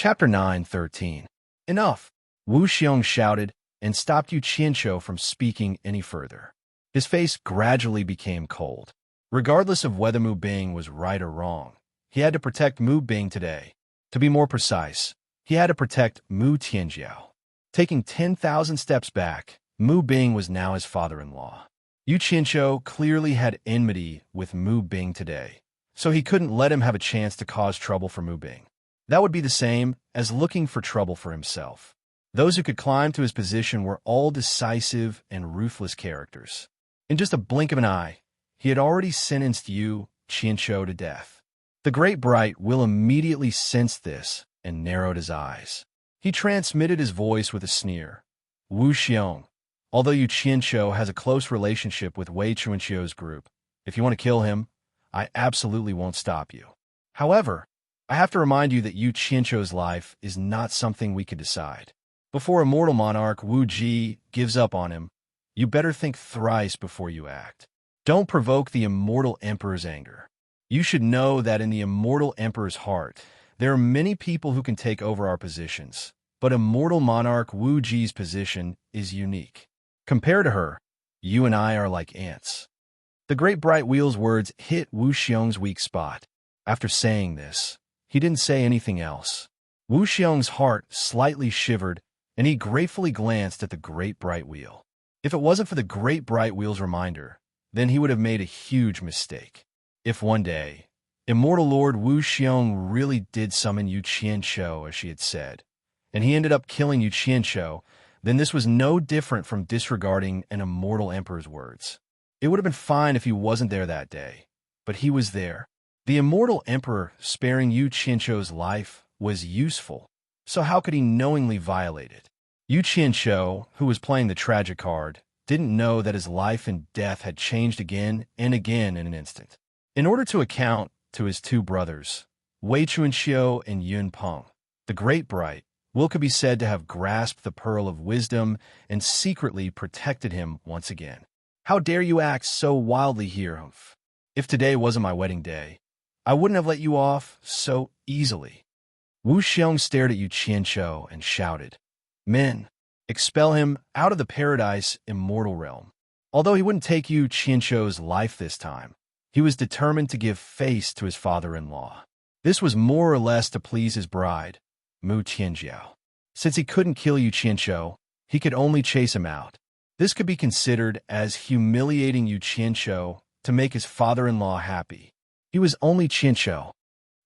Chapter 9:13. Enough! Wu Xiong shouted and stopped Yu Qianqiu from speaking any further. His face gradually became cold. Regardless of whether Mu Bing was right or wrong, he had to protect Mu Bing today. To be more precise, he had to protect Mu Tianjiao. Taking 10,000 steps back, Mu Bing was now his father-in-law. Yu Qianqiu clearly had enmity with Mu Bing today, so he couldn't let him have a chance to cause trouble for Mu Bing. That would be the same as looking for trouble for himself. Those who could climb to his position were all decisive and ruthless characters. In just a blink of an eye, he had already sentenced Yu Qianqiu to death. The Great Bright Will immediately sensed this and narrowed his eyes. He transmitted his voice with a sneer. Wu Xiong, although Yu Qianqiu has a close relationship with Wei Chuanqiu's group, if you want to kill him, I absolutely won't stop you. However, I have to remind you that Yu Qianqiu's life is not something we could decide. Before immortal monarch Wu Ji gives up on him, you better think thrice before you act. Don't provoke the immortal emperor's anger. You should know that in the immortal emperor's heart, there are many people who can take over our positions, but immortal monarch Wu Ji's position is unique. Compared to her, you and I are like ants. The Great Bright Wheel's words hit Wu Xiong's weak spot. After saying this, he didn't say anything else. Wu Xiong's heart slightly shivered, and he gratefully glanced at the Great Bright Wheel. If it wasn't for the Great Bright Wheel's reminder, then he would have made a huge mistake. If one day, Immortal Lord Wu Xiong really did summon Yu Qianqiu as she had said, and he ended up killing Yu Qianqiu, then this was no different from disregarding an immortal emperor's words. It would have been fine if he wasn't there that day, but he was there. The immortal emperor sparing Yu Qianqiu's life was useful, so how could he knowingly violate it? Yu Qianqiu, who was playing the tragic card, didn't know that his life and death had changed again and again in an instant. In order to account to his two brothers, Wei Chuanqiu and Yun Peng, the Great Bright Will could be said to have grasped the pearl of wisdom and secretly protected him once again. How dare you act so wildly here, Humph? If today wasn't my wedding day, I wouldn't have let you off so easily. Wu Xiong stared at Yu Qianqiu and shouted, Men, expel him out of the paradise immortal realm. Although he wouldn't take Yu Qianqiu's life this time, he was determined to give face to his father-in-law. This was more or less to please his bride, Mu Tianjiao. Since he couldn't kill Yu Qianqiu, he could only chase him out. This could be considered as humiliating Yu Qianqiu to make his father-in-law happy. He was only Qianqiu.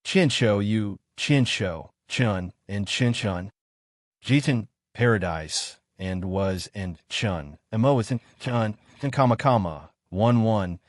Qianqiu Yu, Qianqiu, Chun, and Qianchun. Jitan, paradise, and was, and Chun. Emo was in Chun, and Kama, 1-1,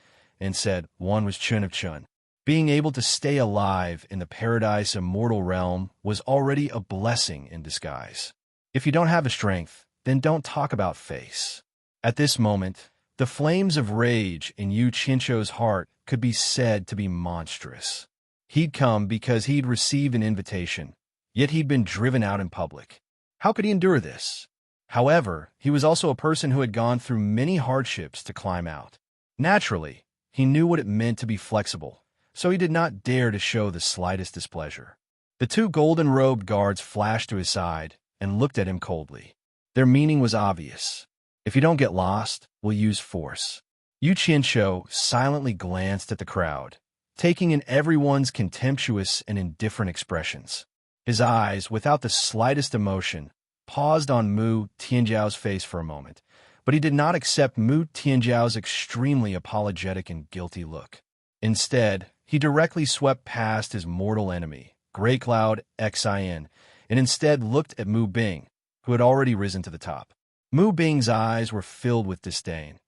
and said, one was Chun of Chun. Being able to stay alive in the paradise immortal realm was already a blessing in disguise. If you don't have the strength, then don't talk about face. At this moment, the flames of rage in Yu Qianqiu's heart could be said to be monstrous. He'd come because he'd received an invitation, yet he'd been driven out in public. How could he endure this? However, he was also a person who had gone through many hardships to climb out. Naturally, he knew what it meant to be flexible, so he did not dare to show the slightest displeasure. The two golden-robed guards flashed to his side and looked at him coldly. Their meaning was obvious. If you don't get lost, we'll use force. Yu Qianqiu silently glanced at the crowd, taking in everyone's contemptuous and indifferent expressions. His eyes, without the slightest emotion, paused on Mu Tianjiao's face for a moment, but he did not accept Mu Tianjiao's extremely apologetic and guilty look. Instead, he directly swept past his mortal enemy, Grey Cloud Xin, and instead looked at Mu Bing, who had already risen to the top. Mu Bing's eyes were filled with disdain,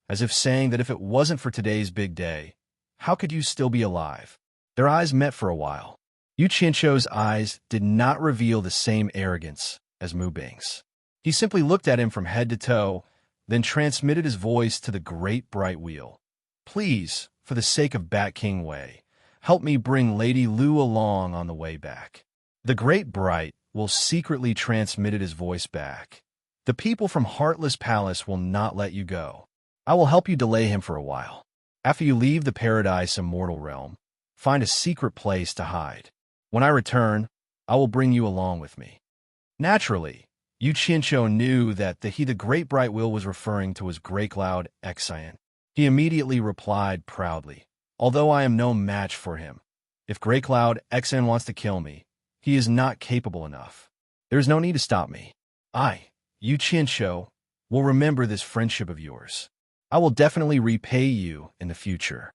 as if saying that if it wasn't for today's big day, how could you still be alive? Their eyes met for a while. Yu Qianqiu's eyes did not reveal the same arrogance as Mu Bing's. He simply looked at him from head to toe, then transmitted his voice to the Great Bright Wheel. Please, for the sake of Bat King Wei, help me bring Lady Lu along on the way back. The Great Bright Will secretly transmitted his voice back. The people from Heartless Palace will not let you go. I will help you delay him for a while. After you leave the Paradise Immortal Realm, find a secret place to hide. When I return, I will bring you along with me." Naturally, Yu Qianqiu knew that the great bright wheel was referring to his great cloud Xian. He immediately replied proudly, "Although I am no match for him, if great cloud Xian wants to kill me, he is not capable enough. There is no need to stop me. I, Yu Qianqiu, will remember this friendship of yours. I will definitely repay you in the future."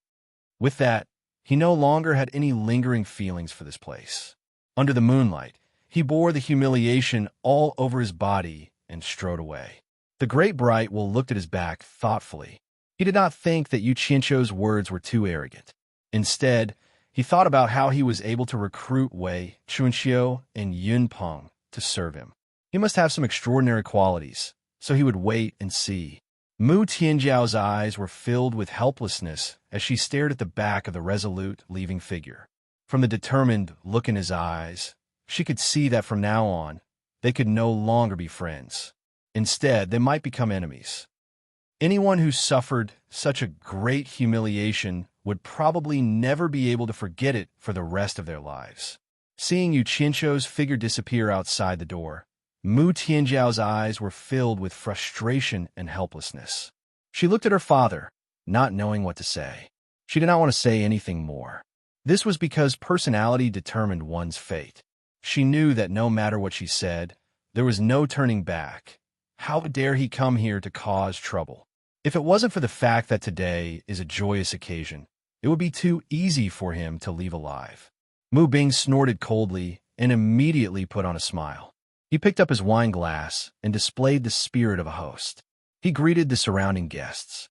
With that, he no longer had any lingering feelings for this place. Under the moonlight, he bore the humiliation all over his body and strode away. The great bright will looked at his back thoughtfully. He did not think that Yu Qianqiu's words were too arrogant. Instead, he thought about how he was able to recruit Wei Chunqiu and Yun Peng to serve him. He must have some extraordinary qualities, so he would wait and see. Mu Tianjiao's eyes were filled with helplessness as she stared at the back of the resolute, leaving figure. From the determined look in his eyes, she could see that from now on, they could no longer be friends. Instead, they might become enemies. Anyone who suffered such a great humiliation would probably never be able to forget it for the rest of their lives. Seeing Yu Qianqiu's figure disappear outside the door, Mu Tianjiao's eyes were filled with frustration and helplessness. She looked at her father, not knowing what to say. She did not want to say anything more. This was because personality determined one's fate. She knew that no matter what she said, there was no turning back. How dare he come here to cause trouble? If it wasn't for the fact that today is a joyous occasion, it would be too easy for him to leave alive. Mu Bing snorted coldly and immediately put on a smile. He picked up his wine glass and displayed the spirit of a host. He greeted the surrounding guests.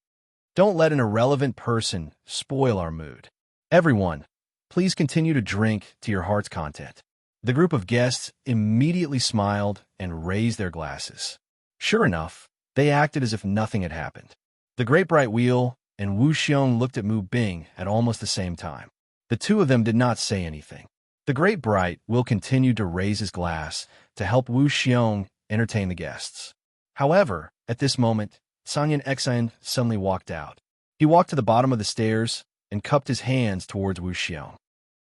"Don't let an irrelevant person spoil our mood. Everyone, please continue to drink to your heart's content." The group of guests immediately smiled and raised their glasses. Sure enough, they acted as if nothing had happened. The Great Bright Wheel and Wu Xiong looked at Mu Bing at almost the same time. The two of them did not say anything. The Great Bright Wheel continued to raise his glass to help Wu Xiong entertain the guests. However, at this moment, Sanyan Xian suddenly walked out. He walked to the bottom of the stairs and cupped his hands towards Wu Xiong.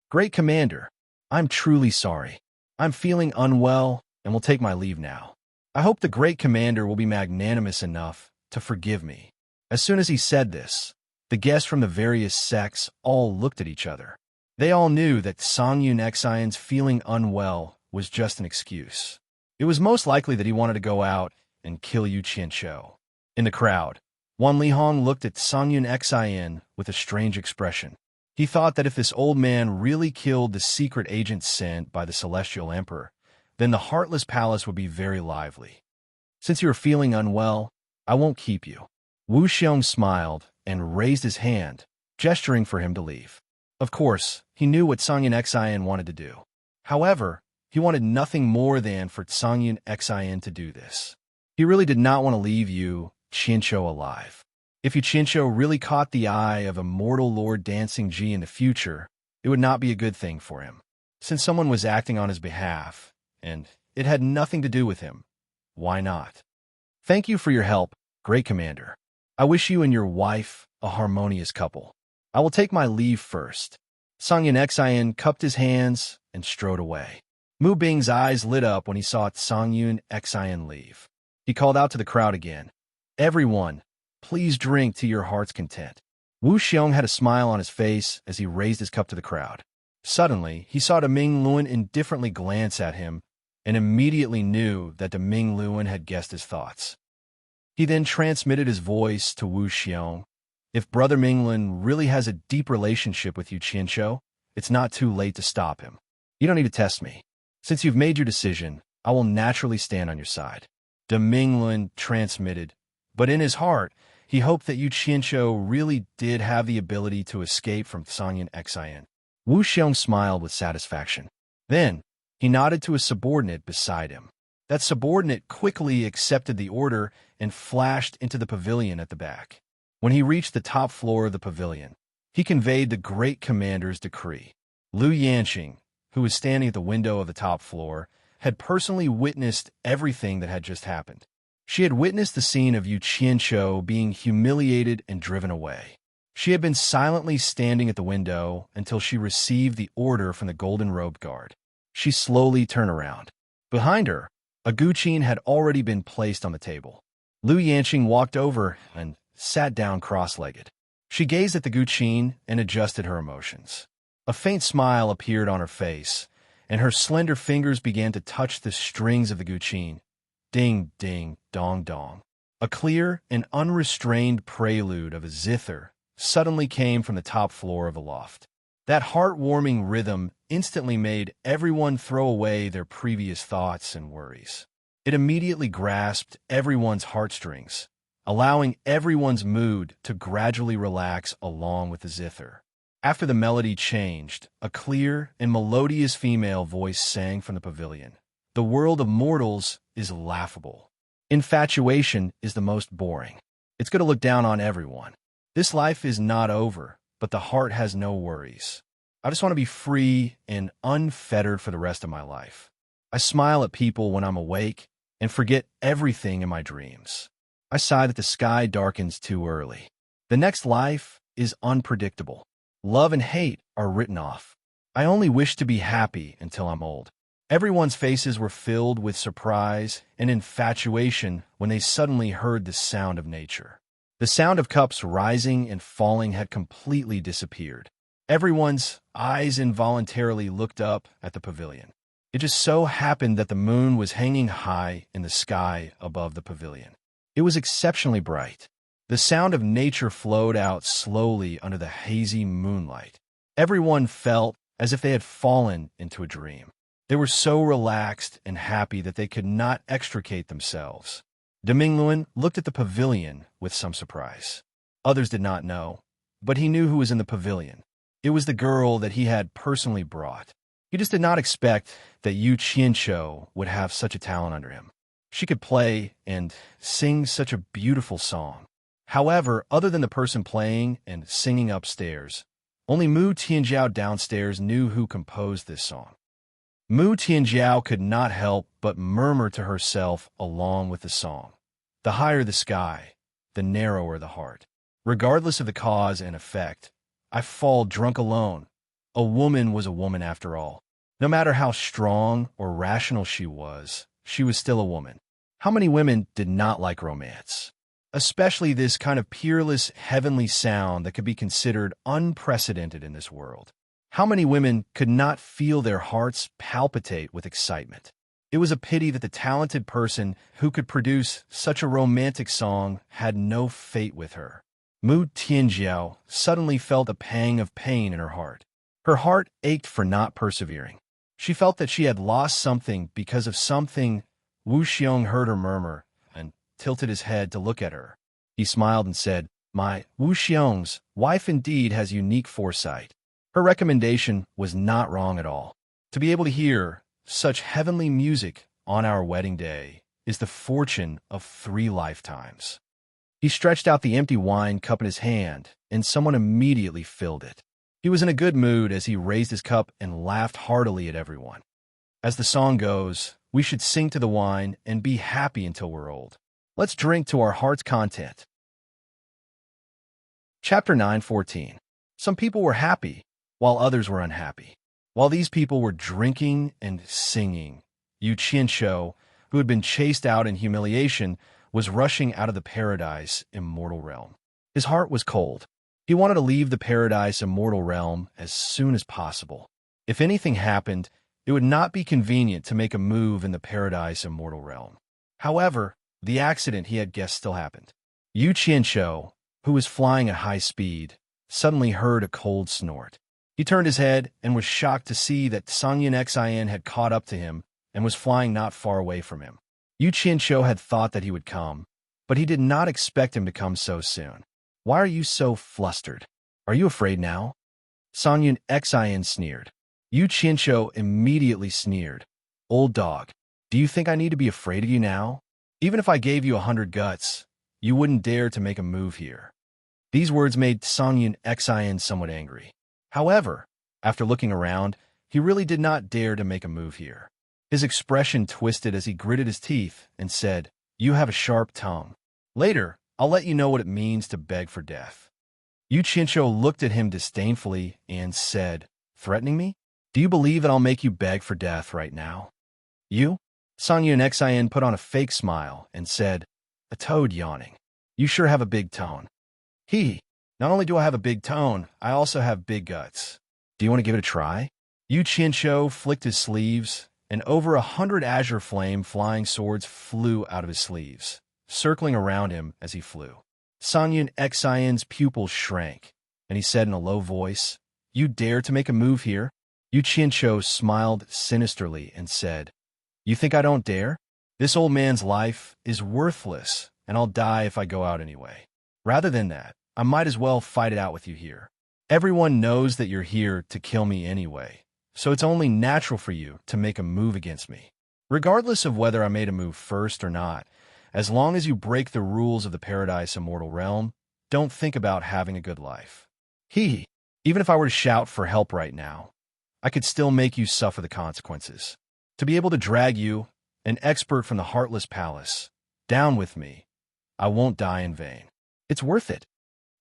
"Great Commander, I'm truly sorry. I'm feeling unwell and will take my leave now. I hope the Great Commander will be magnanimous enough to forgive me." As soon as he said this, the guests from the various sects all looked at each other. They all knew that Sangyun Xian's feeling unwell was just an excuse. It was most likely that he wanted to go out and kill Yu Qianqiu. In the crowd, Wan Lihong looked at Sangyun Xian with a strange expression. He thought that if this old man really killed the secret agent sent by the Celestial Emperor, then the Heartless Palace would be very lively. "Since you are feeling unwell, I won't keep you." Wu Xiong smiled and raised his hand, gesturing for him to leave. Of course, he knew what Sangyun Xian wanted to do. However, he wanted nothing more than for Sangyun Xian to do this. He really did not want to leave Yu Qianqiu alive. If Yu Qianqiu really caught the eye of immortal Lord Dancing Ji in the future, it would not be a good thing for him. Since someone was acting on his behalf, and it had nothing to do with him, why not? "Thank you for your help, Great Commander. I wish you and your wife a harmonious couple. I will take my leave first." Sangyun Xian cupped his hands and strode away. Mu Bing's eyes lit up when he saw Sangyun Xian leave. He called out to the crowd again, "Everyone, please drink to your heart's content." Wu Xiong had a smile on his face as he raised his cup to the crowd. Suddenly, he saw Ming Luan indifferently glance at him and immediately knew that Ming Luan had guessed his thoughts. He then transmitted his voice to Wu Xiong. "If Brother Minglan really has a deep relationship with Yu Qianqiu, it's not too late to stop him. You don't need to test me. Since you've made your decision, I will naturally stand on your side." De Minglan transmitted, but in his heart, he hoped that Yu Qianqiu really did have the ability to escape from Sangyun Xian. Wu Xiong smiled with satisfaction. Then, he nodded to a subordinate beside him. That subordinate quickly accepted the order and flashed into the pavilion at the back. When he reached the top floor of the pavilion, he conveyed the great commander's decree. Lu Yanqing, who was standing at the window of the top floor, had personally witnessed everything that had just happened. She had witnessed the scene of Yu Qianqiu being humiliated and driven away. She had been silently standing at the window until she received the order from the golden-robed guard. She slowly turned around. Behind her, a guqin had already been placed on the table. Liu Yanqing walked over and sat down cross-legged. She gazed at the guqin and adjusted her emotions. A faint smile appeared on her face, and her slender fingers began to touch the strings of the guqin. Ding, ding, dong, dong. A clear and unrestrained prelude of a zither suddenly came from the top floor of the loft. That heartwarming rhythm instantly made everyone throw away their previous thoughts and worries. It immediately grasped everyone's heartstrings, allowing everyone's mood to gradually relax along with the zither. After the melody changed, a clear and melodious female voice sang from the pavilion. The world of mortals is laughable. Infatuation is the most boring. It's going to look down on everyone. This life is not over, but the heart has no worries. I just want to be free and unfettered for the rest of my life. I smile at people when I'm awake and forget everything in my dreams. I sigh that the sky darkens too early. The next life is unpredictable. Love and hate are written off. I only wish to be happy until I'm old. Everyone's faces were filled with surprise and infatuation when they suddenly heard the sound of nature. The sound of cups rising and falling had completely disappeared. Everyone's eyes involuntarily looked up at the pavilion. It just so happened that the moon was hanging high in the sky above the pavilion. It was exceptionally bright. The sound of nature flowed out slowly under the hazy moonlight. Everyone felt as if they had fallen into a dream. They were so relaxed and happy that they could not extricate themselves. Demingluan looked at the pavilion with some surprise. Others did not know, but he knew who was in the pavilion. It was the girl that he had personally brought. He just did not expect that Yu Qianqiu would have such a talent under him. She could play and sing such a beautiful song. However, other than the person playing and singing upstairs, only Mu Tianjiao downstairs knew who composed this song. Mu Tianjiao could not help but murmur to herself along with the song. The higher the sky, the narrower the heart. Regardless of the cause and effect, I fall drunk alone. A woman was a woman after all. No matter how strong or rational she was still a woman. How many women did not like romance? Especially this kind of peerless, heavenly sound that could be considered unprecedented in this world. How many women could not feel their hearts palpitate with excitement? It was a pity that the talented person who could produce such a romantic song had no fate with her. Mu Tianjiao suddenly felt a pang of pain in her heart. Her heart ached for not persevering. She felt that she had lost something because of something. Wu Xiong heard her murmur and tilted his head to look at her. He smiled and said, "My Wu Xiong's wife indeed has unique foresight." Her recommendation was not wrong at all. To be able to hear such heavenly music on our wedding day is the fortune of 3 lifetimes. He stretched out the empty wine cup in his hand, and someone immediately filled it. He was in a good mood as he raised his cup and laughed heartily at everyone. As the song goes, we should sing to the wine and be happy until we're old. Let's drink to our heart's content. Chapter 9:14. Some people were happy, while others were unhappy. While these people were drinking and singing, Yu Qianqiu, who had been chased out in humiliation, was rushing out of the paradise immortal realm. His heart was cold. He wanted to leave the paradise immortal realm as soon as possible. If anything happened, it would not be convenient to make a move in the paradise immortal realm. However, the accident he had guessed still happened. Yu Qianqiu, who was flying at high speed, suddenly heard a cold snort. He turned his head and was shocked to see that Songyun Xian had caught up to him and was flying not far away from him. Yu Qianqiu had thought that he would come, but he did not expect him to come so soon. "Why are you so flustered? Are you afraid now?" Songyun Xian sneered. Yu Qianqiu immediately sneered. "Old dog, do you think I need to be afraid of you now? Even if I gave you 100 guts, you wouldn't dare to make a move here." These words made Songyun Xian somewhat angry. However, after looking around, he really did not dare to make a move here. His expression twisted as he gritted his teeth and said, "You have a sharp tongue. Later, I'll let you know what it means to beg for death." Yu Qianqiu looked at him disdainfully and said, "Threatening me? Do you believe that I'll make you beg for death right now? You? Sonya and Xin put on a fake smile and said, a toad yawning. You sure have a big tone. Not only do I have a big tone, I also have big guts. Do you want to give it a try? Yu Qianqiu flicked his sleeves, and over 100 azure flame flying swords flew out of his sleeves, circling around him as he flew. Sonya and Xin's pupils shrank, and he said in a low voice, You dare to make a move here? Yu Qianqiu smiled sinisterly and said, You think I don't dare? This old man's life is worthless, and I'll die if I go out anyway. Rather than that, I might as well fight it out with you here. Everyone knows that you're here to kill me anyway, so it's only natural for you to make a move against me. Regardless of whether I made a move first or not, as long as you break the rules of the Paradise Immortal Realm, don't think about having a good life. Even if I were to shout for help right now, I could still make you suffer the consequences. To be able to drag you, an expert from the Heartless Palace, down with me, I won't die in vain. It's worth it.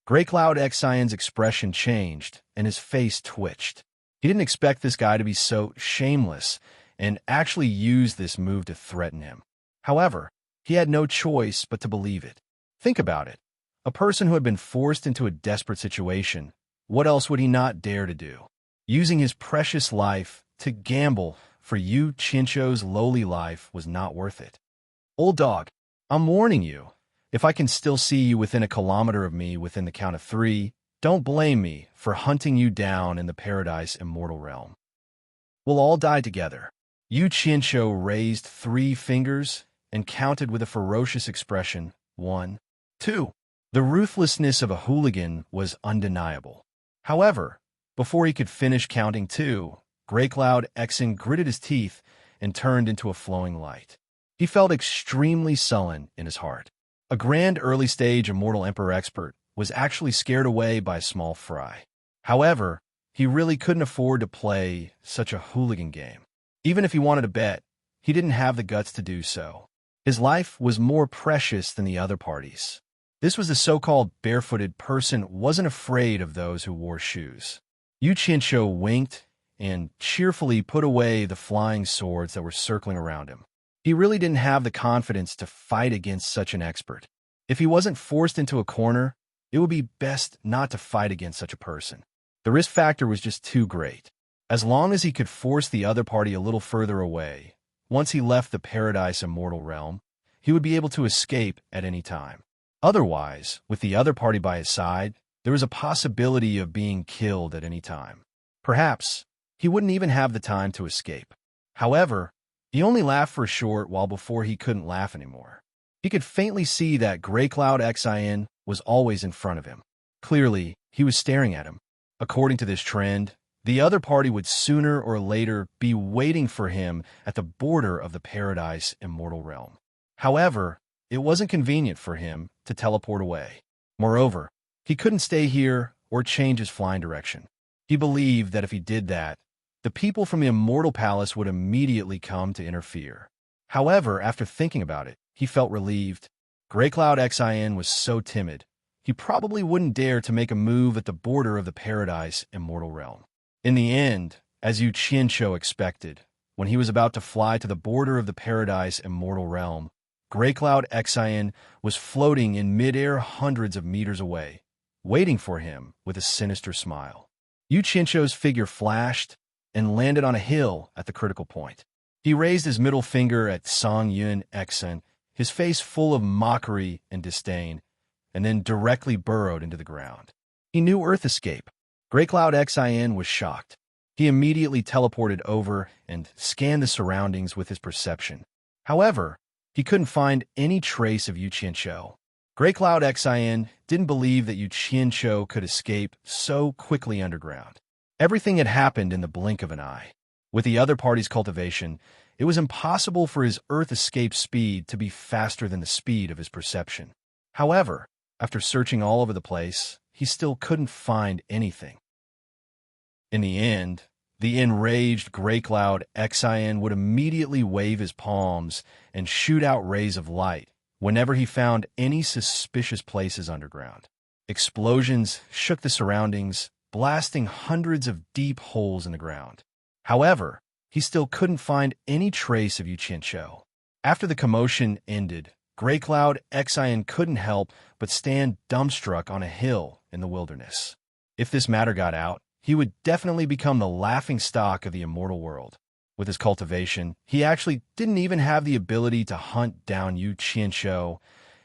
Grey Cloud Xion's expression changed, and his face twitched. He didn't expect this guy to be so shameless and actually use this move to threaten him. However, he had no choice but to believe it. Think about it. A person who had been forced into a desperate situation, what else would he not dare to do? Using his precious life to gamble for Yu Qianqiu's lowly life was not worth it. Old dog, I'm warning you. If I can still see you within a kilometer of me within the count of 3, don't blame me for hunting you down in the Paradise Immortal Realm. We'll all die together. Yu Qianqiu raised 3 fingers and counted with a ferocious expression, 1, 2. The ruthlessness of a hooligan was undeniable. However, before he could finish counting 2, Grey Cloud Xin gritted his teeth and turned into a flowing light. He felt extremely sullen in his heart. A grand early-stage Immortal Emperor expert was actually scared away by a small fry. However, he really couldn't afford to play such a hooligan game. Even if he wanted to bet, he didn't have the guts to do so. His life was more precious than the other parties. This was the so-called barefooted person wasn't afraid of those who wore shoes. Yu Qianqiu winked and cheerfully put away the flying swords that were circling around him. He really didn't have the confidence to fight against such an expert. If he wasn't forced into a corner, it would be best not to fight against such a person. The risk factor was just too great. As long as he could force the other party a little further away, once he left the Paradise Immortal Realm, he would be able to escape at any time. Otherwise, with the other party by his side, there was a possibility of being killed at any time. Perhaps he wouldn't even have the time to escape. However, he only laughed for a short while before he couldn't laugh anymore. He could faintly see that Grey Cloud Xin was always in front of him. Clearly, he was staring at him. According to this trend, the other party would sooner or later be waiting for him at the border of the Paradise Immortal Realm. However, it wasn't convenient for him to teleport away. Moreover, he couldn't stay here or change his flying direction. He believed that if he did that, the people from the Immortal Palace would immediately come to interfere. However, after thinking about it, he felt relieved. Grey Cloud Xin was so timid, he probably wouldn't dare to make a move at the border of the Paradise Immortal Realm. In the end, as Yu Qianqiu expected, when he was about to fly to the border of the Paradise Immortal Realm, Grey Cloud Xin was floating in midair hundreds of meters away, waiting for him with a sinister smile. Yu Qianqiu's figure flashed and landed on a hill at the critical point. He raised his middle finger at Song Yun Xin, his face full of mockery and disdain, and then directly burrowed into the ground. He knew Earth escape. Grey Cloud Xin was shocked. He immediately teleported over and scanned the surroundings with his perception. However, he couldn't find any trace of Yu Qianqiu. Grey Cloud Xin didn't believe that Yu Qianqiu could escape so quickly underground. Everything had happened in the blink of an eye. With the other party's cultivation, it was impossible for his Earth escape speed to be faster than the speed of his perception. However, after searching all over the place, he still couldn't find anything. In the end, the enraged Grey Cloud Xin would immediately wave his palms and shoot out rays of light whenever he found any suspicious places underground. Explosions shook the surroundings, blasting hundreds of deep holes in the ground. However, he still couldn't find any trace of Yu Qianqiu. After the commotion ended, Grey Cloud Xian couldn't help but stand dumbstruck on a hill in the wilderness. If this matter got out, he would definitely become the laughingstock of the immortal world. With his cultivation, he actually didn't even have the ability to hunt down Yu Qianqiu.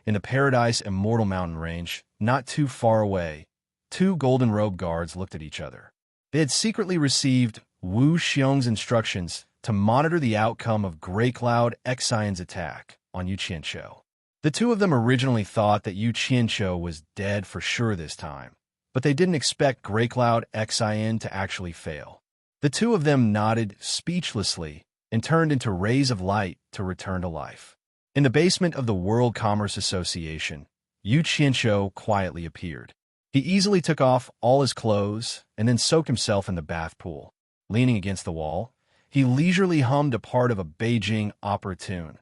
In the Paradise Immortal Mountain Range, not too far away, two golden robe guards looked at each other. They had secretly received Wu Xiong's instructions to monitor the outcome of Grey Cloud Xian's attack on Yu Qianqiu. The two of them originally thought that Yu Qianqiu was dead for sure this time, but they didn't expect Grey Cloud Xian to actually fail. The two of them nodded speechlessly and turned into rays of light to return to life. In the basement of the World Commerce Association, Yu Qianqiu quietly appeared. He easily took off all his clothes and then soaked himself in the bath pool. Leaning against the wall, he leisurely hummed a part of a Beijing opera tune.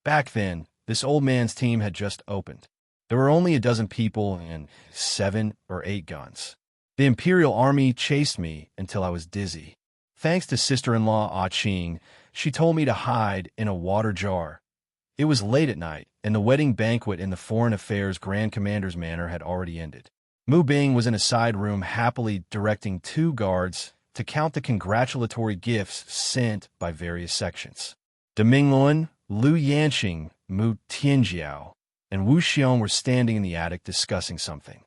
Back then, this old man's team had just opened. There were only a dozen people and 7 or 8 guns. The Imperial Army chased me until I was dizzy. Thanks to sister-in-law Ah Qing, she told me to hide in a water jar. It was late at night, and the wedding banquet in the Foreign Affairs Grand Commander's Manor had already ended. Mu Bing was in a side room happily directing 2 guards to count the congratulatory gifts sent by various sections. De Minglun, Lu Yanqing, Mu Tianjiao, and Wu Xiong were standing in the attic discussing something.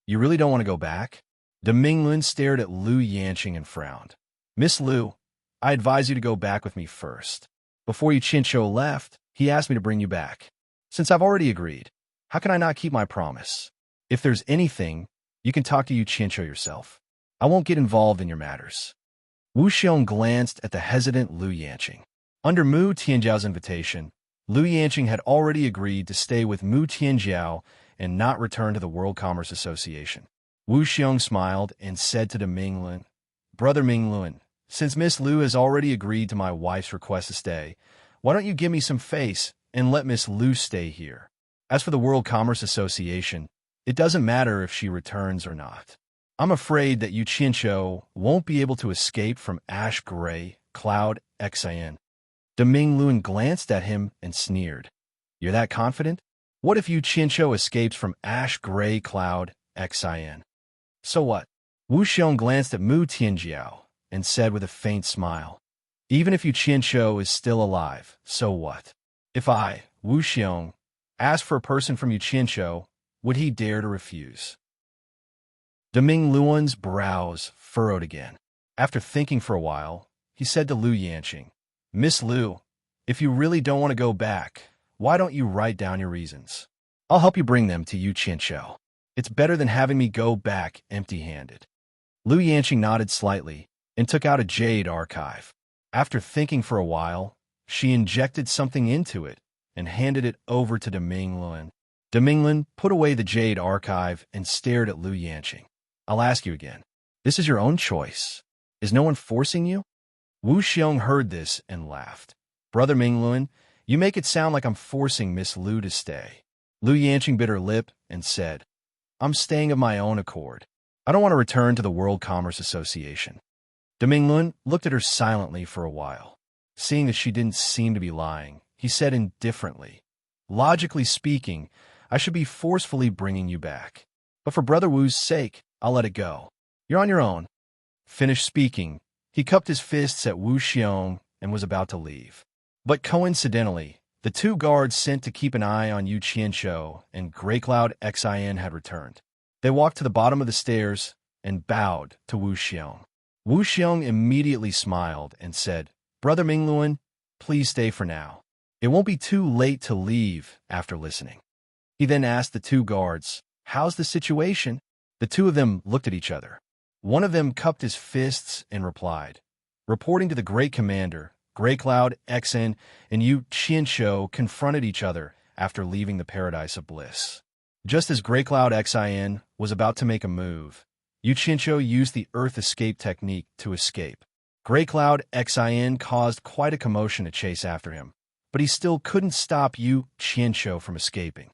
"You really don't want to go back?" De Minglun stared at Lu Yanqing and frowned. "Miss Lu, I advise you to go back with me first. Before Yu Qianqiu left, he asked me to bring you back. Since I've already agreed, how can I not keep my promise? If there's anything, you can talk to Yu Qianqiu yourself. I won't get involved in your matters." Wu Xiong glanced at the hesitant Lu Yanqing. Under Mu Tianjiao's invitation, Lu Yanqing had already agreed to stay with Mu Tianjiao and not return to the World Commerce Association. Wu Xiong smiled and said to De Minglun, "Brother Minglun, since Miss Lu has already agreed to my wife's request to stay, why don't you give me some face and let Miss Lu stay here? As for the World Commerce Association, it doesn't matter if she returns or not. I'm afraid that Yu Qianqiu won't be able to escape from Ash Grey Cloud Xian." De Minglun glanced at him and sneered. "You're that confident? What if Yu Qianqiu escapes from Ash Grey Cloud Xian? So what?" Wu Xiong glanced at Mu Tianjiao and said with a faint smile, "Even if Yu Qianqiu is still alive, so what? If I, Wu Xiong, asked for a person from Yu Qianqiu, would he dare to refuse?" De Minglun's brows furrowed again. After thinking for a while, he said to Lu Yanqing, "Miss Lu, if you really don't want to go back, why don't you write down your reasons? I'll help you bring them to Yu Qianqiu. It's better than having me go back empty-handed." Lu Yanqing nodded slightly and took out a Jade archive. After thinking for a while, she injected something into it and handed it over to De Minglun. De Minglun put away the Jade archive and stared at Lu Yanqing. "I'll ask you again. This is your own choice. Is no one forcing you?" Wu Xiong heard this and laughed. "Brother Minglun, you make it sound like I'm forcing Miss Lu to stay." Lu Yanqing bit her lip and said, "I'm staying of my own accord. I don't want to return to the World Commerce Association." De Minglun looked at her silently for a while. Seeing that she didn't seem to be lying, he said indifferently, "Logically speaking, I should be forcefully bringing you back. But for Brother Wu's sake, I'll let it go. You're on your own." Finished speaking, he cupped his fists at Wu Xiong and was about to leave. But coincidentally, the 2 guards sent to keep an eye on Yu Qianqiu and Grey Cloud Xian had returned. They walked to the bottom of the stairs and bowed to Wu Xiong. Wu Xiong immediately smiled and said, "Brother Minglun, please stay for now. It won't be too late to leave after listening." He then asked the 2 guards, "How's the situation?" The 2 of them looked at each other. One of them cupped his fists and replied, "Reporting to the Great Commander, Grey Cloud Xian and Yu Qianqiu confronted each other after leaving the Paradise of Bliss. Just as Grey Cloud Xian was about to make a move, Yu Qianqiu used the Earth Escape technique to escape. Grey Cloud Xian caused quite a commotion to chase after him, but he still couldn't stop Yu Qianqiu from escaping.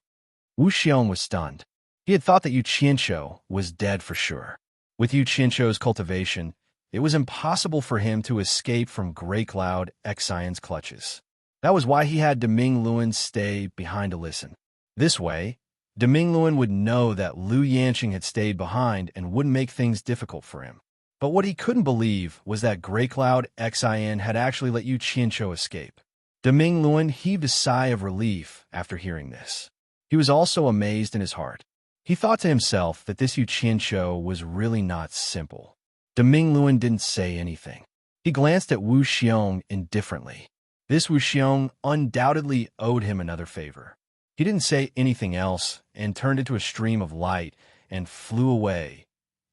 Wu Xiong was stunned. He had thought that Yu Qianqiu was dead for sure. With Yu Qianqiu's cultivation, it was impossible for him to escape from Grey Cloud Xian's clutches. That was why he had Deming Luan stay behind to listen. This way, Deming Luan would know that Lu Yanqing had stayed behind and wouldn't make things difficult for him. But what he couldn't believe was that Grey Cloud Xian had actually let Yu Qianqiu escape. Deming Luan heaved a sigh of relief after hearing this. He was also amazed in his heart. He thought to himself that this Yu Qianqiu was really not simple. Deming Luan didn't say anything. He glanced at Wu Xiong indifferently. This Wu Xiong undoubtedly owed him another favor. He didn't say anything else and turned into a stream of light and flew away.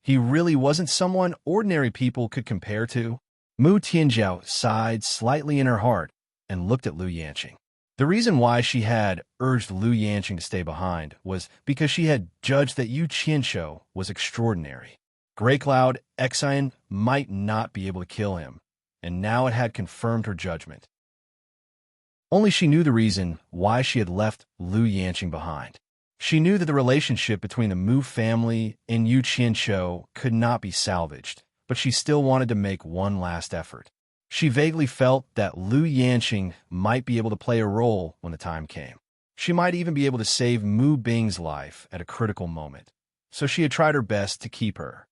He really wasn't someone ordinary people could compare to. Mu Tianjiao sighed slightly in her heart and looked at Lu Yanqing. The reason why she had urged Lu Yanqing to stay behind was because she had judged that Yu Qianqiu was extraordinary. Grey Cloud Xian might not be able to kill him, and now it had confirmed her judgment. Only she knew the reason why she had left Lu Yanqing behind. She knew that the relationship between the Mu family and Yu Qianqiu could not be salvaged, but she still wanted to make one last effort. She vaguely felt that Lu Yanqing might be able to play a role when the time came. She might even be able to save Mu Bing's life at a critical moment, so she had tried her best to keep her.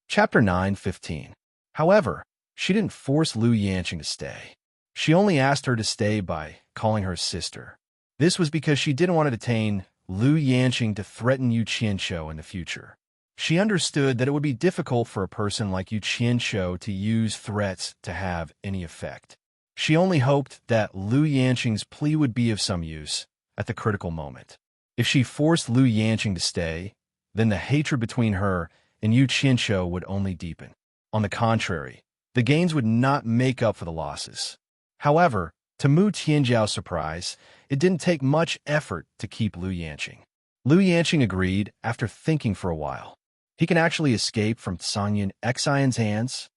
Chapter 9:15. However, she didn't force Lu Yanqing to stay. She only asked her to stay by calling her sister. This was because she didn't want to detain Lu Yanqing to threaten Yu Qianqiu in the future. She understood that it would be difficult for a person like Yu Qianqiu to use threats to have any effect. She only hoped that Lu Yanqing's plea would be of some use at the critical moment. If she forced Lu Yanqing to stay, then the hatred between her and Yu Qianqiu would only deepen. On the contrary, the gains would not make up for the losses. However, to Mu Tianjiao's surprise, it didn't take much effort to keep Lu Yanqing. Lu Yanqing agreed after thinking for a while. He can actually escape from Songyun Xian's hands?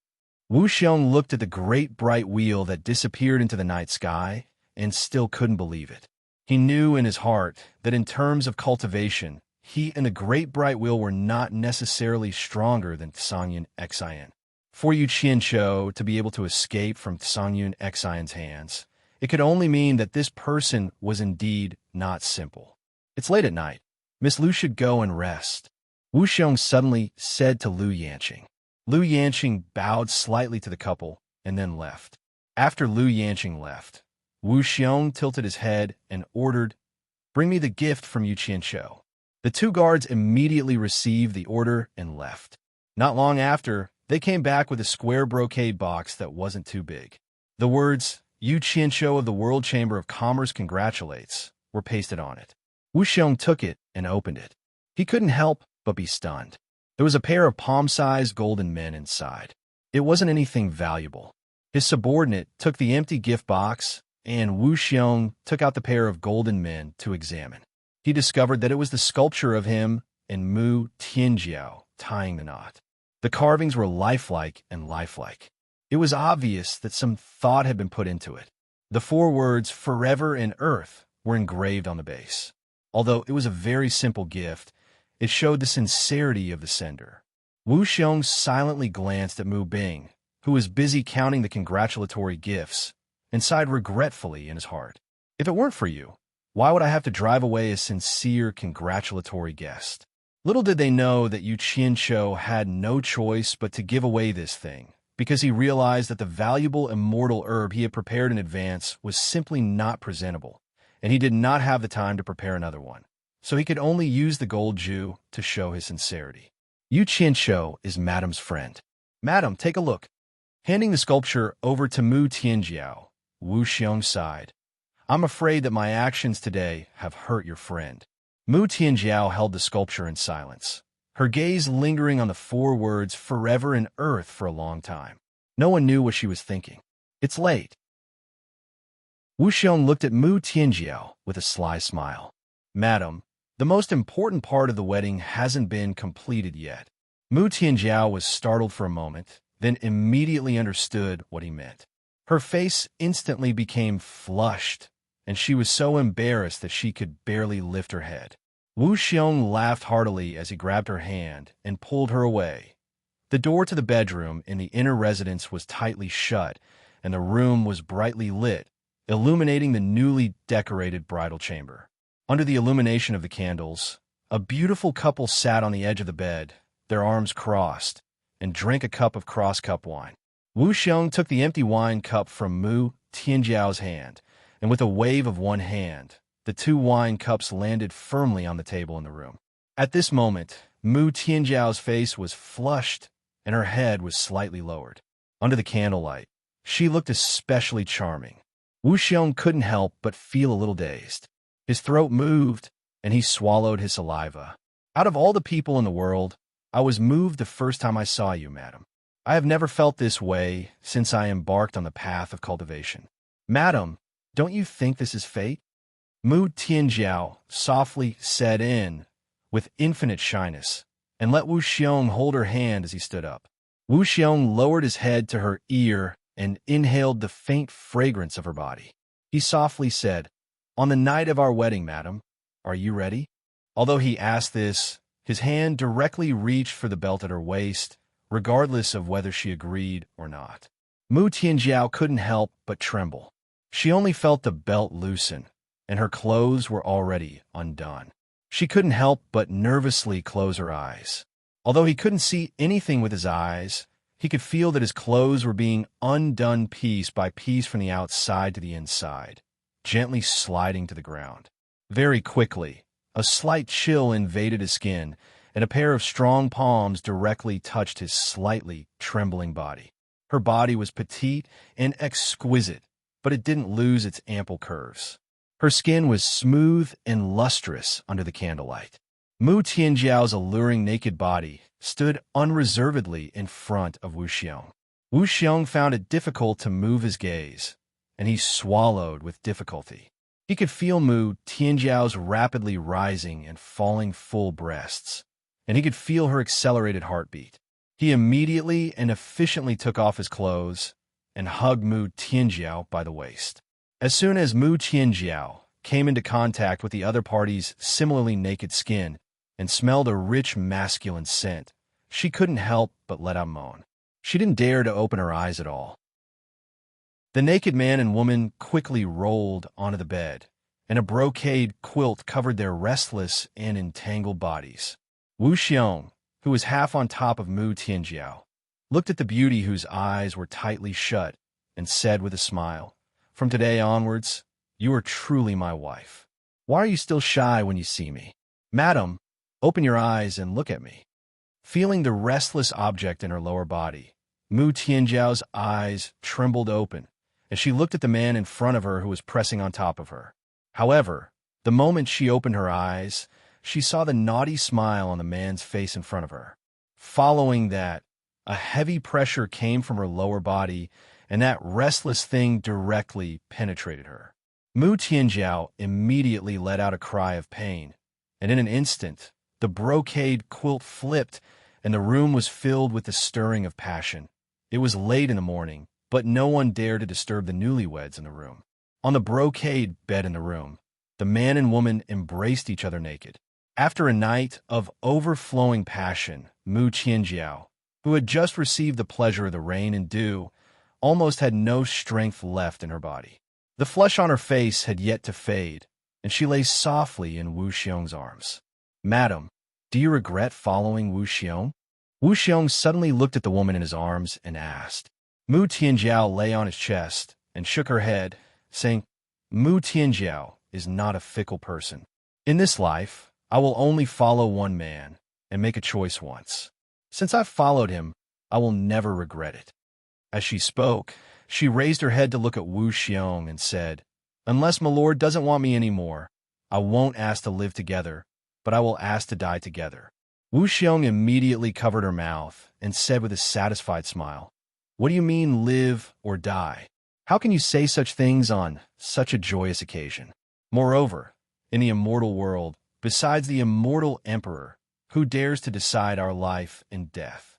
Wu Xiong looked at the great bright wheel that disappeared into the night sky and still couldn't believe it. He knew in his heart that in terms of cultivation, he and the great bright wheel were not necessarily stronger than Songyun Xian. For Yu Qianqiu to be able to escape from Songyun Xian's hands, it could only mean that this person was indeed not simple. It's late at night. Miss Lu should go and rest. Wu Xiong suddenly said to Lu Yanqing. Lu Yanqing bowed slightly to the couple and then left. After Lu Yanqing left, Wu Xiong tilted his head and ordered, "Bring me the gift from Yu Qianqiu." The two guards immediately received the order and left. Not long after, they came back with a square brocade box that wasn't too big. The words, "Yu Qianqiu of the World Chamber of Commerce congratulates," were pasted on it. Wu Xiong took it and opened it. He couldn't help but be stunned. There was a pair of palm-sized golden men inside. It wasn't anything valuable. His subordinate took the empty gift box, and Wu Xiong took out the pair of golden men to examine. He discovered that it was the sculpture of him and Mu Tianjiao tying the knot. The carvings were lifelike and lifelike. It was obvious that some thought had been put into it. The four words "forever in earth" were engraved on the base. Although it was a very simple gift, it showed the sincerity of the sender. Wu Xiong silently glanced at Mu Bing, who was busy counting the congratulatory gifts, and sighed regretfully in his heart. If it weren't for you, why would I have to drive away a sincere congratulatory guest? Little did they know that Yu Qianqiu had no choice but to give away this thing, because he realized that the valuable immortal herb he had prepared in advance was simply not presentable, and he did not have the time to prepare another one. So he could only use the gold Ju to show his sincerity. Yu Qianqiu is Madam's friend. Madam, take a look. Handing the sculpture over to Mu Tianjiao, Wu Xiong sighed. I'm afraid that my actions today have hurt your friend. Mu Tianjiao held the sculpture in silence, her gaze lingering on the four words "forever in earth" for a long time. No one knew what she was thinking. It's late. Wu Xiong looked at Mu Tianjiao with a sly smile. Madam, the most important part of the wedding hasn't been completed yet. Mu Tianjiao was startled for a moment, then immediately understood what he meant. Her face instantly became flushed, and she was so embarrassed that she could barely lift her head. Wu Xiong laughed heartily as he grabbed her hand and pulled her away. The door to the bedroom in the inner residence was tightly shut, and the room was brightly lit, illuminating the newly decorated bridal chamber. Under the illumination of the candles, a beautiful couple sat on the edge of the bed, their arms crossed, and drank a cup of cross-cup wine. Wu Xiong took the empty wine cup from Mu Tianjiao's hand, and with a wave of one hand, the two wine cups landed firmly on the table in the room. At this moment, Mu Tianjiao's face was flushed, and her head was slightly lowered. Under the candlelight, she looked especially charming. Wu Xiong couldn't help but feel a little dazed. His throat moved, and he swallowed his saliva. Out of all the people in the world, I was moved the first time I saw you, madam. I have never felt this way since I embarked on the path of cultivation. Madam, don't you think this is fate? Mu Tianjiao softly said with infinite shyness, and let Wu Xiong hold her hand as he stood up. Wu Xiong lowered his head to her ear and inhaled the faint fragrance of her body. He softly said, "On the night of our wedding, madam, are you ready?" Although he asked this, his hand directly reached for the belt at her waist, regardless of whether she agreed or not. Mu Tianjiao couldn't help but tremble. She only felt the belt loosen, and her clothes were already undone. She couldn't help but nervously close her eyes. Although he couldn't see anything with his eyes, he could feel that his clothes were being undone piece by piece from the outside to the inside, gently sliding to the ground. Very quickly, a slight chill invaded his skin, and a pair of strong palms directly touched his slightly trembling body. Her body was petite and exquisite, but it didn't lose its ample curves. Her skin was smooth and lustrous under the candlelight. Mu Tianjiao's alluring naked body stood unreservedly in front of Wu Xiong. Wu Xiong found it difficult to move his gaze, and he swallowed with difficulty. He could feel Mu Tianjiao's rapidly rising and falling full breasts, and he could feel her accelerated heartbeat. He immediately and efficiently took off his clothes and hugged Mu Tianjiao by the waist. As soon as Mu Tianjiao came into contact with the other party's similarly naked skin and smelled a rich masculine scent, she couldn't help but let out a moan. She didn't dare to open her eyes at all. The naked man and woman quickly rolled onto the bed, and a brocade quilt covered their restless and entangled bodies. Wu Xiong, who was half on top of Mu Tianjiao, looked at the beauty whose eyes were tightly shut and said with a smile, "From today onwards, you are truly my wife. Why are you still shy when you see me? Madam, open your eyes and look at me." Feeling the restless object in her lower body, Mu Tianjiao's eyes trembled open, and she looked at the man in front of her who was pressing on top of her. However, the moment she opened her eyes, she saw the naughty smile on the man's face in front of her. Following that, a heavy pressure came from her lower body, and that restless thing directly penetrated her. Mu Tianjiao immediately let out a cry of pain, and in an instant, the brocade quilt flipped, and the room was filled with the stirring of passion. It was late in the morning, but no one dared to disturb the newlyweds in the room. On the brocade bed in the room, the man and woman embraced each other naked. After a night of overflowing passion, Mu Tianjiao, who had just received the pleasure of the rain and dew, almost had no strength left in her body. The flush on her face had yet to fade, and she lay softly in Wu Xiong's arms. "Madam, do you regret following Wu Xiong?" Wu Xiong suddenly looked at the woman in his arms and asked. Mu Tianjiao lay on his chest and shook her head, saying, "Mu Tianjiao is not a fickle person. In this life, I will only follow one man and make a choice once. Since I've followed him, I will never regret it." As she spoke, she raised her head to look at Wu Xiong and said, "Unless my lord doesn't want me anymore, I won't ask to live together, but I will ask to die together." Wu Xiong immediately covered her mouth and said with a satisfied smile, "What do you mean live or die? How can you say such things on such a joyous occasion? Moreover, in the immortal world, besides the immortal emperor, who dares to decide our life and death?"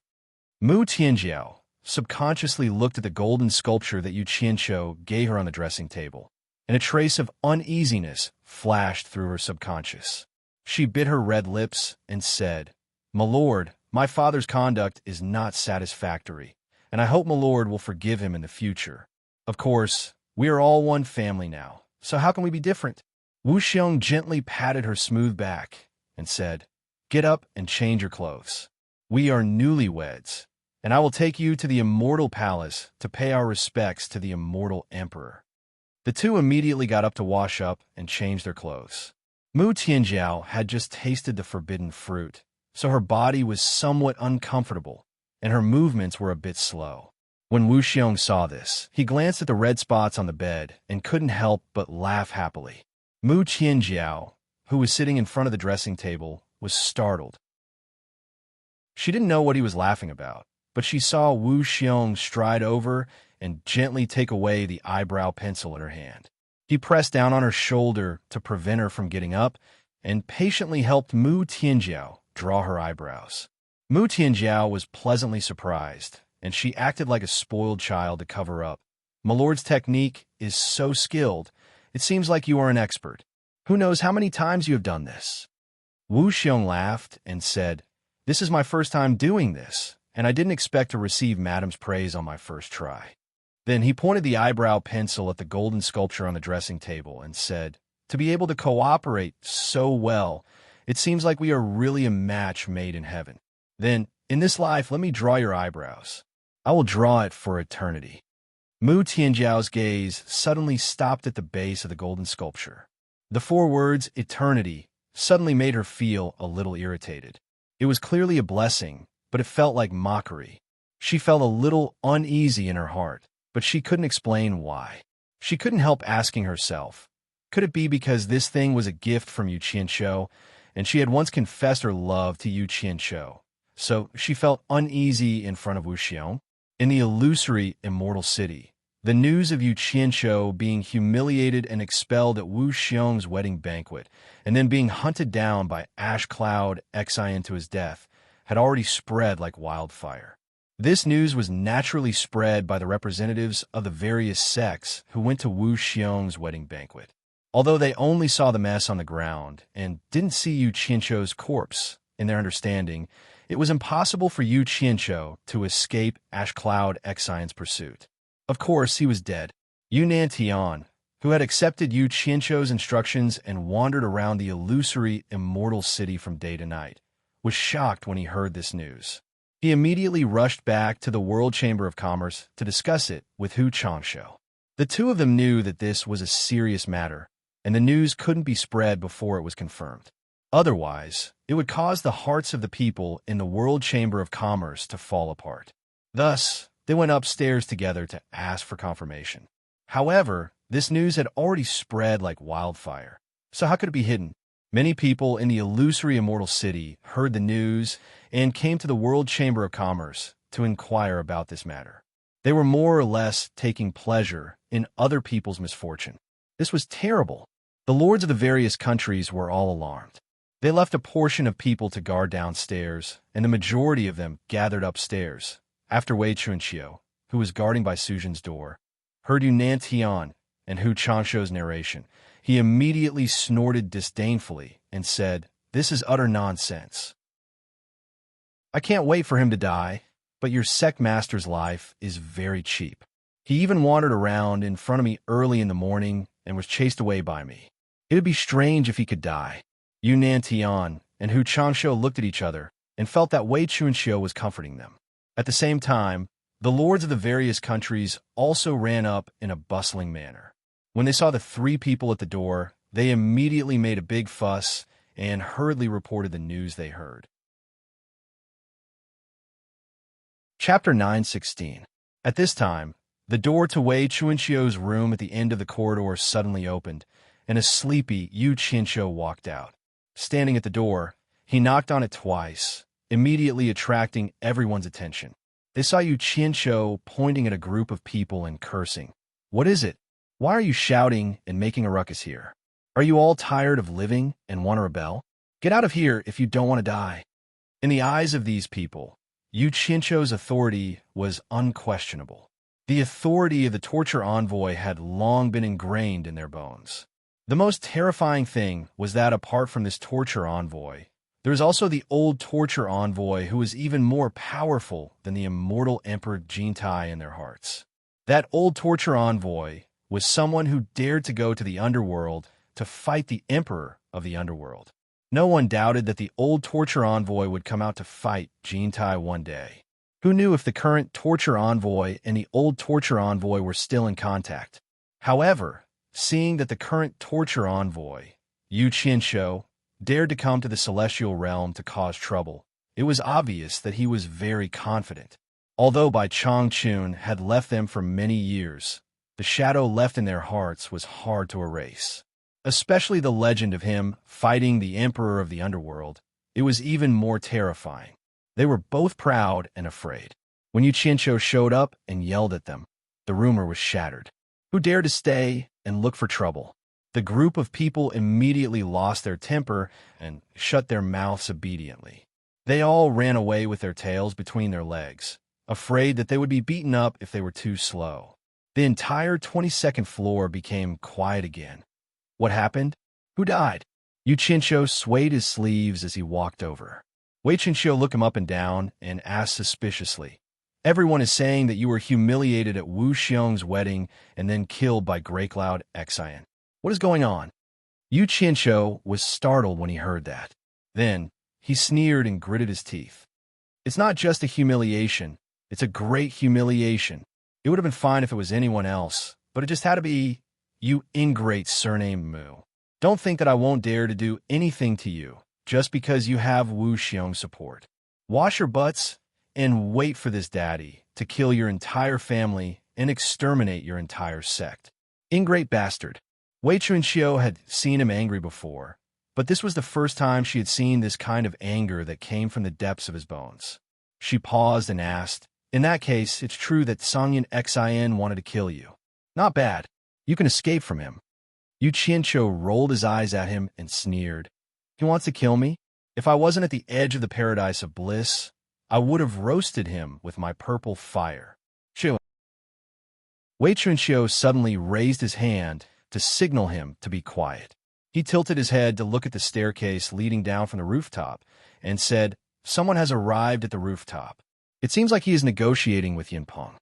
Mu Tianjiao subconsciously looked at the golden sculpture that Yu Qianqiu gave her on the dressing table, and a trace of uneasiness flashed through her subconscious. She bit her red lips and said, "My lord, my father's conduct is not satisfactory, and I hope my lord will forgive him in the future. Of course, we are all one family now, so how can we be different?" Wu Xiong gently patted her smooth back and said, "Get up and change your clothes. We are newlyweds, and I will take you to the immortal palace to pay our respects to the immortal emperor." The two immediately got up to wash up and change their clothes. Mu Tianjiao had just tasted the forbidden fruit, so her body was somewhat uncomfortable, and her movements were a bit slow. When Wu Xiong saw this, he glanced at the red spots on the bed and couldn't help but laugh happily. Mu Tianjiao, who was sitting in front of the dressing table, was startled. She didn't know what he was laughing about, but she saw Wu Xiong stride over and gently take away the eyebrow pencil in her hand. He pressed down on her shoulder to prevent her from getting up and patiently helped Mu Tianjiao draw her eyebrows. Mu Tianjiao was pleasantly surprised, and she acted like a spoiled child to cover up. "My lord's technique is so skilled. It seems like you are an expert. Who knows how many times you have done this?" Wu Xiong laughed and said, "This is my first time doing this, and I didn't expect to receive Madam's praise on my first try." Then he pointed the eyebrow pencil at the golden sculpture on the dressing table and said, "To be able to cooperate so well, it seems like we are really a match made in heaven. Then, in this life, let me draw your eyebrows. I will draw it for eternity." Mu Tianjiao's gaze suddenly stopped at the base of the golden sculpture. The four words, eternity, suddenly made her feel a little irritated. It was clearly a blessing, but it felt like mockery. She felt a little uneasy in her heart, but she couldn't explain why. She couldn't help asking herself, could it be because this thing was a gift from Yu Qianshou, and she had once confessed her love to Yu Qianshou, so she felt uneasy in front of Wu Xiong? In the illusory immortal city, the news of Yu Qianshou being humiliated and expelled at Wu Xiong's wedding banquet, and then being hunted down by Ash Cloud Xian to his death, had already spread like wildfire. This news was naturally spread by the representatives of the various sects who went to Wu Xiong's wedding banquet. Although they only saw the mess on the ground and didn't see Yu Qianshou's corpse, in their understanding, it was impossible for Yu Qianshou to escape Ash Cloud Xian's pursuit. Of course, he was dead. Yu Nantian, who had accepted Yu Qianshou's instructions and wandered around the illusory immortal city from day to night, was shocked when he heard this news. He immediately rushed back to the World Chamber of Commerce to discuss it with Hu Changshou. The two of them knew that this was a serious matter, and the news couldn't be spread before it was confirmed. Otherwise, it would cause the hearts of the people in the World Chamber of Commerce to fall apart. Thus, they went upstairs together to ask for confirmation. However, this news had already spread like wildfire, so how could it be hidden? Many people in the illusory immortal city heard the news and came to the World Chamber of Commerce to inquire about this matter. They were more or less taking pleasure in other people's misfortune. This was terrible. The lords of the various countries were all alarmed. They left a portion of people to guard downstairs, and the majority of them gathered upstairs. After Wei Chunqiu, who was guarding by Sujin's door, heard Yu Nantian and Hu Changshou's narration, he immediately snorted disdainfully and said, "This is utter nonsense. I can't wait for him to die, but your sect master's life is very cheap. He even wandered around in front of me early in the morning and was chased away by me. It would be strange if he could die." Yu Nantian and Hu Changshou looked at each other and felt that Wei Chunqiu was comforting them. At the same time, the lords of the various countries also ran up in a bustling manner. When they saw the three people at the door, they immediately made a big fuss and hurriedly reported the news they heard. Chapter 9:16. At this time, the door to Wei Chunqiu's room at the end of the corridor suddenly opened, and a sleepy Yu Qianshou walked out. Standing at the door, he knocked on it twice, immediately attracting everyone's attention. They saw Yu Qianshou pointing at a group of people and cursing. "What is it? Why are you shouting and making a ruckus here? Are you all tired of living and want to rebel? Get out of here if you don't want to die." In the eyes of these people, Yu Qianshou's authority was unquestionable. The authority of the torture envoy had long been ingrained in their bones. The most terrifying thing was that apart from this torture envoy, there was also the old torture envoy who was even more powerful than the immortal Emperor Jintai in their hearts. That old torture envoy was someone who dared to go to the underworld to fight the Emperor of the underworld. No one doubted that the old torture envoy would come out to fight Jintai one day. Who knew if the current torture envoy and the old torture envoy were still in contact? However, seeing that the current torture envoy, Yu Qianshou, dared to come to the celestial realm to cause trouble, it was obvious that he was very confident. Although Bai Changchun had left them for many years, the shadow left in their hearts was hard to erase. Especially the legend of him fighting the Emperor of the Underworld, it was even more terrifying. They were both proud and afraid. When Yu Qianshou showed up and yelled at them, the rumor was shattered. Who dared to stay and look for trouble? The group of people immediately lost their temper and shut their mouths obediently. They all ran away with their tails between their legs, afraid that they would be beaten up if they were too slow. The entire 22nd floor became quiet again. What happened? Who died? Yu Qianshou swayed his sleeves as he walked over. Wei Qianshou looked him up and down and asked suspiciously, "Everyone is saying that you were humiliated at Wu Xiong's wedding and then killed by Grey Cloud Xian. What is going on?" Yu Qianshou was startled when he heard that. Then, he sneered and gritted his teeth. "It's not just a humiliation, it's a great humiliation. It would have been fine if it was anyone else, but it just had to be you ingrate surnamed Mu. Don't think that I won't dare to do anything to you, just because you have Wu Xiong's support. Wash your butts and wait for this daddy to kill your entire family and exterminate your entire sect. Ingrate bastard." Wei Chunxiu had seen him angry before, but this was the first time she had seen this kind of anger that came from the depths of his bones. She paused and asked, "In that case, it's true that Songyan Xin wanted to kill you. Not bad. You can escape from him." Yu Qianshou rolled his eyes at him and sneered. "He wants to kill me? If I wasn't at the edge of the paradise of bliss, I would have roasted him with my purple fire." Chill. Wei Chunxiu suddenly raised his hand to signal him to be quiet. He tilted his head to look at the staircase leading down from the rooftop and said, "Someone has arrived at the rooftop. It seems like he is negotiating with Yinpeng."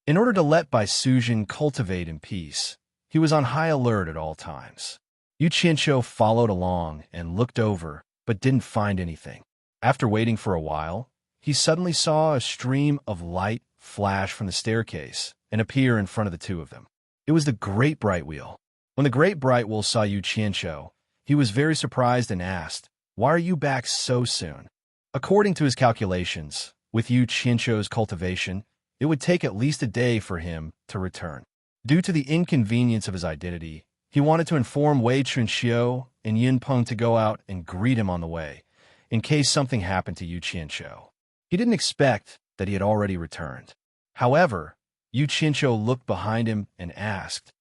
In order to let Bai Sujin cultivate in peace, he was on high alert at all times. Yu Qianshou followed along and looked over, but didn't find anything. After waiting for a while, he suddenly saw a stream of light flash from the staircase and appear in front of the two of them. It was the Great Bright Wheel. When the Great Bright Wheel saw Yu Qianshou, he was very surprised and asked, "Why are you back so soon?" According to his calculations, with Yu Qianshou's cultivation, it would take at least a day for him to return. Due to the inconvenience of his identity, he wanted to inform Wei Chunxiu and Yinpeng to go out and greet him on the way, in case something happened to Yu Qianshou. He didn't expect that he had already returned. However, Yu Qianshou looked behind him and asked,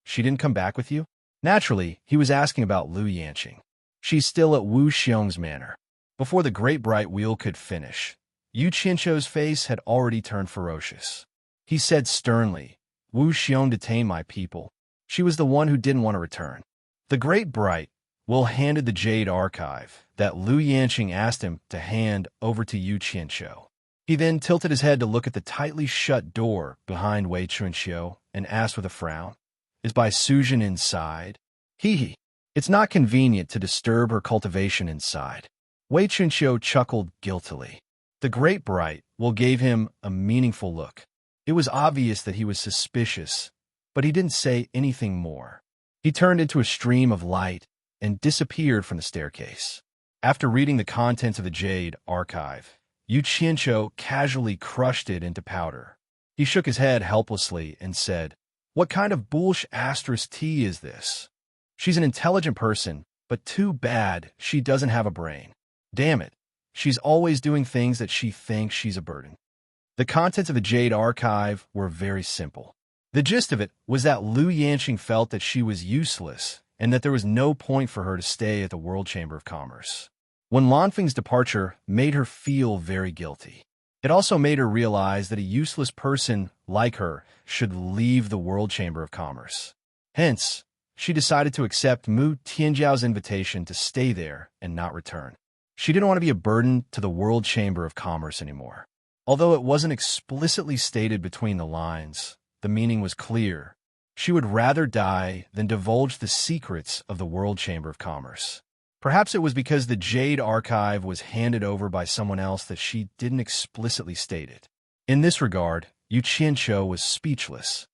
"She didn't come back with you?" Naturally, he was asking about Lu Yanqing. "She's still at Wu Xiong's manor." Before the Great Bright Wheel could finish, Yu Qianshou's face had already turned ferocious. He said sternly, "Wu Xiong detained my people. She was the one who didn't want to return." The Great Bright Wheel handed the Jade archive that Lu Yanqing asked him to hand over to Yu Qianshou. He then tilted his head to look at the tightly shut door behind Wei Chunxiu and asked with a frown, "Is Bai Sujin inside?" Hee. It's not convenient to disturb her cultivation inside." Wei Chunxiu chuckled guiltily. The Great Bright Wheel gave him a meaningful look. It was obvious that he was suspicious, but he didn't say anything more. He turned into a stream of light and disappeared from the staircase. After reading the contents of the Jade archive, Yu Qianshou casually crushed it into powder. He shook his head helplessly and said, "What kind of bullsh asterisk tea is this? She's an intelligent person, but too bad she doesn't have a brain. Damn it, she's always doing things that she thinks she's a burden." The contents of the Jade archive were very simple. The gist of it was that Lu Yanqing felt that she was useless and that there was no point for her to stay at the World Chamber of Commerce. When Lanfeng's departure made her feel very guilty. It also made her realize that a useless person like her should leave the World Chamber of Commerce. Hence, she decided to accept Mu Tianjiao's invitation to stay there and not return. She didn't want to be a burden to the World Chamber of Commerce anymore. Although it wasn't explicitly stated between the lines, the meaning was clear. She would rather die than divulge the secrets of the World Chamber of Commerce. Perhaps it was because the Jade archive was handed over by someone else that she didn't explicitly state it. In this regard, Yu Qianqiu was speechless.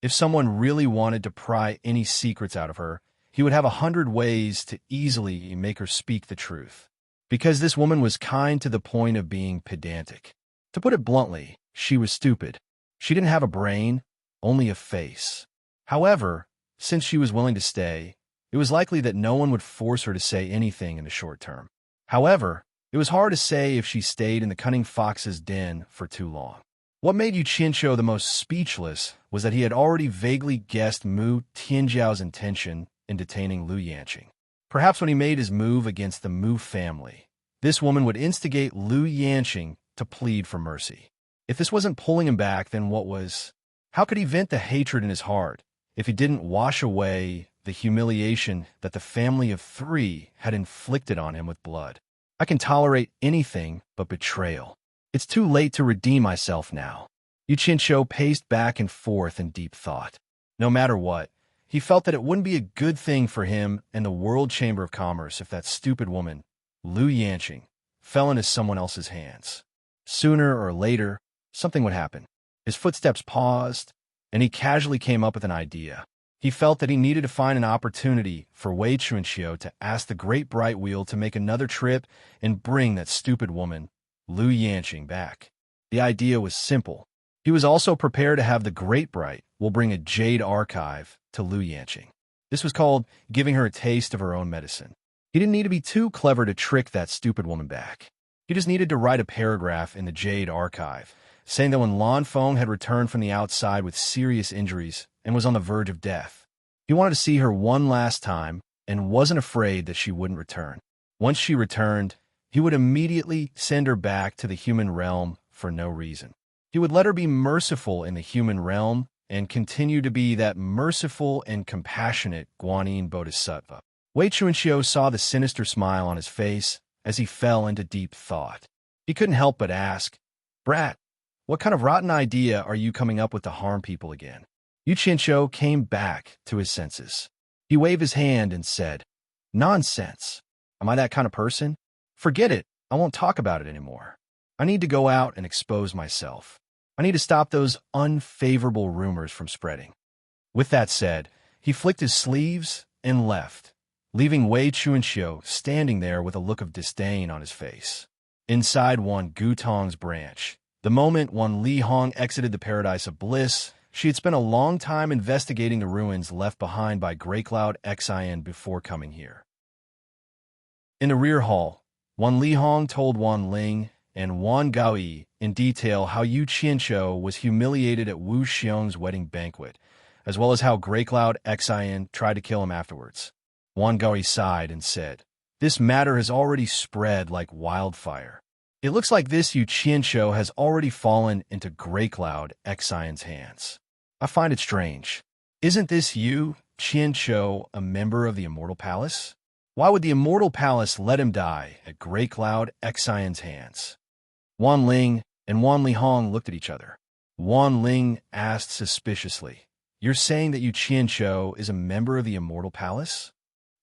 If someone really wanted to pry any secrets out of her, he would have 100 ways to easily make her speak the truth. Because this woman was kind to the point of being pedantic. To put it bluntly, she was stupid. She didn't have a brain, only a face. However, since she was willing to stay, it was likely that no one would force her to say anything in the short term. However, it was hard to say if she stayed in the cunning fox's den for too long. What made Yu Qianqiu the most speechless was that he had already vaguely guessed Mu Tianjiao's intention in detaining Lu Yanqing. Perhaps when he made his move against the Mu family, this woman would instigate Lu Yanqing to plead for mercy. If this wasn't pulling him back, then what was? How could he vent the hatred in his heart if he didn't wash away the humiliation that the family of 3 had inflicted on him with blood? I can tolerate anything but betrayal. It's too late to redeem myself now. Yu Qianqiu paced back and forth in deep thought. No matter what, he felt that it wouldn't be a good thing for him and the World Chamber of Commerce if that stupid woman, Lu Yanqing, fell into someone else's hands. Sooner or later, something would happen. His footsteps paused, and he casually came up with an idea. He felt that he needed to find an opportunity for Wei Chunqiu to ask the Great Bright Wheel to make another trip and bring that stupid woman, Lu Yanqing, back. The idea was simple. He was also prepared to have the Great Bright Wheel bring a Jade archive to Lu Yanqing. This was called giving her a taste of her own medicine. He didn't need to be too clever to trick that stupid woman back. He just needed to write a paragraph in the Jade archive, saying that when Lan Feng had returned from the outside with serious injuries and was on the verge of death, he wanted to see her one last time and wasn't afraid that she wouldn't return. Once she returned, he would immediately send her back to the human realm for no reason. He would let her be merciful in the human realm and continue to be that merciful and compassionate Guanyin Bodhisattva. Wei Chunqiu saw the sinister smile on his face as he fell into deep thought. He couldn't help but ask, "Brat, what kind of rotten idea are you coming up with to harm people again?" Yu Qianqiu came back to his senses. He waved his hand and said, "Nonsense. Am I that kind of person? Forget it. I won't talk about it anymore. I need to go out and expose myself. I need to stop those unfavorable rumors from spreading." With that said, he flicked his sleeves and left, leaving Wei Chunqiu standing there with a look of disdain on his face. Inside one Gutong's branch, the moment one Li Hong exited the Paradise of Bliss, she had spent a long time investigating the ruins left behind by Grey Cloud Xin before coming here. In the rear hall, Wan Li Hong told Wan Ling and Wan Gaoyi in detail how Yu Qianqiu was humiliated at Wu Xiong's wedding banquet, as well as how Grey Cloud Xin tried to kill him afterwards. Wan Gaoyi sighed and said, "This matter has already spread like wildfire. It looks like this Yu Qianqiu has already fallen into Grey Cloud Xion's hands. I find it strange. Isn't this Yu Qianqiu a member of the Immortal Palace? Why would the Immortal Palace let him die at Grey Cloud Xion's hands?" Wan Ling and Wan Li Hong looked at each other. Wan Ling asked suspiciously, "You're saying that Yu Qianqiu is a member of the Immortal Palace?"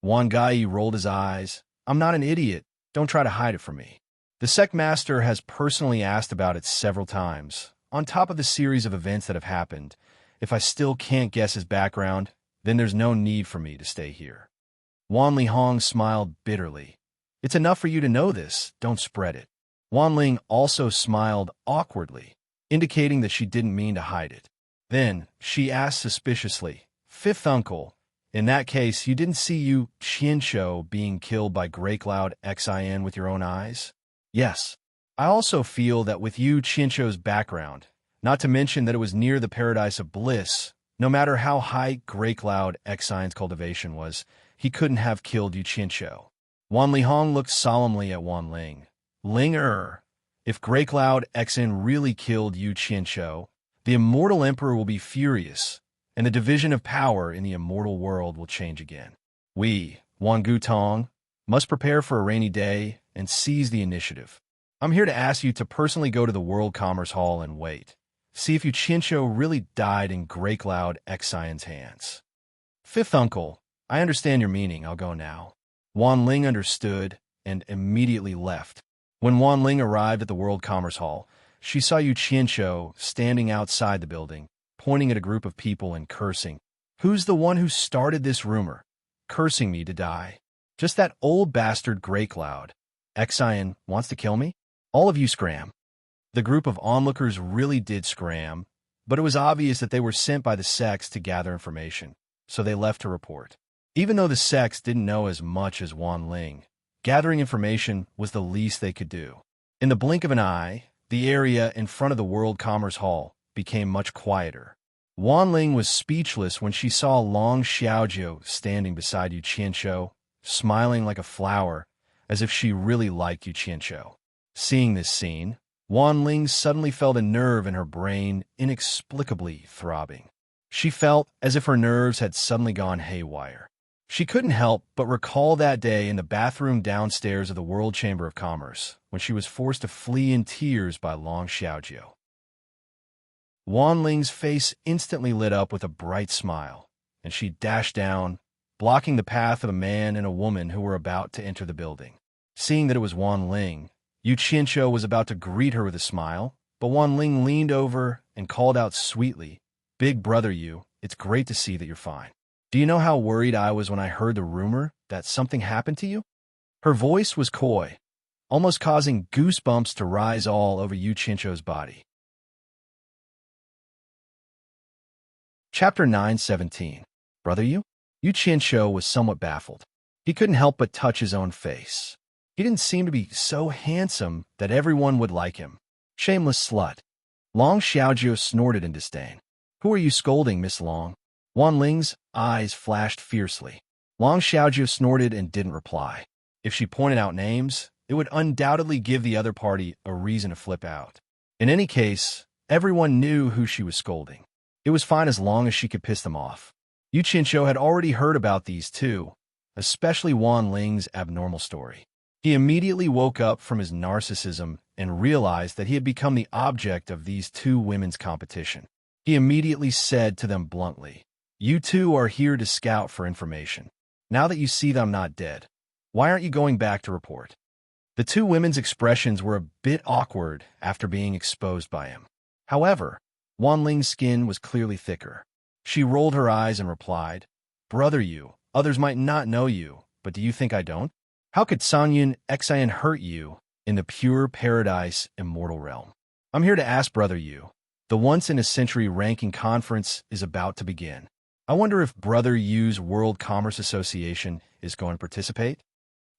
Wan Gai rolled his eyes. "I'm not an idiot. Don't try to hide it from me. The Sect Master has personally asked about it several times. On top of the series of events that have happened, if I still can't guess his background, then there's no need for me to stay here." Wan Li Hong smiled bitterly. "It's enough for you to know this. Don't spread it." Wan Ling also smiled awkwardly, indicating that she didn't mean to hide it. Then she asked suspiciously, "Fifth uncle, in that case, you didn't see Yu Qianqiu being killed by Grey Cloud Xin with your own eyes?" "Yes. I also feel that with Yu Qianqiu's background, not to mention that it was near the Paradise of Bliss, no matter how high Grey Cloud Xion's cultivation was, he couldn't have killed Yu Qianqiu." Wan Li Hong looked solemnly at Wan Ling. "Ling-er, if Grey Cloud Xin really killed Yu Qianqiu, the Immortal Emperor will be furious, and the division of power in the immortal world will change again. We, Wangu Tong, must prepare for a rainy day and seize the initiative. I'm here to ask you to personally go to the World Commerce Hall and wait. See if Yu Qianqiu really died in Grey Cloud Xian's hands. Fifth uncle, I understand your meaning. I'll go now. Wan Ling understood and immediately left. When Wan Ling arrived at the World Commerce Hall, she saw Yu Qianqiu standing outside the building, pointing at a group of people and cursing. Who's the one who started this rumor? Cursing me to die. Just that old bastard Grey Cloud. Xian wants to kill me? All of you scram. The group of onlookers really did scram, but it was obvious that they were sent by the Sects to gather information, so they left to report. Even though the Sects didn't know as much as Wan Ling, gathering information was the least they could do. In the blink of an eye, the area in front of the World Commerce Hall became much quieter. Wan Ling was speechless when she saw Long Xiaojiu standing beside Yu Qianqiu, smiling like a flower, as if she really liked Yu Qianqiu. Seeing this scene, Wan Ling suddenly felt a nerve in her brain inexplicably throbbing. She felt as if her nerves had suddenly gone haywire. She couldn't help but recall that day in the bathroom downstairs of the World Chamber of Commerce, when she was forced to flee in tears by Long Xiaojiu. Wan Ling's face instantly lit up with a bright smile, and she dashed down, blocking the path of a man and a woman who were about to enter the building. Seeing that it was Wan Ling, Yu Qianqiu was about to greet her with a smile, but Wan Ling leaned over and called out sweetly, "Big brother Yu, it's great to see that you're fine. Do you know how worried I was when I heard the rumor that something happened to you?" Her voice was coy, almost causing goosebumps to rise all over Yu Qianqiu's body. Chapter 9:17. Brother Yu? Yu Qianqiu was somewhat baffled. He couldn't help but touch his own face. He didn't seem to be so handsome that everyone would like him. Shameless slut. Long Xiaojiu snorted in disdain. Who are you scolding, Miss Long? Wan Ling's eyes flashed fiercely. Long Xiaojiu snorted and didn't reply. If she pointed out names, it would undoubtedly give the other party a reason to flip out. In any case, everyone knew who she was scolding. It was fine as long as she could piss them off. Yu Qianqiu had already heard about these two, especially Wan Ling's abnormal story. He immediately woke up from his narcissism and realized that he had become the object of these two women's competition. He immediately said to them bluntly, "You two are here to scout for information. Now that you see that I'm not dead, why aren't you going back to report?" The two women's expressions were a bit awkward after being exposed by him. However, Wan Ling's skin was clearly thicker. She rolled her eyes and replied, "Brother Yu, others might not know you, but do you think I don't? How could Sanyun Xian hurt you in the pure paradise immortal realm? I'm here to ask Brother Yu. The once-in-a-century ranking conference is about to begin. I wonder if Brother Yu's World Commerce Association is going to participate?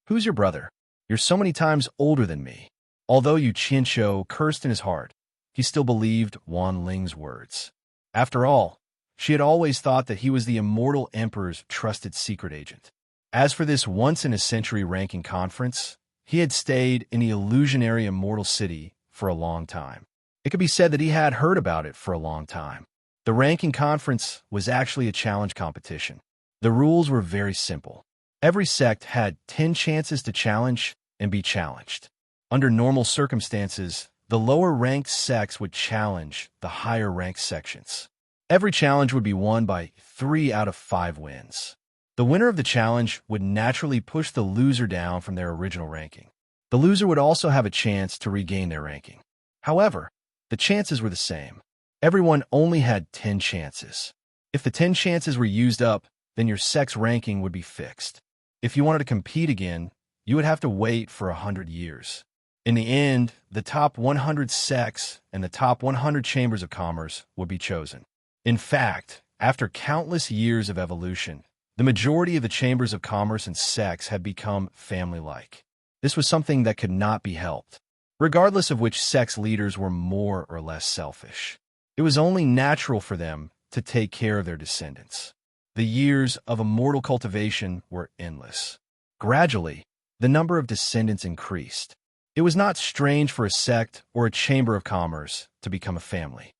Who's your brother? You're so many times older than me." Although Yu Qianqiu cursed in his heart, he still believed Wan Ling's words. After all, she had always thought that he was the immortal emperor's trusted secret agent. As for this once-in-a-century ranking conference, he had stayed in the illusionary immortal city for a long time. It could be said that he had heard about it for a long time. The ranking conference was actually a challenge competition. The rules were very simple. Every sect had 10 chances to challenge and be challenged. Under normal circumstances, the lower-ranked sects would challenge the higher-ranked sections. Every challenge would be won by 3 out of 5 wins. The winner of the challenge would naturally push the loser down from their original ranking. The loser would also have a chance to regain their ranking. However, the chances were the same. Everyone only had 10 chances. If the 10 chances were used up, then your sect's ranking would be fixed. If you wanted to compete again, you would have to wait for 100 years. In the end, the top 100 sects and the top 100 chambers of commerce would be chosen. In fact, after countless years of evolution, the majority of the chambers of commerce and sects had become family-like. This was something that could not be helped, regardless of which sect's leaders were more or less selfish. It was only natural for them to take care of their descendants. The years of immortal cultivation were endless. Gradually, the number of descendants increased. It was not strange for a sect or a chamber of commerce to become a family.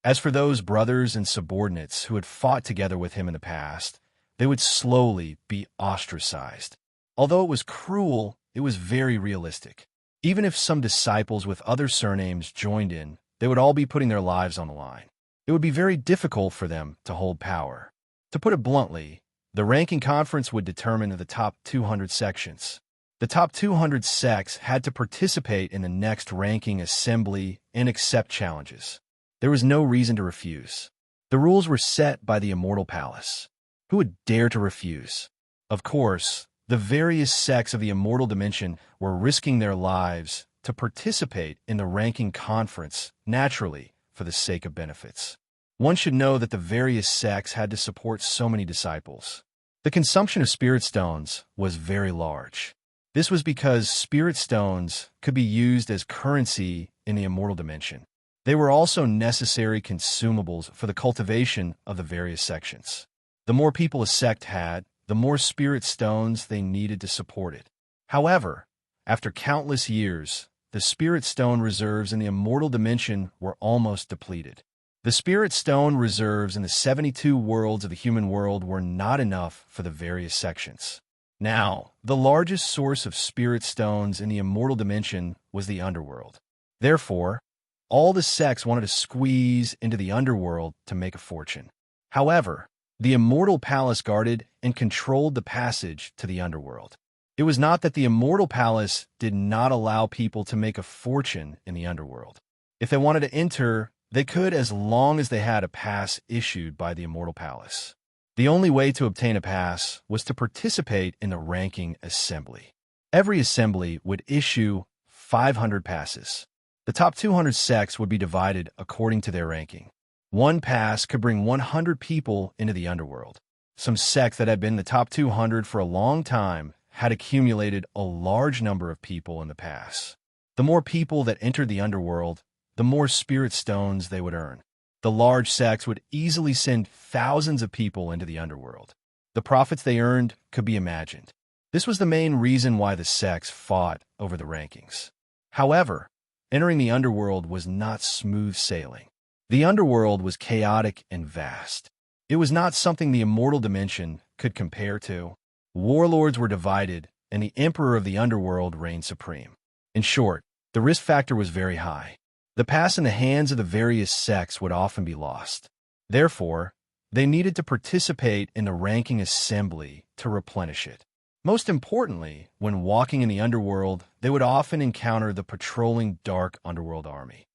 As for those brothers and subordinates who had fought together with him in the past, they would slowly be ostracized. Although it was cruel, it was very realistic. Even if some disciples with other surnames joined in, they would all be putting their lives on the line. It would be very difficult for them to hold power. To put it bluntly, the ranking conference would determine the top 200 sections. The top 200 sects had to participate in the next ranking assembly and accept challenges. There was no reason to refuse. The rules were set by the Immortal Palace. Who would dare to refuse? Of course, the various sects of the Immortal Dimension were risking their lives to participate in the ranking conference, naturally, for the sake of benefits. One should know that the various sects had to support so many disciples. The consumption of spirit stones was very large. This was because spirit stones could be used as currency in the Immortal Dimension. They were also necessary consumables for the cultivation of the various sections. The more people a sect had, the more spirit stones they needed to support it. However, after countless years, the spirit stone reserves in the Immortal Dimension were almost depleted. The spirit stone reserves in the 72 worlds of the human world were not enough for the various sections. Now, the largest source of spirit stones in the Immortal Dimension was the Underworld. Therefore, all the sects wanted to squeeze into the Underworld to make a fortune. However, the Immortal Palace guarded and controlled the passage to the Underworld. It was not that the Immortal Palace did not allow people to make a fortune in the Underworld. If they wanted to enter, they could as long as they had a pass issued by the Immortal Palace. The only way to obtain a pass was to participate in the ranking assembly. Every assembly would issue 500 passes. The top 200 sects would be divided according to their ranking. One pass could bring 100 people into the Underworld. Some sects that had been in the top 200 for a long time had accumulated a large number of people in the pass. The more people that entered the Underworld, the more spirit stones they would earn. The large sects would easily send thousands of people into the Underworld. The profits they earned could be imagined. This was the main reason why the sects fought over the rankings. However, entering the Underworld was not smooth sailing. The Underworld was chaotic and vast. It was not something the Immortal Dimension could compare to. Warlords were divided, and the Emperor of the Underworld reigned supreme. In short, the risk factor was very high. The pass in the hands of the various sects would often be lost. Therefore, they needed to participate in the ranking assembly to replenish it. Most importantly, when walking in the Underworld, they would often encounter the patrolling Dark Underworld army.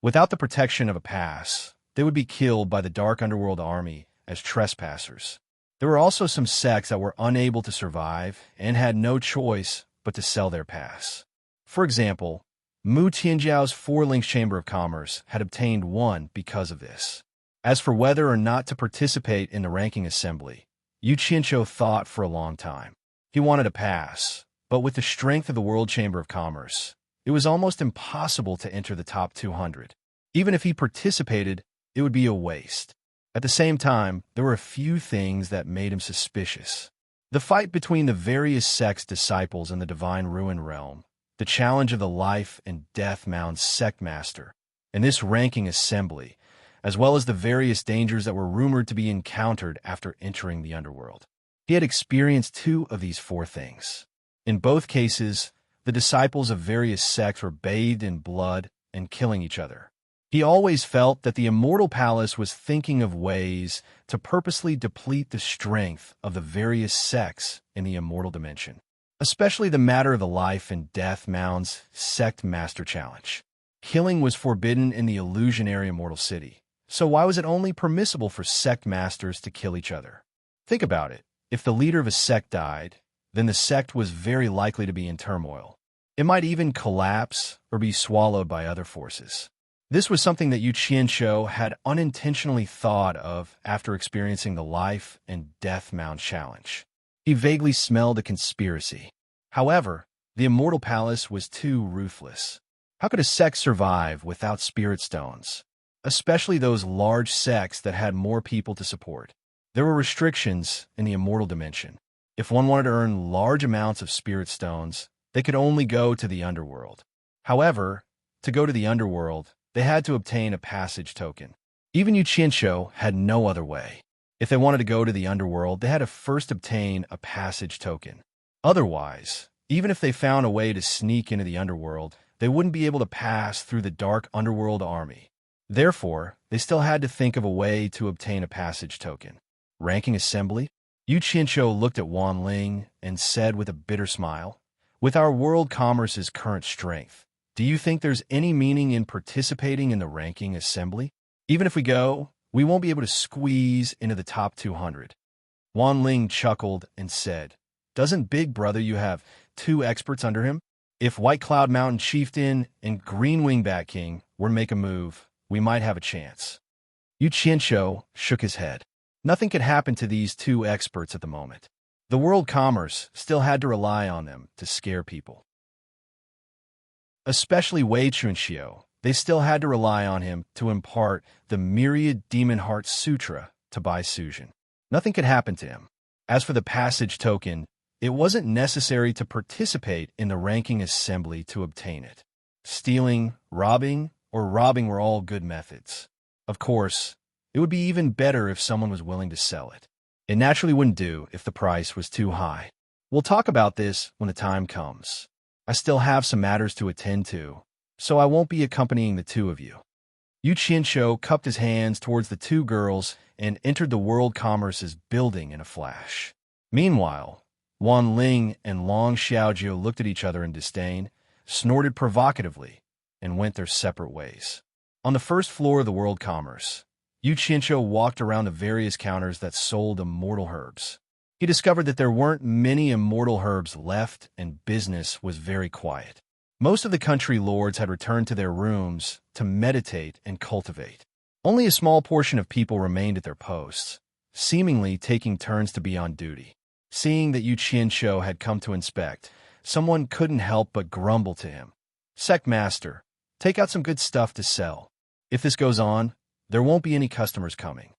Without the protection of a pass, they would be killed by the Dark Underworld army as trespassers. There were also some sects that were unable to survive and had no choice but to sell their pass. For example, Mu Tianjiao's 4 Links Chamber of Commerce had obtained one because of this. As for whether or not to participate in the ranking assembly, Yu Qianqiu thought for a long time. He wanted a pass, but with the strength of the World Chamber of Commerce, it was almost impossible to enter the top 200. Even if he participated, it would be a waste. At the same time, there were a few things that made him suspicious. The fight between the various sects' disciples in the Divine Ruin Realm, the challenge of the Life and Death Mound Sect Master, and this ranking assembly, as well as the various dangers that were rumored to be encountered after entering the Underworld. He had experienced 2 of these 4 things. In both cases, the disciples of various sects were bathed in blood and killing each other. He always felt that the Immortal Palace was thinking of ways to purposely deplete the strength of the various sects in the Immortal Dimension, especially the matter of the Life and Death Mound's Sect Master Challenge. Killing was forbidden in the illusionary Immortal City, so why was it only permissible for sect masters to kill each other? Think about it. If the leader of a sect died, then the sect was very likely to be in turmoil. It might even collapse or be swallowed by other forces. This was something that Yu Qianqiu had unintentionally thought of after experiencing the Life and Death Mound Challenge. He vaguely smelled a conspiracy. However, the Immortal Palace was too ruthless. How could a sect survive without spirit stones, especially those large sects that had more people to support? There were restrictions in the Immortal Dimension. If one wanted to earn large amounts of spirit stones, they could only go to the Underworld. However, to go to the Underworld, they had to obtain a passage token. Even Yu Qianqiu had no other way. If they wanted to go to the underworld, they had to first obtain a passage token. Otherwise, even if they found a way to sneak into the underworld, they wouldn't be able to pass through the dark underworld army. Therefore, they still had to think of a way to obtain a passage token. Ranking assembly? Yu Qianqiu looked at Wan Ling and said with a bitter smile, "With our world commerce's current strength, do you think there's any meaning in participating in the ranking assembly? Even if we go, we won't be able to squeeze into the top 200. Wan Ling chuckled and said, "Doesn't Big Brother you have 2 experts under him? If White Cloud Mountain Chieftain and Green Wingbat King were to make a move, we might have a chance." Yu Qianqiu shook his head. Nothing could happen to these 2 experts at the moment. The world commerce still had to rely on them to scare people. Especially Wei Chunxiu, they still had to rely on him to impart the Myriad Demon Heart Sutra to Bai Sujin. Nothing could happen to him. As for the passage token, it wasn't necessary to participate in the ranking assembly to obtain it. Stealing, robbing were all good methods. Of course, it would be even better if someone was willing to sell it. It naturally wouldn't do if the price was too high. We'll talk about this when the time comes. I still have some matters to attend to, so I won't be accompanying the 2 of you. Yu Qianqiu cupped his hands towards the 2 girls and entered the World Commerce's building in a flash. Meanwhile, Wan Ling and Long Xiaojiu looked at each other in disdain, snorted provocatively, and went their separate ways. On the first floor of the World Commerce, Yu Qianqiu walked around the various counters that sold immortal herbs. He discovered that there weren't many immortal herbs left, and business was very quiet. Most of the country lords had returned to their rooms to meditate and cultivate. Only a small portion of people remained at their posts, seemingly taking turns to be on duty. Seeing that Yu Qianqiu had come to inspect, someone couldn't help but grumble to him. "Sect Master, take out some good stuff to sell. If this goes on, there won't be any customers coming.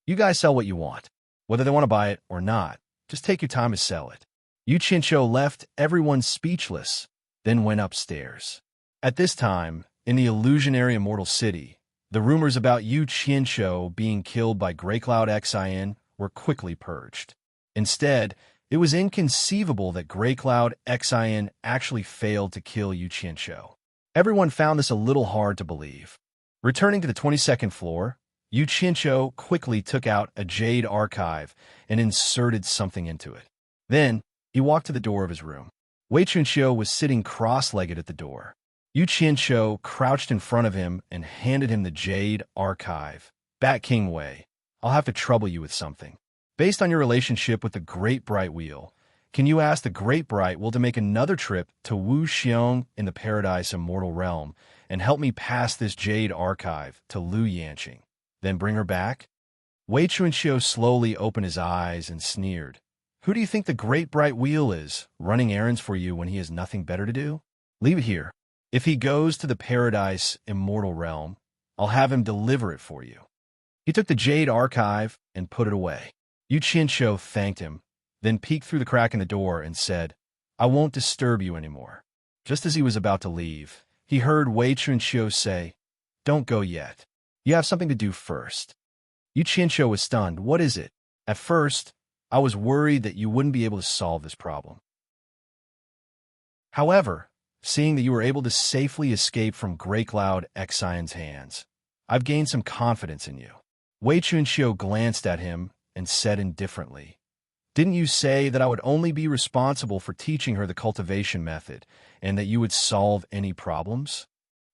You guys sell what you want. Whether they want to buy it or not, just take your time to sell it." Yu Qianqiu left everyone speechless, then went upstairs. At this time, in the illusionary immortal city, the rumors about Yu Qianqiu being killed by Grey Cloud Xin were quickly purged. Instead, it was inconceivable that Grey Cloud Xin actually failed to kill Yu Qianqiu. Everyone found this a little hard to believe. Returning to the 22nd floor, Yu Qianqiu quickly took out a Jade archive and inserted something into it. Then, he walked to the door of his room. Wei Chunxiu was sitting cross-legged at the door. Yu Qianqiu crouched in front of him and handed him the Jade archive. "Bat King Wei, I'll have to trouble you with something. Based on your relationship with the Great Bright Wheel, can you ask the Great Bright Wheel to make another trip to Wu Xiong in the Paradise Immortal Realm and help me pass this Jade archive to Lu Yanqing? Then bring her back?" Wei Chunxiu slowly opened his eyes and sneered. "Who do you think the Great Bright Wheel is, running errands for you when he has nothing better to do? Leave it here. If he goes to the Paradise Immortal Realm, I'll have him deliver it for you." He took the Jade archive and put it away. Yu Qianqiu thanked him, then peeked through the crack in the door and said, "I won't disturb you anymore." Just as he was about to leave, he heard Wei Chunxiu say, "Don't go yet. You have something to do first." Yu Qianqiu was stunned. "What is it?" "At first, I was worried that you wouldn't be able to solve this problem. However, seeing that you were able to safely escape from Grey Cloud Xion's hands, I've gained some confidence in you." Wei Chunxiu glanced at him and said indifferently, "Didn't you say that I would only be responsible for teaching her the cultivation method and that you would solve any problems?"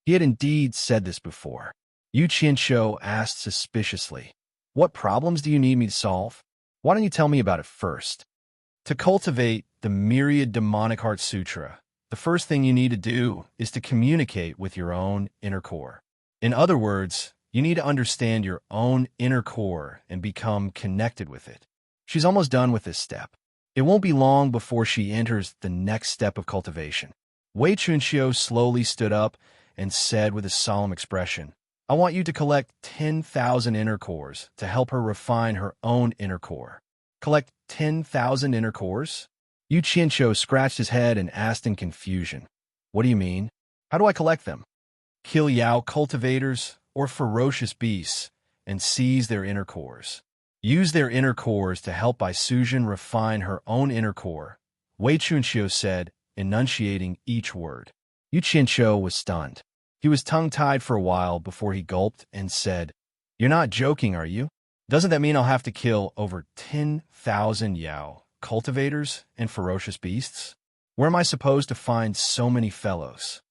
He had indeed said this before. Yu Qianqiu asked suspiciously, "What problems do you need me to solve? Why don't you tell me about it first?" To cultivate the Myriad Demonic Heart Sutra, the first thing you need to do is to communicate with your own inner core. In other words, you need to understand your own inner core and become connected with it. She's almost done with this step. It won't be long before she enters the next step of cultivation. Wei Chunxiu slowly stood up and said with a solemn expression, "I want you to collect 10,000 inner cores to help her refine her own inner core." "Collect 10,000 inner cores?" Yu Qianqiu scratched his head and asked in confusion, "What do you mean? How do I collect them?" kill Yao cultivators or ferocious beasts and seize their inner cores. Use their inner cores to help Bai Suzhen refine her own inner core, Wei Chunqiu said, enunciating each word. Yu Qianqiu was stunned. He was tongue-tied for a while before he gulped and said, "You're not joking, are you? Doesn't that mean I'll have to kill over 10,000 Yao cultivators and ferocious beasts? Where am I supposed to find so many fellows?"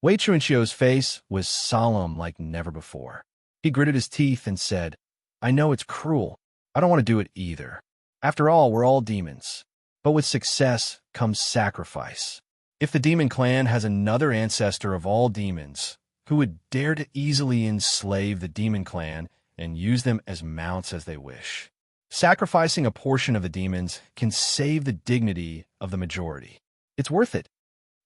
Wei Chunqiu's face was solemn like never before. He gritted his teeth and said, "I know it's cruel. I don't want to do it either. After all, we're all demons. But with success comes sacrifice. If the demon clan has another ancestor of all demons who would dare to easily enslave the demon clan and use them as mounts as they wish, sacrificing a portion of the demons can save the dignity of the majority. It's worth it."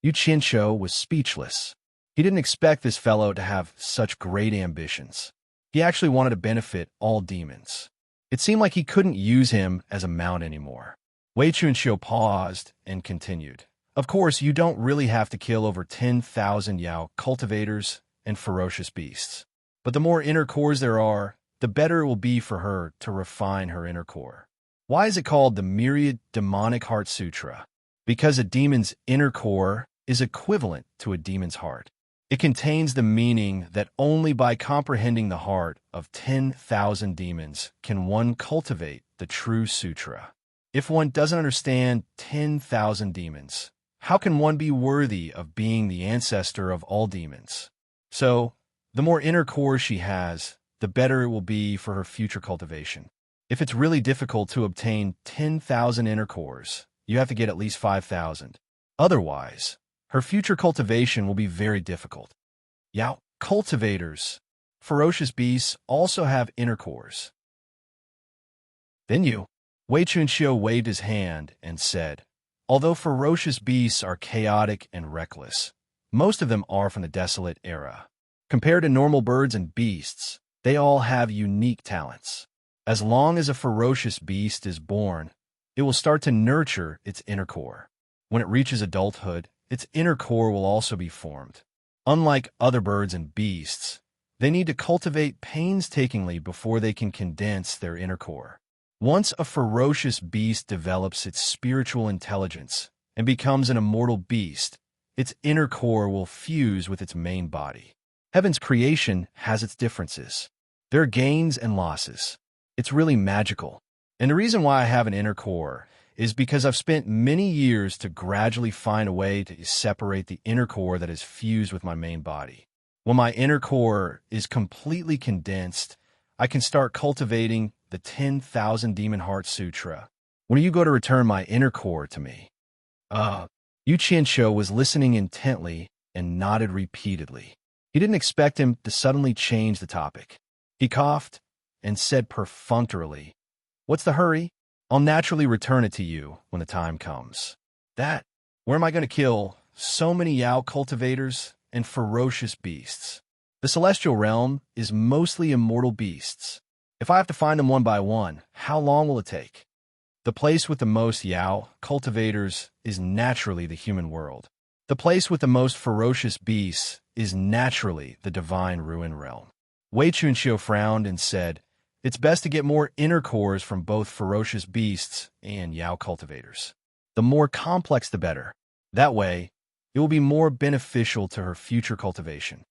Yu Qianqiu was speechless. He didn't expect this fellow to have such great ambitions. He actually wanted to benefit all demons. It seemed like he couldn't use him as a mount anymore. Wei Chunqiu paused and continued. "Of course, you don't really have to kill over 10,000 Yao cultivators and ferocious beasts. But the more inner cores there are, the better it will be for her to refine her inner core. Why is it called the Myriad Demonic Heart Sutra? Because a demon's inner core is equivalent to a demon's heart. It contains the meaning that only by comprehending the heart of 10,000 demons can one cultivate the true sutra. If one doesn't understand 10,000 demons, how can one be worthy of being the ancestor of all demons? So, the more inner core she has, the better it will be for her future cultivation. If it's really difficult to obtain 10,000 inner cores, you have to get at least 5,000. Otherwise, her future cultivation will be very difficult. Yao cultivators, ferocious beasts, also have inner cores. Then Wei Chunqiu waved his hand and said, "Although ferocious beasts are chaotic and reckless, most of them are from the desolate era. Compared to normal birds and beasts, they all have unique talents. As long as a ferocious beast is born, it will start to nurture its inner core. When it reaches adulthood, its inner core will also be formed. Unlike other birds and beasts, they need to cultivate painstakingly before they can condense their inner core. Once a ferocious beast develops its spiritual intelligence and becomes an immortal beast, its inner core will fuse with its main body. Heaven's creation has its differences. There are gains and losses. It's really magical. And the reason why I have an inner core is because I've spent many years to gradually find a way to separate the inner core that is fused with my main body. When my inner core is completely condensed, I can start cultivating the 10,000 Demon Heart Sutra. When are you going to return my inner core to me?" Yu Qianqiu was listening intently and nodded repeatedly. He didn't expect him to suddenly change the topic. He coughed and said perfunctorily, "What's the hurry? I'll naturally return it to you when the time comes." Where am I going to kill so many Yao cultivators and ferocious beasts? The celestial realm is mostly immortal beasts. If I have to find them one by one, how long will it take? The place with the most Yao cultivators is naturally the human world. The place with the most ferocious beasts is naturally the divine ruin realm. Wei Chunqiu frowned and said, "It's best to get more inner cores from both ferocious beasts and Yao cultivators. The more complex, the better. That way, it will be more beneficial to her future cultivation."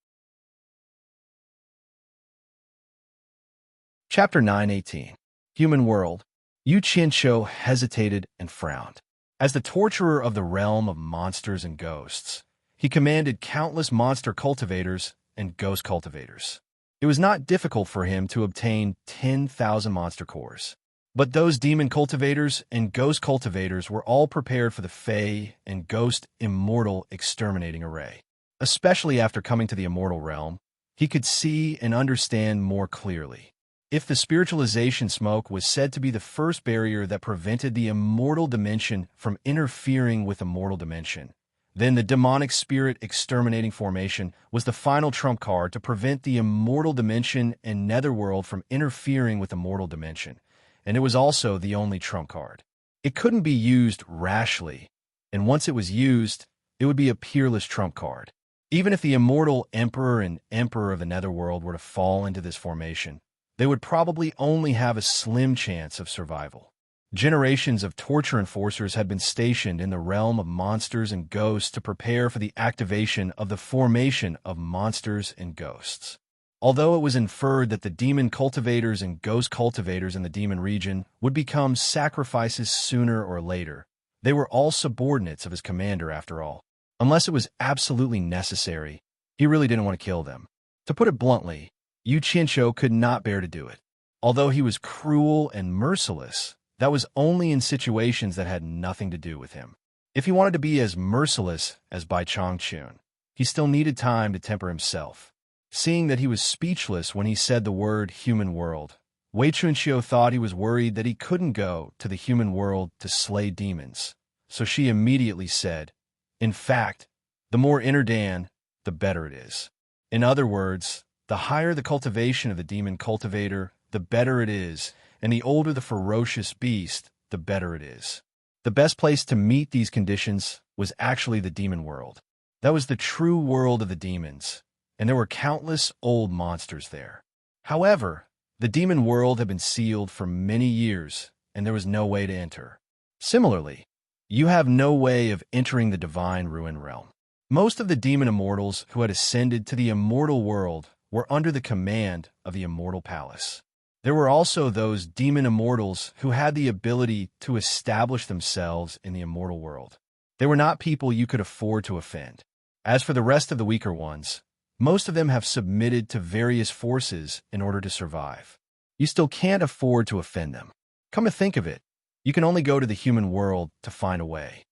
Chapter 918. Human World. Yu Qianqiu hesitated and frowned. As the torturer of the realm of monsters and ghosts, he commanded countless monster cultivators and ghost cultivators. It was not difficult for him to obtain 10,000 monster cores. But those demon cultivators and ghost cultivators were all prepared for the Fey and ghost immortal exterminating array. Especially after coming to the immortal realm, he could see and understand more clearly. If the spiritualization smoke was said to be the first barrier that prevented the immortal dimension from interfering with the mortal dimension, then the demonic spirit exterminating formation was the final trump card to prevent the immortal dimension and netherworld from interfering with the mortal dimension, and it was also the only trump card. It couldn't be used rashly, and once it was used, it would be a peerless trump card. Even if the immortal emperor and emperor of the netherworld were to fall into this formation, they would probably only have a slim chance of survival. Generations of torture enforcers had been stationed in the realm of monsters and ghosts to prepare for the activation of the formation of monsters and ghosts. Although it was inferred that the demon cultivators and ghost cultivators in the demon region would become sacrifices sooner or later, they were all subordinates of his commander after all. Unless it was absolutely necessary, he really didn't want to kill them. To put it bluntly, Yu Qianqiu could not bear to do it. Although he was cruel and merciless, that was only in situations that had nothing to do with him. If he wanted to be as merciless as Bai Changchun, he still needed time to temper himself. Seeing that he was speechless when he said the word human world, Wei Chunqiu thought he was worried that he couldn't go to the human world to slay demons. So she immediately said, "In fact, the more inner Dan, the better it is." In other words, the higher the cultivation of the demon cultivator, the better it is, and the older the ferocious beast, the better it is. The best place to meet these conditions was actually the demon world. That was the true world of the demons, and there were countless old monsters there. However, the demon world had been sealed for many years, and there was no way to enter. Similarly, you have no way of entering the divine ruin realm. Most of the demon immortals who had ascended to the immortal world were under the command of the immortal palace. There were also those demon immortals who had the ability to establish themselves in the immortal world. They were not people you could afford to offend. As for the rest of the weaker ones, most of them have submitted to various forces in order to survive. You still can't afford to offend them. Come to think of it, you can only go to the human world to find a way.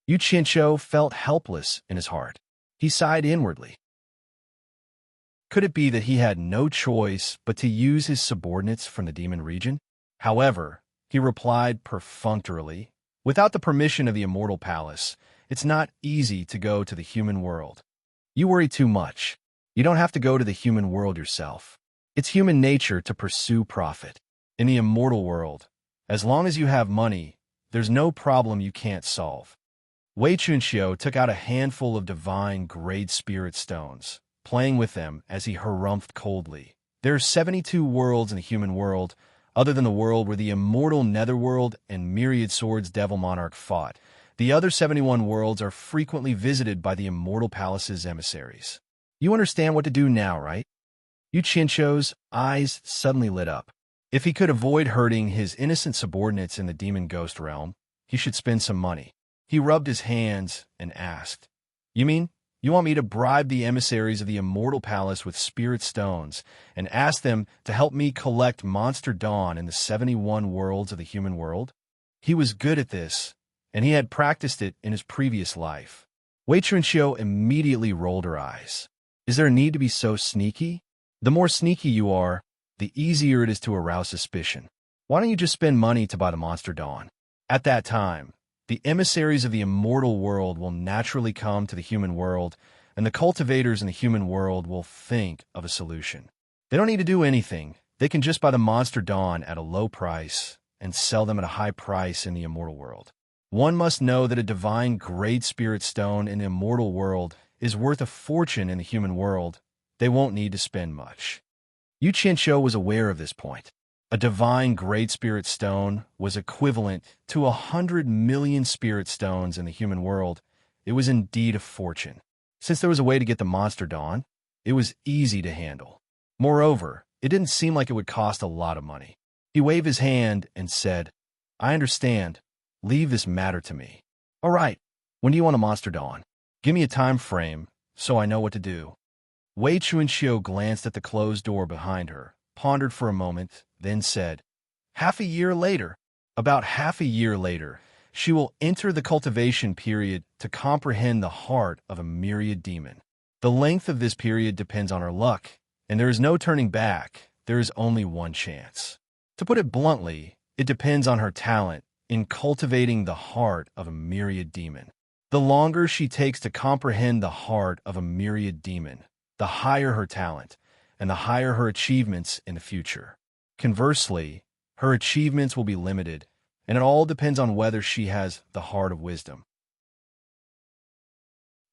Yu Qianqiu felt helpless in his heart. He sighed inwardly. Could it be that he had no choice but to use his subordinates from the demon region? However, he replied perfunctorily, "Without the permission of the immortal palace, it's not easy to go to the human world. You worry too much. You don't have to go to the human world yourself. It's human nature to pursue profit. In the immortal world, as long as you have money, there's no problem you can't solve." Wei Chunqiu took out a handful of divine grade spirit stones, playing with them as he harumphed coldly. There are 72 worlds in the human world, other than the world where the immortal netherworld and myriad swords devil monarch fought. The other 71 worlds are frequently visited by the immortal palace's emissaries. You understand what to do now, right? Yu Qianqiu's eyes suddenly lit up. If he could avoid hurting his innocent subordinates in the demon ghost realm, he should spend some money. He rubbed his hands and asked, "You mean you want me to bribe the emissaries of the immortal palace with spirit stones and ask them to help me collect Monster Dawn in the 71 worlds of the human world?" He was good at this, and he had practiced it in his previous life. Wei Chunqiu immediately rolled her eyes. Is there a need to be so sneaky? The more sneaky you are, the easier it is to arouse suspicion. Why don't you just spend money to buy the Monster Dawn? At that time, the emissaries of the immortal world will naturally come to the human world, and the cultivators in the human world will think of a solution. They don't need to do anything. They can just buy the Monster Dawn at a low price and sell them at a high price in the immortal world. One must know that a divine great spirit stone in the immortal world is worth a fortune in the human world. They won't need to spend much. Yu Qianqiu was aware of this point. A divine great spirit stone was equivalent to 100 million spirit stones in the human world. It was indeed a fortune. Since there was a way to get the Monster Dawn, it was easy to handle. Moreover, it didn't seem like it would cost a lot of money. He waved his hand and said, "I understand. Leave this matter to me." "All right. When do you want a Monster Dawn? Give me a time frame so I know what to do." Wei Chunqiu glanced at the closed door behind her, pondered for a moment, then said, "Half a year later." About half a year later, she will enter the cultivation period to comprehend the heart of a myriad demon. The length of this period depends on her luck, and there is no turning back. There is only one chance. To put it bluntly, it depends on her talent in cultivating the heart of a myriad demon. The longer she takes to comprehend the heart of a myriad demon, the higher her talent, and the higher her achievements in the future. Conversely, her achievements will be limited, and it all depends on whether she has the heart of wisdom.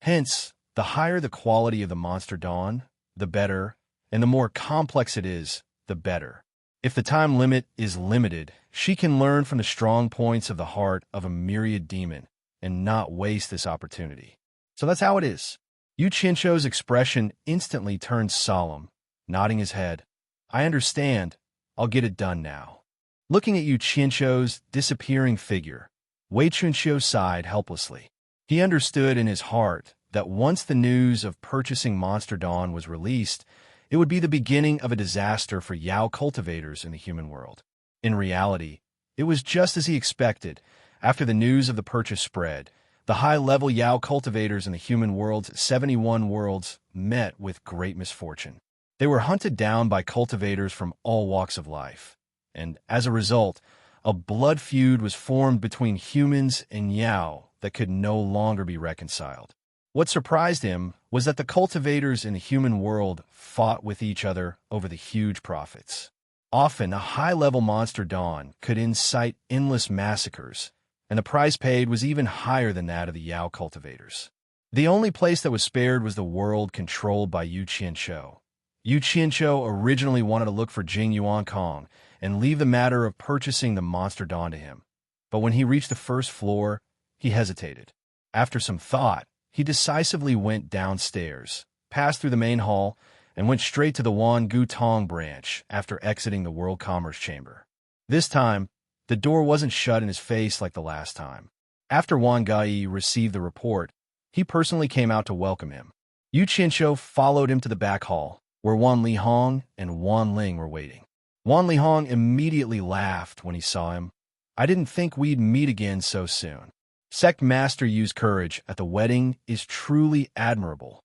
Hence, The higher the quality of the monster dawn, the better, and the more complex it is, the better. If the time limit is limited, she can learn from the strong points of the heart of a myriad demon and not waste this opportunity. So that's how it is. Yu Qianzhou's expression instantly turned solemn, nodding his head. I understand. I'll get it done now. Looking at Yu Qianzhou's disappearing figure, Wei Chunqiu sighed helplessly. He understood in his heart that once the news of purchasing Monster Dawn was released, it would be the beginning of a disaster for Yao cultivators in the human world. In reality, it was just as he expected. After the news of the purchase spread, the high-level Yao cultivators in the human world's 71 worlds met with great misfortune. They were hunted down by cultivators from all walks of life, and as a result, a blood feud was formed between humans and Yao that could no longer be reconciled. What surprised him was that the cultivators in the human world fought with each other over the huge profits. Often, a high-level monster dawn could incite endless massacres, and the price paid was even higher than that of the Yao cultivators. The only place that was spared was the world controlled by Yu Qianzhou. Yu Qianzhou originally wanted to look for Jing Yuankong and leave the matter of purchasing the monster dawn to him. But when he reached the first floor, he hesitated. After some thought, he decisively went downstairs, passed through the main hall, and went straight to the Wan Gutong branch after exiting the World Commerce Chamber. This time, the door wasn't shut in his face like the last time. After Wan Gai received the report, he personally came out to welcome him. Yu Qianzhou followed him to the back hall, where Wan Lihong and Wan Ling were waiting. Wan Lihong immediately laughed when he saw him. I didn't think we'd meet again so soon. Sect Master Yu's courage at the wedding is truly admirable.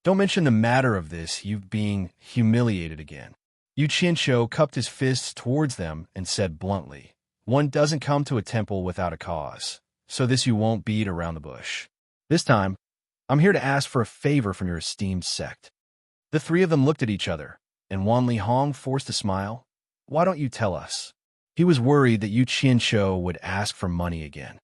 Don't mention the matter of this, you being humiliated again. Yu Qianzhou cupped his fists towards them and said bluntly, one doesn't come to a temple without a cause, so this you won't beat around the bush. This time, I'm here to ask for a favor from your esteemed sect. The three of them looked at each other, and Wan Lihong forced a smile. Why don't you tell us? He was worried that Yu Qianzhou would ask for money again.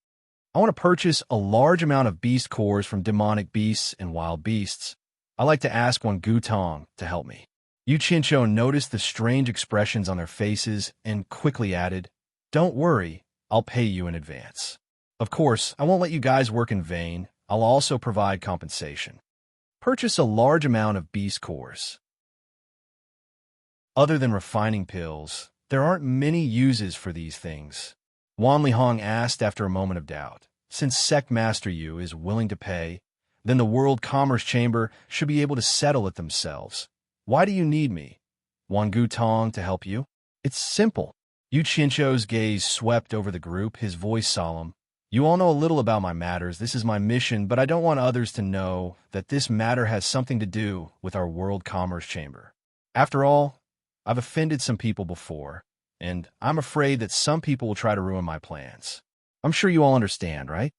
I want to purchase a large amount of beast cores from demonic beasts and wild beasts. I like to ask Wan Gutong to help me. Yu Qianzhou noticed the strange expressions on their faces and quickly added, Don't worry, I'll pay you in advance. Of course, I won't let you guys work in vain. I'll also provide compensation. Purchase a large amount of beast cores. Other than refining pills, there aren't many uses for these things. Wan Lihong asked after a moment of doubt. Since Sect Master Yu is willing to pay, then the World Commerce Chamber should be able to settle it themselves. Why do you need me? Wan Gutong to help you? It's simple. Yu Qianzhou's gaze swept over the group, his voice solemn. You all know a little about my matters. This is my mission, but I don't want others to know that this matter has something to do with our World Commerce Chamber. After all, I've offended some people before, and I'm afraid that some people will try to ruin my plans. I'm sure you all understand, right?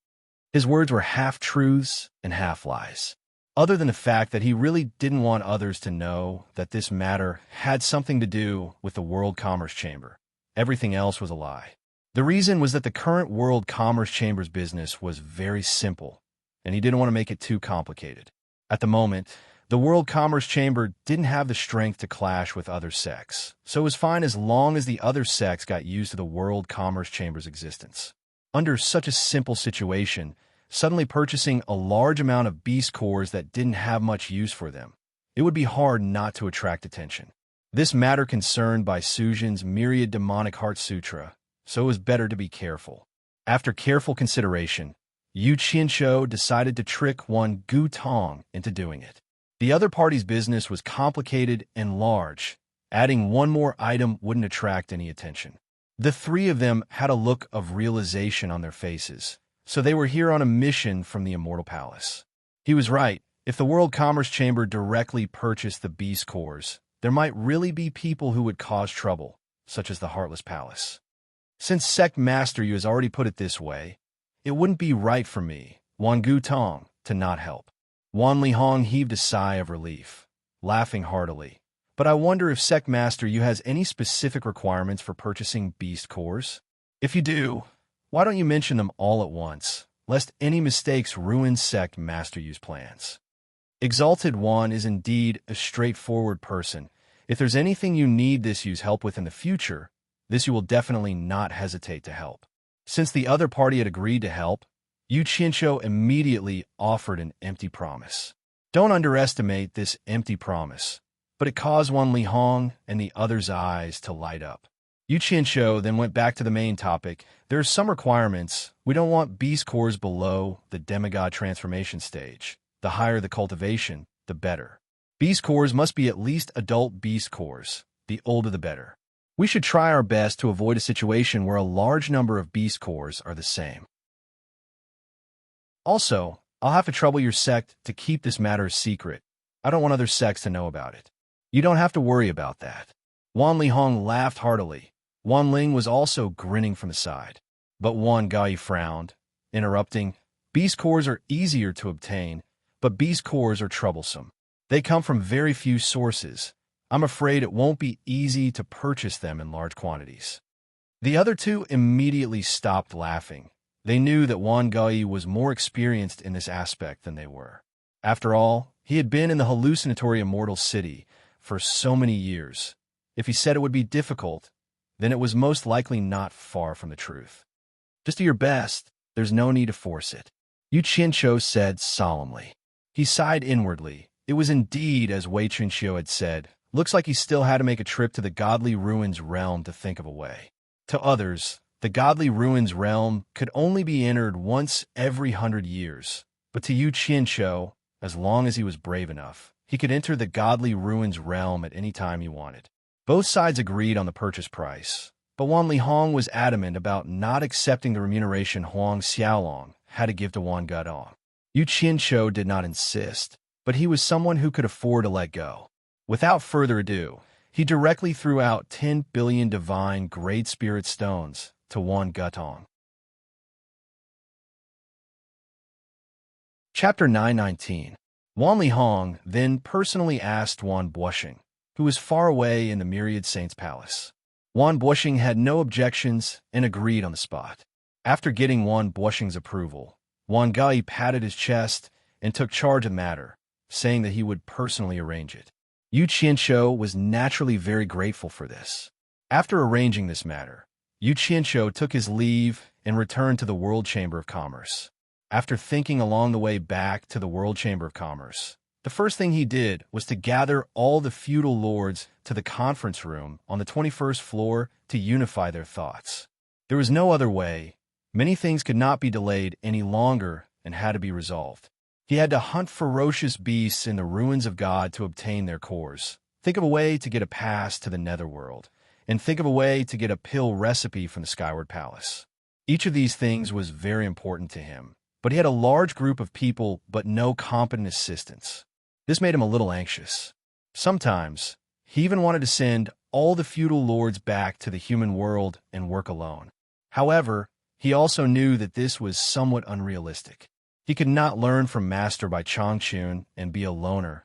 His words were half-truths and half-lies. Other than the fact that he really didn't want others to know that this matter had something to do with the World Commerce Chamber, everything else was a lie. The reason was that the current World Commerce Chamber's business was very simple, and he didn't want to make it too complicated. At the moment, the World Commerce Chamber didn't have the strength to clash with other sects, so it was fine as long as the other sects got used to the World Commerce Chamber's existence. Under such a simple situation, suddenly purchasing a large amount of beast cores that didn't have much use for them, it would be hard not to attract attention. This matter concerned by Sujin's myriad demonic heart sutra, so it was better to be careful. After careful consideration, Yu Qianzhou decided to trick Wan Gutong into doing it. The other party's business was complicated and large. Adding one more item wouldn't attract any attention. The three of them had a look of realization on their faces, so they were here on a mission from the Immortal Palace. He was right. If the World Commerce Chamber directly purchased the beast cores, there might really be people who would cause trouble, such as the Heartless Palace. Since Sect Master Yu has already put it this way, it wouldn't be right for me, Wan Gutong, to not help. Wan Lihong heaved a sigh of relief, laughing heartily. But I wonder if Sect Master Yu has any specific requirements for purchasing beast cores? If you do, why don't you mention them all at once, lest any mistakes ruin Sect Master Yu's plans? Exalted One is indeed a straightforward person. If there's anything you need this Yu's help with in the future, this you will definitely not hesitate to help. Since the other party had agreed to help, Yu Qianqiu immediately offered an empty promise. Don't underestimate this empty promise, but it caused Wan Lihong and the other's eyes to light up. Yu Qianqiu then went back to the main topic. There are some requirements. We don't want beast cores below the demigod transformation stage. The higher the cultivation, the better. Beast cores must be at least adult beast cores. The older the better. We should try our best to avoid a situation where a large number of beast cores are the same. Also, I'll have to trouble your sect to keep this matter a secret. I don't want other sects to know about it. You don't have to worry about that. Wan Lihong laughed heartily. Wan Ling was also grinning from the side. But Wan Gai frowned, interrupting. Beast cores are easier to obtain, but beast cores are troublesome. They come from very few sources. I'm afraid it won't be easy to purchase them in large quantities. The other two immediately stopped laughing. They knew that Wan Gai was more experienced in this aspect than they were. After all, he had been in the hallucinatory immortal city for so many years. If he said it would be difficult, then it was most likely not far from the truth. Just do your best. There's no need to force it. Yu Qianqiu said solemnly. He sighed inwardly. It was indeed as Wei Chunqiu had said. Looks like he still had to make a trip to the Godly Ruins realm to think of a way. To others, the Godly Ruins realm could only be entered once every 100 years. But to Yu Qianqiu, as long as he was brave enough, he could enter the Godly Ruins realm at any time he wanted. Both sides agreed on the purchase price, but Wan Lihong was adamant about not accepting the remuneration Huang Xiaolong had to give to Wan Gadong. Yu Qianqiu did not insist, but he was someone who could afford to let go. Without further ado, he directly threw out 10 billion divine Great Spirit stones to Wan Gutong. Chapter 919. Wan Lihong then personally asked Wan Buoxing, who was far away in the Myriad Saints' palace. Wan Buoxing had no objections and agreed on the spot. After getting Wan Buoxing's approval, Wan Gai patted his chest and took charge of the matter, saying that he would personally arrange it. Yu Qianqiu was naturally very grateful for this. After arranging this matter, Yu Qianqiu took his leave and returned to the World Chamber of Commerce. After thinking along the way back to the World Chamber of Commerce, the first thing he did was to gather all the feudal lords to the conference room on the 21st floor to unify their thoughts. There was no other way. Many things could not be delayed any longer and had to be resolved. He had to hunt ferocious beasts in the ruins of God to obtain their cores, think of a way to get a pass to the netherworld, and think of a way to get a pill recipe from the Skyward Palace. Each of these things was very important to him, but he had a large group of people but no competent assistants. This made him a little anxious. Sometimes, he even wanted to send all the feudal lords back to the human world and work alone. However, he also knew that this was somewhat unrealistic. He could not learn from Master by Changchun and be a loner,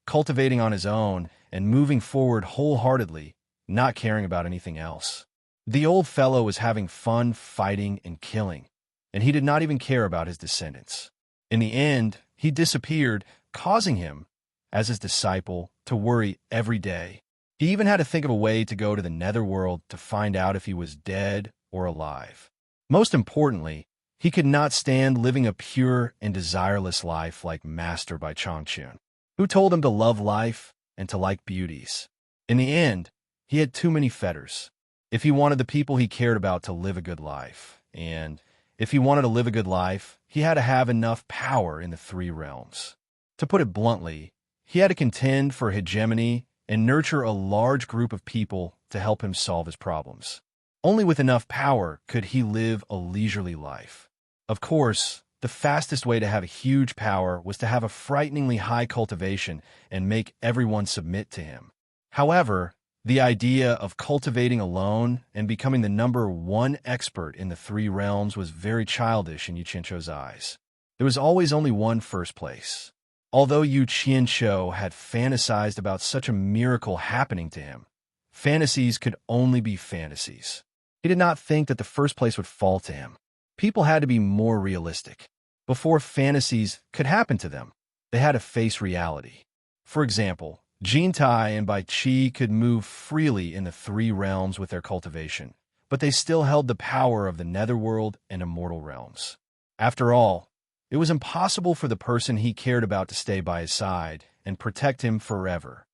cultivating on his own and moving forward wholeheartedly, not caring about anything else. The old fellow was having fun fighting and killing, and he did not even care about his descendants. In the end, he disappeared, causing him, as his disciple, to worry every day. He even had to think of a way to go to the netherworld to find out if he was dead or alive. Most importantly, he could not stand living a pure and desireless life like Master by Changchun, who told him to love life and to like beauties. In the end, he had too many fetters. If he wanted the people he cared about to live a good life, and if he wanted to live a good life, he had to have enough power in the three realms. To put it bluntly, he had to contend for hegemony and nurture a large group of people to help him solve his problems. Only with enough power could he live a leisurely life. Of course, the fastest way to have a huge power was to have a frighteningly high cultivation and make everyone submit to him. However, the idea of cultivating alone and becoming the #1 expert in the three realms was very childish in Yu Qianqiu's eyes. There was always only one first place. Although Yu Qianqiu had fantasized about such a miracle happening to him, fantasies could only be fantasies. He did not think that the first place would fall to him. People had to be more realistic. Before fantasies could happen to them, They had to face reality. For example, Jintai and Bai Qi could move freely in the three realms with their cultivation, but they still held the power of the netherworld and immortal realms. After all, it was impossible for the person he cared about to stay by his side and protect him forever.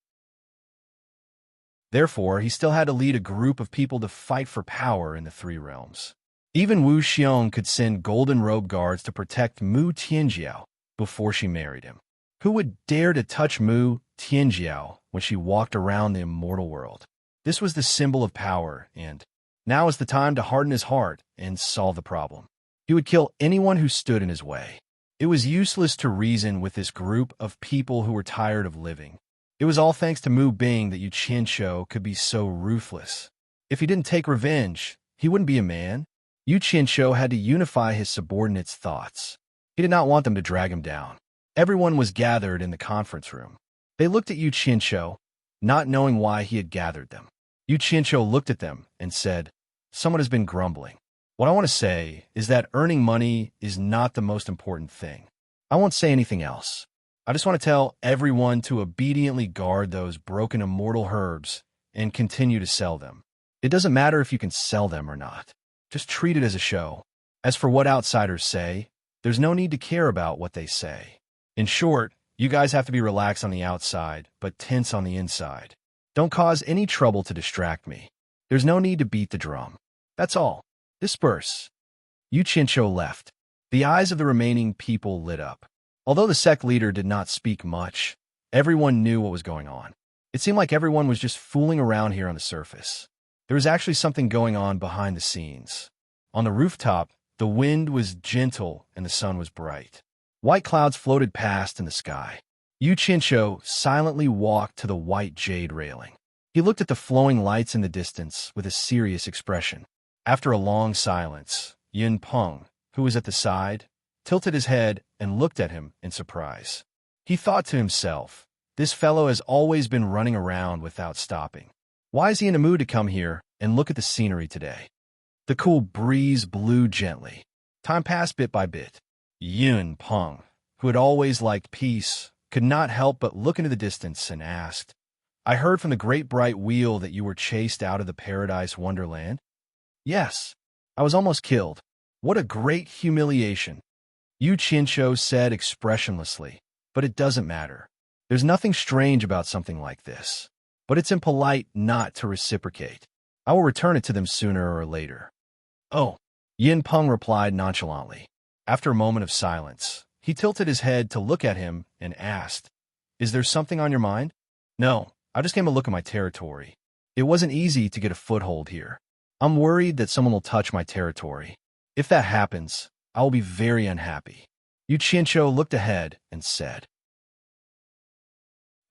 Therefore, he still had to lead a group of people to fight for power in the three realms. Even Wu Xiong could send golden robe guards to protect Mu Tianjiao before she married him. Who would dare to touch Mu Tianjiao when she walked around the immortal world? This was the symbol of power, and now is the time to harden his heart and solve the problem. He would kill anyone who stood in his way. It was useless to reason with this group of people who were tired of living. It was all thanks to Mu Bing that Yu Qianqiu could be so ruthless. If he didn't take revenge, he wouldn't be a man. Yu Qianqiu had to unify his subordinates' thoughts. He did not want them to drag him down. Everyone was gathered in the conference room. They looked at Yu Qianqiu, not knowing why he had gathered them. Yu Qianqiu looked at them and said, "Someone has been grumbling. What I want to say is that earning money is not the most important thing. I won't say anything else. I just want to tell everyone to obediently guard those broken immortal herbs and continue to sell them. It doesn't matter if you can sell them or not. Just treat it as a show. As for what outsiders say, there's no need to care about what they say. In short, you guys have to be relaxed on the outside, but tense on the inside. Don't cause any trouble to distract me. There's no need to beat the drum. That's all. Disperse." Yu Qianqiu left. The eyes of the remaining people lit up. Although the sect leader did not speak much, everyone knew what was going on. It seemed like everyone was just fooling around here on the surface. There was actually something going on behind the scenes. On the rooftop, the wind was gentle and the sun was bright. White clouds floated past in the sky. Yu Qianqiu silently walked to the white jade railing. He looked at the flowing lights in the distance with a serious expression. After a long silence, Yin Peng, who was at the side, tilted his head and looked at him in surprise. He thought to himself, this fellow has always been running around without stopping. Why is he in a mood to come here and look at the scenery today? The cool breeze blew gently. Time passed bit by bit. Yin Peng, who had always liked peace, could not help but look into the distance and asked, "I heard from the great bright wheel that you were chased out of the paradise wonderland?" "Yes, I was almost killed. What a great humiliation," Yu Qianqiu said expressionlessly. "But it doesn't matter. There's nothing strange about something like this. But it's impolite not to reciprocate. I will return it to them sooner or later." "Oh," Yin Peng replied nonchalantly. After a moment of silence, he tilted his head to look at him and asked, "Is there something on your mind?" "No, I just came to look at my territory. It wasn't easy to get a foothold here. I'm worried that someone will touch my territory. If that happens, I will be very unhappy." Yu Qianqiu looked ahead and said,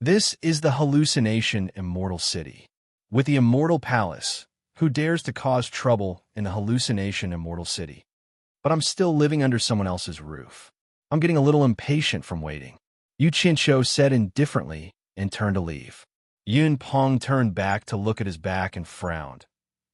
"This is the hallucination immortal city. With the immortal palace, who dares to cause trouble in the hallucination immortal city? But I'm still living under someone else's roof. I'm getting a little impatient from waiting." Yu Qianqiu said indifferently and turned to leave. Yun Peng turned back to look at his back and frowned.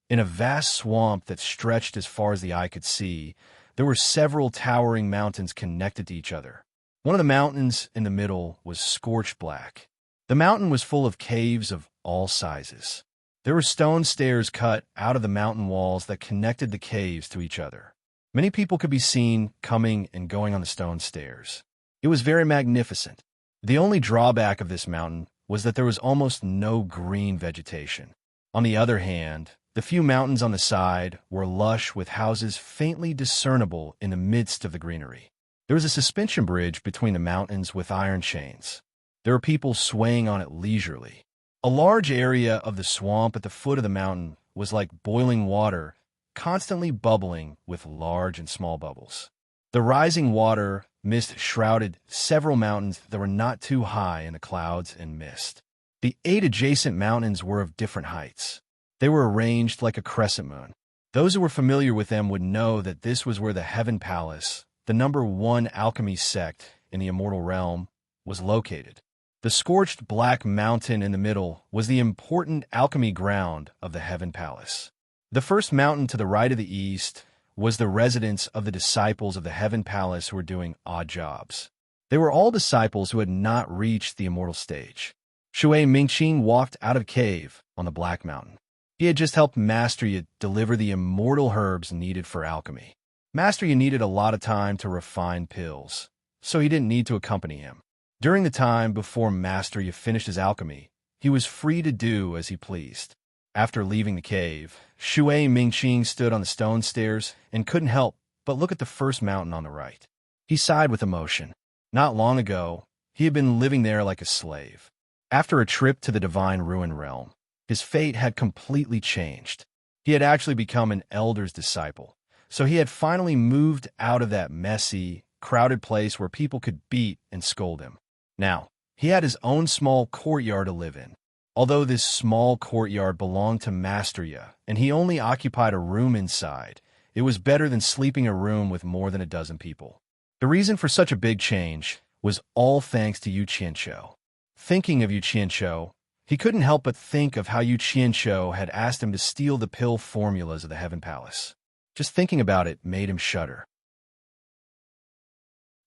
In a vast swamp that stretched as far as the eye could see, there were several towering mountains connected to each other. One of the mountains in the middle was scorched black. The mountain was full of caves of all sizes. There were stone stairs cut out of the mountain walls that connected the caves to each other. Many people could be seen coming and going on the stone stairs. It was very magnificent. The only drawback of this mountain was that there was almost no green vegetation. On the other hand, the few mountains on the side were lush with houses faintly discernible in the midst of the greenery. There was a suspension bridge between the mountains with iron chains. There were people swaying on it leisurely. A large area of the swamp at the foot of the mountain was like boiling water, constantly bubbling with large and small bubbles. The rising water mist shrouded several mountains that were not too high in the clouds and mist. The 8 adjacent mountains were of different heights. They were arranged like a crescent moon. Those who were familiar with them would know that this was where the Heaven Palace, the #1 alchemy sect in the immortal realm, was located. The scorched black mountain in the middle was the important alchemy ground of the Heaven Palace. The first mountain to the right of the east was the residence of the disciples of the Heaven Palace who were doing odd jobs. They were all disciples who had not reached the immortal stage. Shui Mingqing walked out of a cave on the Black Mountain. He had just helped Master Yi deliver the immortal herbs needed for alchemy. Master Yi needed a lot of time to refine pills, so he didn't need to accompany him. During the time before Master Yi finished his alchemy, he was free to do as he pleased. After leaving the cave, Shui Mingqing stood on the stone stairs and couldn't help but look at the first mountain on the right. He sighed with emotion. Not long ago, he had been living there like a slave. After a trip to the Divine Ruin Realm, his fate had completely changed. He had actually become an elder's disciple, so he had finally moved out of that messy, crowded place where people could beat and scold him. Now, he had his own small courtyard to live in. Although this small courtyard belonged to Master Yi, and he only occupied a room inside, it was better than sleeping in a room with more than a dozen people. The reason for such a big change was all thanks to Yu Qianqiu. Thinking of Yu Qianqiu, he couldn't help but think of how Yu Qianqiu had asked him to steal the pill formulas of the Heaven Palace. Just thinking about it made him shudder.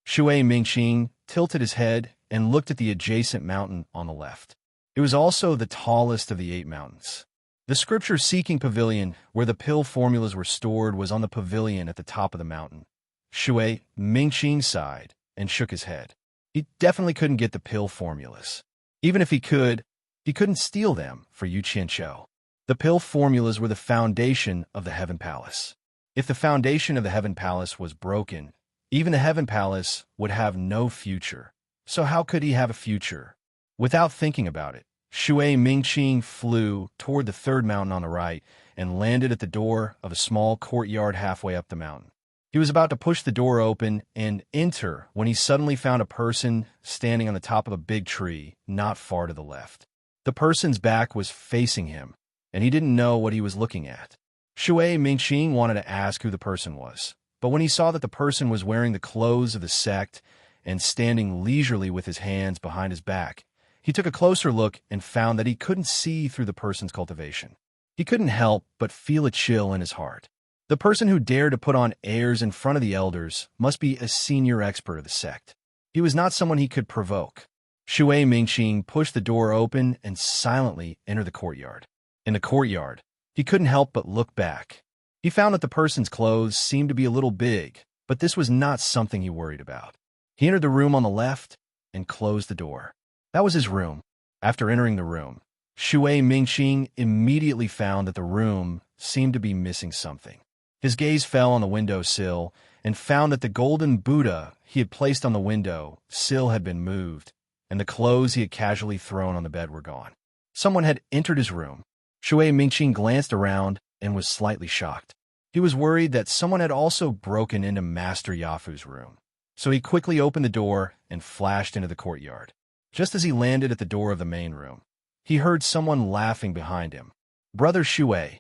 Shui Mingqing tilted his head and looked at the adjacent mountain on the left. It was also the tallest of the 8 mountains. The scripture-seeking pavilion where the pill formulas were stored was on the pavilion at the top of the mountain. Shui Mingqing sighed and shook his head. He definitely couldn't get the pill formulas. Even if he couldn't steal them for Yu Qianqiu. The pill formulas were the foundation of the Heaven Palace. If the foundation of the Heaven Palace was broken, even the Heaven Palace would have no future. So how could he have a future? Without thinking about it, Shui Mingqing flew toward the 3rd mountain on the right and landed at the door of a small courtyard halfway up the mountain. He was about to push the door open and enter when he suddenly found a person standing on the top of a big tree not far to the left. The person's back was facing him, and he didn't know what he was looking at. Shui Mingqing wanted to ask who the person was, but when he saw that the person was wearing the clothes of the sect and standing leisurely with his hands behind his back, he took a closer look and found that he couldn't see through the person's cultivation. He couldn't help but feel a chill in his heart. The person who dared to put on airs in front of the elders must be a senior expert of the sect. He was not someone he could provoke. Shui Mingqing pushed the door open and silently entered the courtyard. In the courtyard, he couldn't help but look back. He found that the person's clothes seemed to be a little big, but this was not something he worried about. He entered the room on the left and closed the door. That was his room. After entering the room, Shui Mingqing immediately found that the room seemed to be missing something. His gaze fell on the window sill and found that the golden Buddha he had placed on the window sill had been moved, and the clothes he had casually thrown on the bed were gone. Someone had entered his room. Shui Mingqing glanced around and was slightly shocked. He was worried that someone had also broken into Master Yafu's room, so he quickly opened the door and flashed into the courtyard. Just as he landed at the door of the main room, he heard someone laughing behind him. "Brother Shui,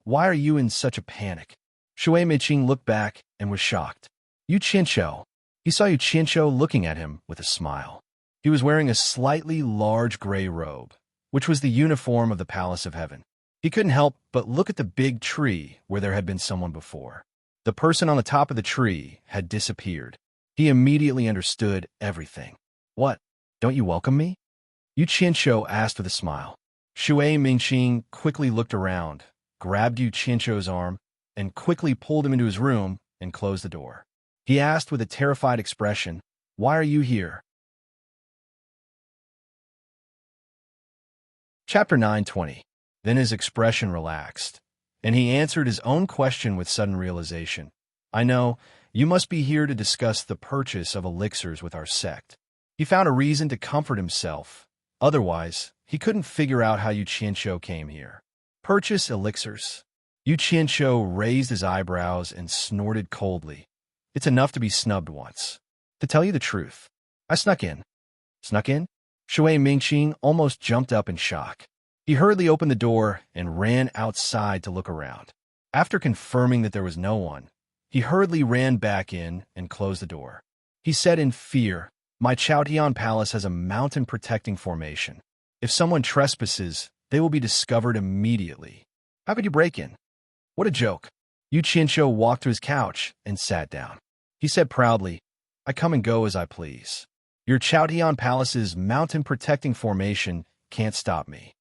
why are you in such a panic?" Shui Mingqing looked back and was shocked. Yu Qianqiu. He saw Yu Qianqiu looking at him with a smile. He was wearing a slightly large gray robe, which was the uniform of the Palace of Heaven. He couldn't help but look at the big tree where there had been someone before. The person on the top of the tree had disappeared. He immediately understood everything. "What? Don't you welcome me?" Yu Qianqiu asked with a smile. Shui Mingqing quickly looked around, grabbed Yu Qianqiu's arm, and quickly pulled him into his room and closed the door. He asked with a terrified expression, "Why are you here?" Chapter 9:20. Then his expression relaxed, and he answered his own question with sudden realization. "I know, you must be here to discuss the purchase of elixirs with our sect." He found a reason to comfort himself. Otherwise, he couldn't figure out how Yu Qianqiu came here. Purchase elixirs? Yu Qianqiu raised his eyebrows and snorted coldly. "It's enough to be snubbed once. To tell you the truth, I snuck in." "Snuck in?" Shui Mingqing almost jumped up in shock. He hurriedly opened the door and ran outside to look around. After confirming that there was no one, he hurriedly ran back in and closed the door. He said in fear, "My Chaotian Palace has a mountain-protecting formation. If someone trespasses, they will be discovered immediately. How could you break in?" "What a joke." Yu Qianqiu walked to his couch and sat down. He said proudly, "I come and go as I please." Your Chaotian Palace's mountain-protecting formation can't stop me.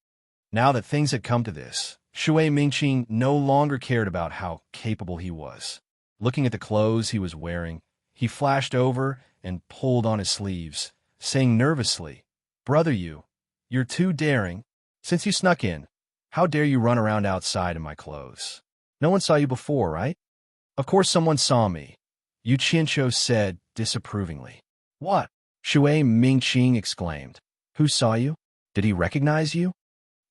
Now that things had come to this, Shui Mingqing no longer cared about how capable he was. Looking at the clothes he was wearing, he flashed over and pulled on his sleeves, saying nervously, "Brother, you're too daring. Since you snuck in, how dare you run around outside in my clothes? No one saw you before, right?" "Of course someone saw me," Yu Qianqiu said disapprovingly. "What?" Shui Mingqing exclaimed. "Who saw you? Did he recognize you?"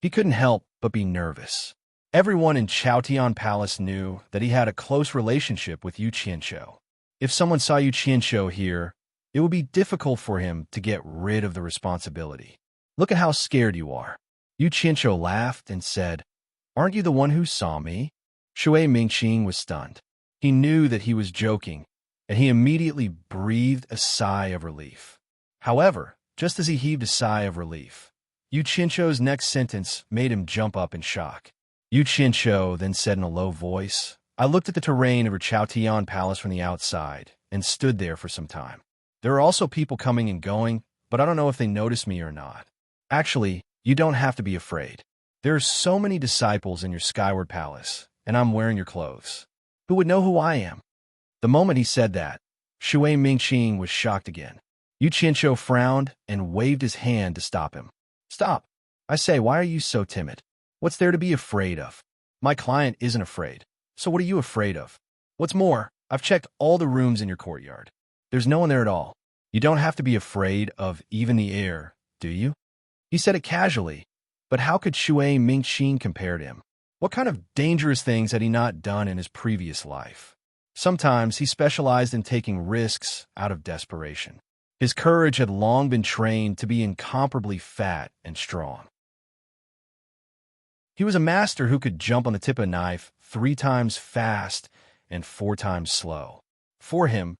He couldn't help but be nervous. Everyone in Chaotian Palace knew that he had a close relationship with Yu Qianqiu. If someone saw Yu Qianqiu here, it would be difficult for him to get rid of the responsibility. "Look at how scared you are." Yu Qianqiu laughed and said, "Aren't you the one who saw me?" Shui Mingqing was stunned. He knew that he was joking, and he immediately breathed a sigh of relief. However, just as he heaved a sigh of relief, Yu Qianqiu's next sentence made him jump up in shock. Yu Qianqiu then said in a low voice, "I looked at the terrain of your Chaotian Palace from the outside and stood there for some time. There are also people coming and going, but I don't know if they noticed me or not. Actually, you don't have to be afraid. There are so many disciples in your Skyward Palace, and I'm wearing your clothes. Who would know who I am?" The moment he said that, Shui Mingqing was shocked again. Yu Qianqiu frowned and waved his hand to stop him. "Stop. I say, why are you so timid? What's there to be afraid of? My client isn't afraid, so what are you afraid of? What's more, I've checked all the rooms in your courtyard. There's no one there at all. You don't have to be afraid of even the air, do you?" He said it casually, but how could Shui Mingqing compare to him? What kind of dangerous things had he not done in his previous life? Sometimes he specialized in taking risks out of desperation. His courage had long been trained to be incomparably fat and strong. He was a master who could jump on the tip of a knife 3 times fast and 4 times slow. For him,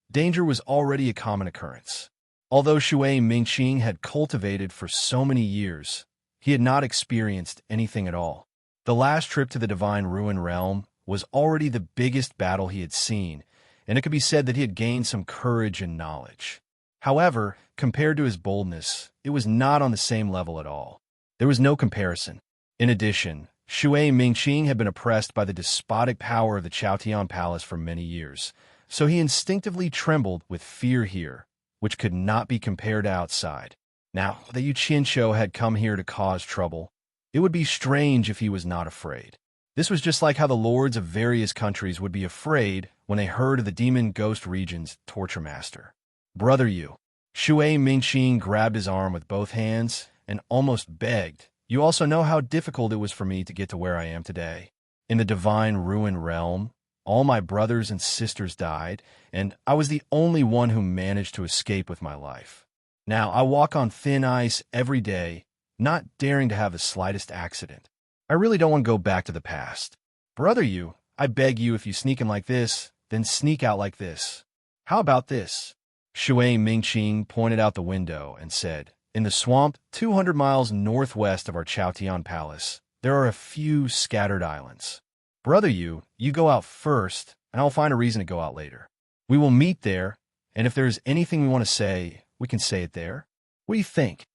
danger was already a common occurrence. Although Shui Mingqing had cultivated for so many years, he had not experienced anything at all. The last trip to the Divine Ruin Realm was already the biggest battle he had seen, and it could be said that he had gained some courage and knowledge. However, compared to his boldness, it was not on the same level at all. There was no comparison. In addition, Shui Mingqing had been oppressed by the despotic power of the Chaotian Palace for many years, so he instinctively trembled with fear here, which could not be compared to outside. Now that Yu Qianqiu had come here to cause trouble, it would be strange if he was not afraid. This was just like how the lords of various countries would be afraid when they heard of the Demon Ghost Region's torture master. "Brother Yu." Shui Mingqing grabbed his arm with both hands and almost begged, "You also know how difficult it was for me to get to where I am today. In the Divine Ruin Realm, all my brothers and sisters died, and I was the only one who managed to escape with my life. Now I walk on thin ice every day, not daring to have the slightest accident. I really don't want to go back to the past. Brother Yu, I beg you, if you sneak in like this, then sneak out like this. How about this?" Shui Mingqing pointed out the window and said, "In the swamp 200 miles northwest of our Chaotian Palace, there are a few scattered islands. Brother Yu, you go out first, and I'll find a reason to go out later. We will meet there, and if there's anything we want to say, we can say it there. What do you think?"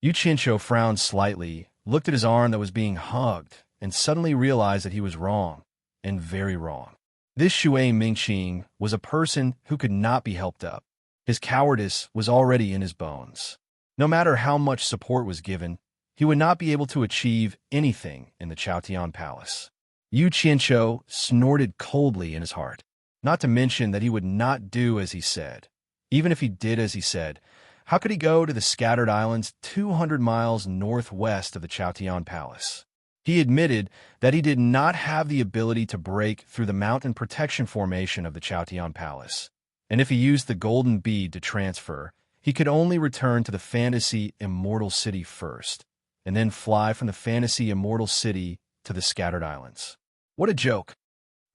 Yu Qianqiu frowned slightly, looked at his arm that was being hugged, and suddenly realized that he was wrong, and very wrong. This Shui Mingqing was a person who could not be helped up. His cowardice was already in his bones. No matter how much support was given, he would not be able to achieve anything in the Chaotian Palace. Yu Qianqiu snorted coldly in his heart, not to mention that he would not do as he said. Even if he did as he said, how could he go to the scattered islands 200 miles northwest of the Chaotian Palace? He admitted that he did not have the ability to break through the mountain protection formation of the Chaotian Palace, and if he used the golden bead to transfer, he could only return to the fantasy immortal city first, and then fly from the fantasy immortal city to the scattered islands. What a joke!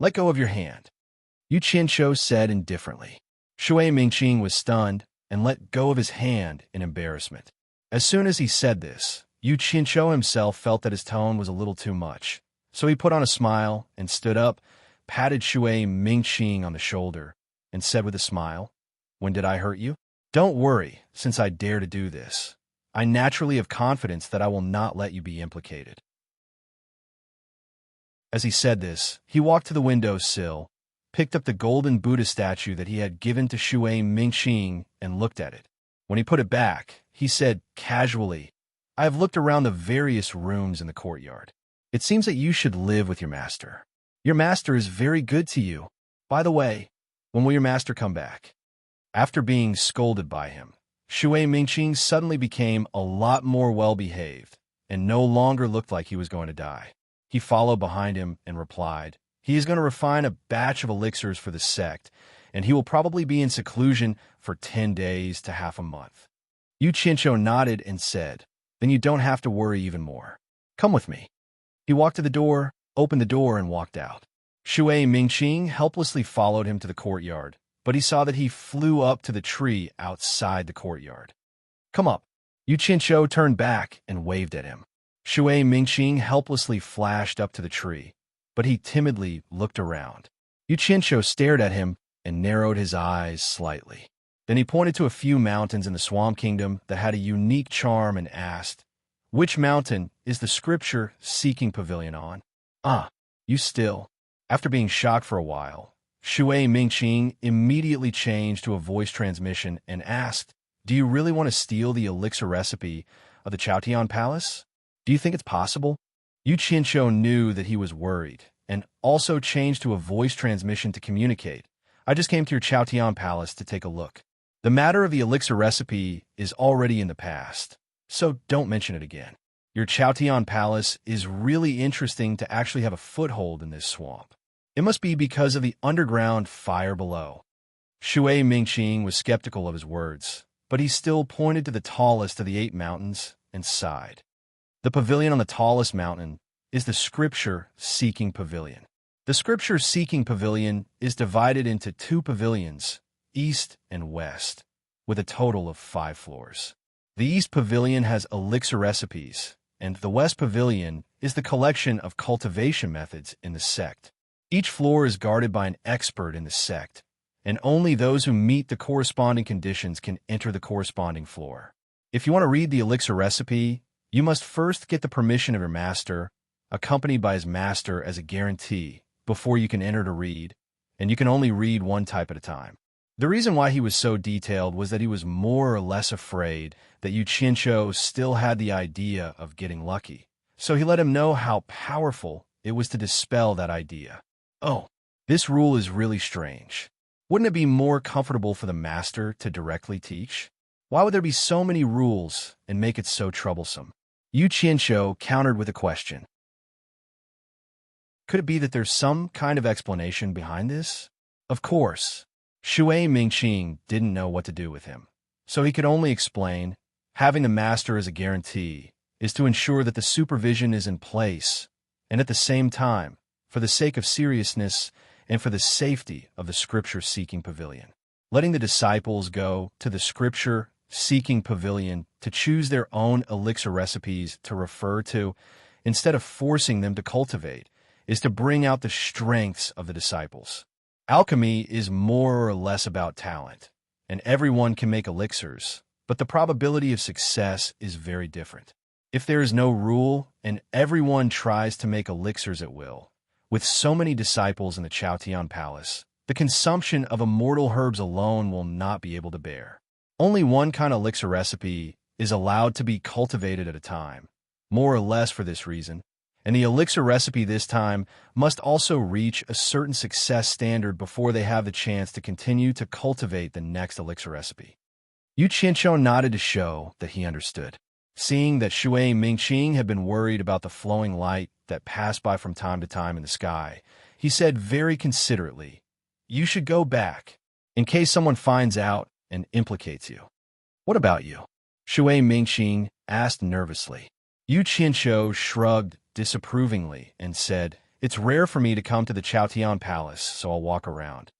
Let go of your hand, Yu Qianqiu said indifferently. Shui Mingqing was stunned and let go of his hand in embarrassment. As soon as he said this, Yu Qianqiu himself felt that his tone was a little too much, so he put on a smile and stood up, patted Shui Mingqing on the shoulder, and said with a smile, "When did I hurt you?" Don't worry, since I dare to do this. I naturally have confidence that I will not let you be implicated. As he said this, he walked to the window sill, picked up the golden Buddha statue that he had given to Shui Mingqing, and looked at it. When he put it back, he said casually, I have looked around the various rooms in the courtyard. It seems that you should live with your master. Your master is very good to you. By the way, when will your master come back? After being scolded by him, Shui Mingqing suddenly became a lot more well-behaved and no longer looked like he was going to die. He followed behind him and replied, he is going to refine a batch of elixirs for the sect, and he will probably be in seclusion for 10 days to half a month. Yu Qianqiu nodded and said, then you don't have to worry even more. Come with me. He walked to the door, opened the door, and walked out. Shui Mingqing helplessly followed him to the courtyard, but he saw that he flew up to the tree outside the courtyard. Come up. Yu Qianqiu turned back and waved at him. Shui Mingqing helplessly flashed up to the tree, but he timidly looked around. Yu Qianqiu stared at him and narrowed his eyes slightly. Then he pointed to a few mountains in the Swamp Kingdom that had a unique charm and asked, which mountain is the scripture-seeking pavilion on? You still. After being shocked for a while, Shui Mingqing immediately changed to a voice transmission and asked, do you really want to steal the elixir recipe of the Chaotian Palace? Do you think it's possible? Yu Qianqiu knew that he was worried and also changed to a voice transmission to communicate. I just came to your Chaotian Palace to take a look. The matter of the elixir recipe is already in the past, so don't mention it again. Your Chaotian Palace is really interesting to actually have a foothold in this swamp. It must be because of the underground fire below. Shui Mingqing was skeptical of his words, but he still pointed to the tallest of the 8 mountains and sighed. The pavilion on the tallest mountain is the Scripture-Seeking Pavilion. The Scripture-Seeking Pavilion is divided into 2 pavilions, east and west, with a total of 5 floors. The East Pavilion has elixir recipes, and the West Pavilion is the collection of cultivation methods in the sect. Each floor is guarded by an expert in the sect, and only those who meet the corresponding conditions can enter the corresponding floor. If you want to read the elixir recipe, you must first get the permission of your master, accompanied by his master as a guarantee, before you can enter to read, and you can only read one type at a time. The reason why he was so detailed was that he was more or less afraid that Yu Qianqiu still had the idea of getting lucky, so he let him know how powerful it was to dispel that idea. Oh, this rule is really strange. Wouldn't it be more comfortable for the master to directly teach? Why would there be so many rules and make it so troublesome? Yu Qianqiu countered with a question. Could it be that there's some kind of explanation behind this? Of course. Shui Mingqing didn't know what to do with him, so he could only explain, having the master as a guarantee is to ensure that the supervision is in place, and at the same time, for the sake of seriousness and for the safety of the Scripture-Seeking Pavilion. Letting the disciples go to the Scripture-Seeking Pavilion to choose their own elixir recipes to refer to, instead of forcing them to cultivate, is to bring out the strengths of the disciples. Alchemy is more or less about talent, and everyone can make elixirs, but the probability of success is very different. If there is no rule and everyone tries to make elixirs at will, with so many disciples in the Chaotian Palace, the consumption of immortal herbs alone will not be able to bear. Only one kind of elixir recipe is allowed to be cultivated at a time, more or less for this reason, and the elixir recipe this time must also reach a certain success standard before they have the chance to continue to cultivate the next elixir recipe. Yu Qianqiu nodded to show that he understood. Seeing that Shui Mingqing had been worried about the flowing light that passed by from time to time in the sky, he said very considerately, you should go back, in case someone finds out and implicates you. What about you? Shui Mingqing asked nervously. Yu Qianqiu shrugged disapprovingly and said, it's rare for me to come to the Chaotian Palace, so I'll walk around.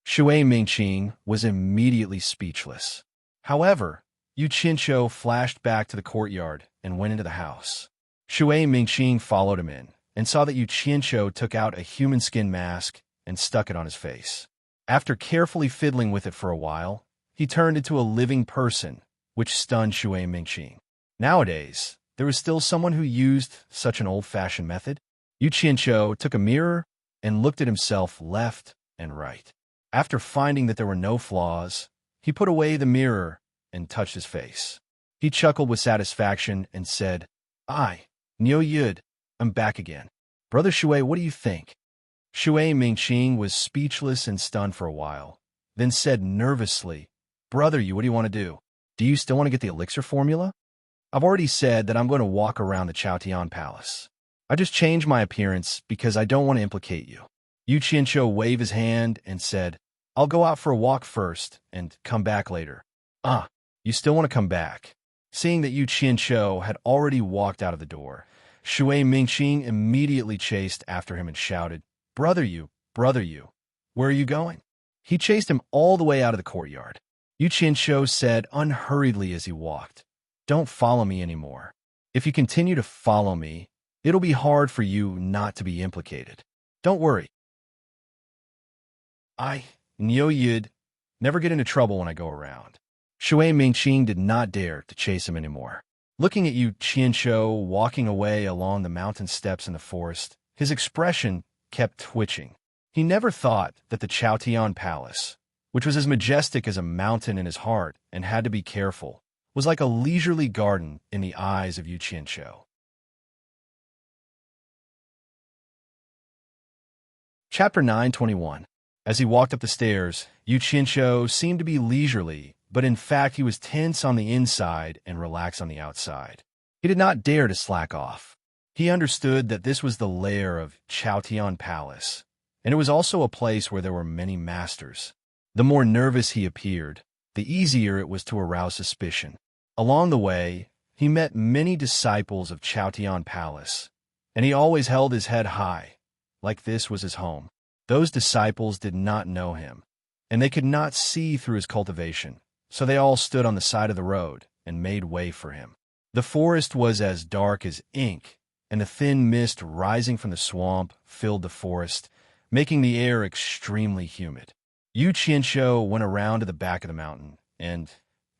Shui Mingqing was immediately speechless. However, Yu Qianqiu flashed back to the courtyard and went into the house. Shui Mingqing followed him in and saw that Yu Qianqiu took out a human skin mask and stuck it on his face. After carefully fiddling with it for a while, he he turned into a living person, which stunned Shui Mingqing. Nowadays, there was still someone who used such an old-fashioned method. Yu Qianqiu took a mirror and looked at himself left and right. After finding that there were no flaws, he put away the mirror and touched his face. He chuckled with satisfaction and said, Niu Yud, I'm back again. Brother Shui, what do you think? Shui Mingqing was speechless and stunned for a while, then said nervously, Brother Yu, what do you want to do? Do you still want to get the elixir formula? I've already said that I'm going to walk around the Chaotian Palace. I just changed my appearance because I don't want to implicate you. Yu Qianqiu waved his hand and said, I'll go out for a walk first and come back later. You still want to come back? Seeing that Yu Qianqiu had already walked out of the door, Shui Mingqing immediately chased after him and shouted, Brother Yu, where are you going? He chased him all the way out of the courtyard. Yu Qianqiu said unhurriedly as he walked, Don't follow me anymore. If you continue to follow me, it'll be hard for you not to be implicated. Don't worry. Niu Yud, never get into trouble when I go around. Shui Mingqing did not dare to chase him anymore. Looking at Yu Qianqiu walking away along the mountain steps in the forest, his expression kept twitching. He never thought that the Chaotian Palace, which was as majestic as a mountain in his heart and had to be careful, was like a leisurely garden in the eyes of Yu Qianqiu. Chapter 9:21. As he walked up the stairs, Yu Qianqiu seemed to be leisurely, but in fact he was tense on the inside and relaxed on the outside. He did not dare to slack off. He understood that this was the lair of Chaotian Palace, and it was also a place where there were many masters. The more nervous he appeared, the easier it was to arouse suspicion. Along the way, he met many disciples of Chaotian Palace, and he always held his head high, like this was his home. Those disciples did not know him, and they could not see through his cultivation, so they all stood on the side of the road and made way for him. The forest was as dark as ink, and a thin mist rising from the swamp filled the forest, making the air extremely humid. Yu Qianqiu went around to the back of the mountain, and,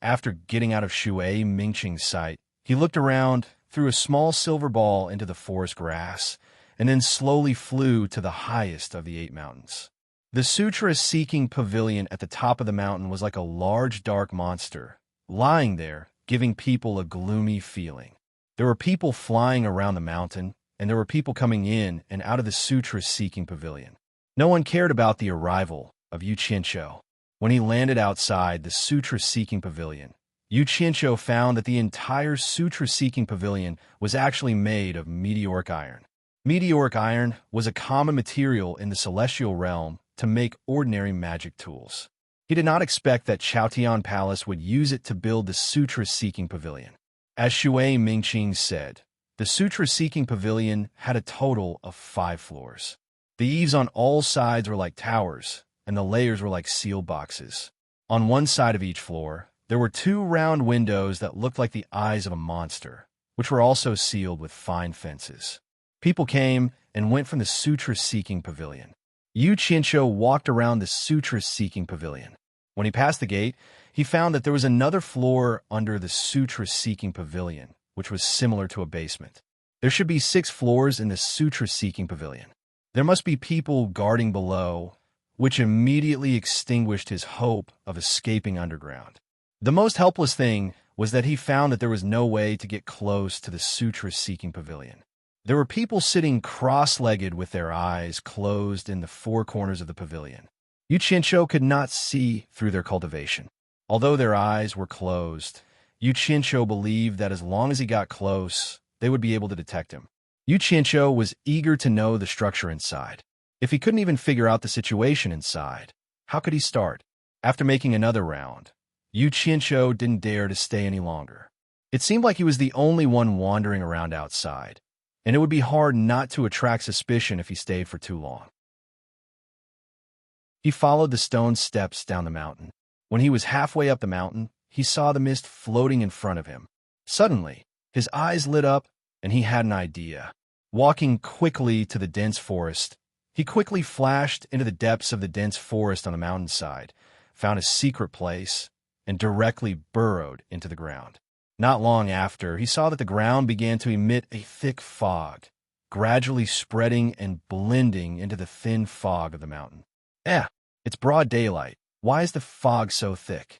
after getting out of Shui Mingqing's sight, he looked around, threw a small silver ball into the forest grass, and then slowly flew to the highest of the 8 mountains. The sutra-seeking pavilion at the top of the mountain was like a large dark monster, lying there, giving people a gloomy feeling. There were people flying around the mountain, and there were people coming in and out of the sutra-seeking pavilion. No one cared about the arrival of Yu Qianqiu. When he landed outside the sutra-seeking pavilion, Yu Qianqiu found that the entire sutra-seeking pavilion was actually made of meteoric iron. Meteoric iron was a common material in the celestial realm to make ordinary magic tools. He did not expect that Chaotian Palace would use it to build the sutra-seeking pavilion. As Shui Mingqing said, the sutra-seeking pavilion had a total of 5 floors. The eaves on all sides were like towers, and the layers were like seal boxes. On one side of each floor, there were 2 round windows that looked like the eyes of a monster, which were also sealed with fine fences. People came and went from the sutra-seeking pavilion. Yu Qianqiu walked around the sutra-seeking pavilion. When he passed the gate, he found that there was another floor under the sutra-seeking pavilion, which was similar to a basement. There should be 6 floors in the sutra-seeking pavilion. There must be people guarding below, which immediately extinguished his hope of escaping underground. The most helpless thing was that he found that there was no way to get close to the sutra-seeking pavilion. There were people sitting cross-legged with their eyes closed in the 4 corners of the pavilion. Yu Qianqiu could not see through their cultivation. Although their eyes were closed, Yu Qianqiu believed that as long as he got close, they would be able to detect him. Yu Qianqiu was eager to know the structure inside. If he couldn't even figure out the situation inside, how could he start? After making another round, Yu Qianqiu didn't dare to stay any longer. It seemed like he was the only one wandering around outside, and it would be hard not to attract suspicion if he stayed for too long. He followed the stone steps down the mountain. When he was halfway up the mountain, he saw the mist floating in front of him. Suddenly, his eyes lit up, and he had an idea. Walking quickly to the dense forest, he quickly flashed into the depths of the dense forest on the mountainside, found a secret place, and directly burrowed into the ground. Not long after, he saw that the ground began to emit a thick fog, gradually spreading and blending into the thin fog of the mountain. It's broad daylight. Why is the fog so thick?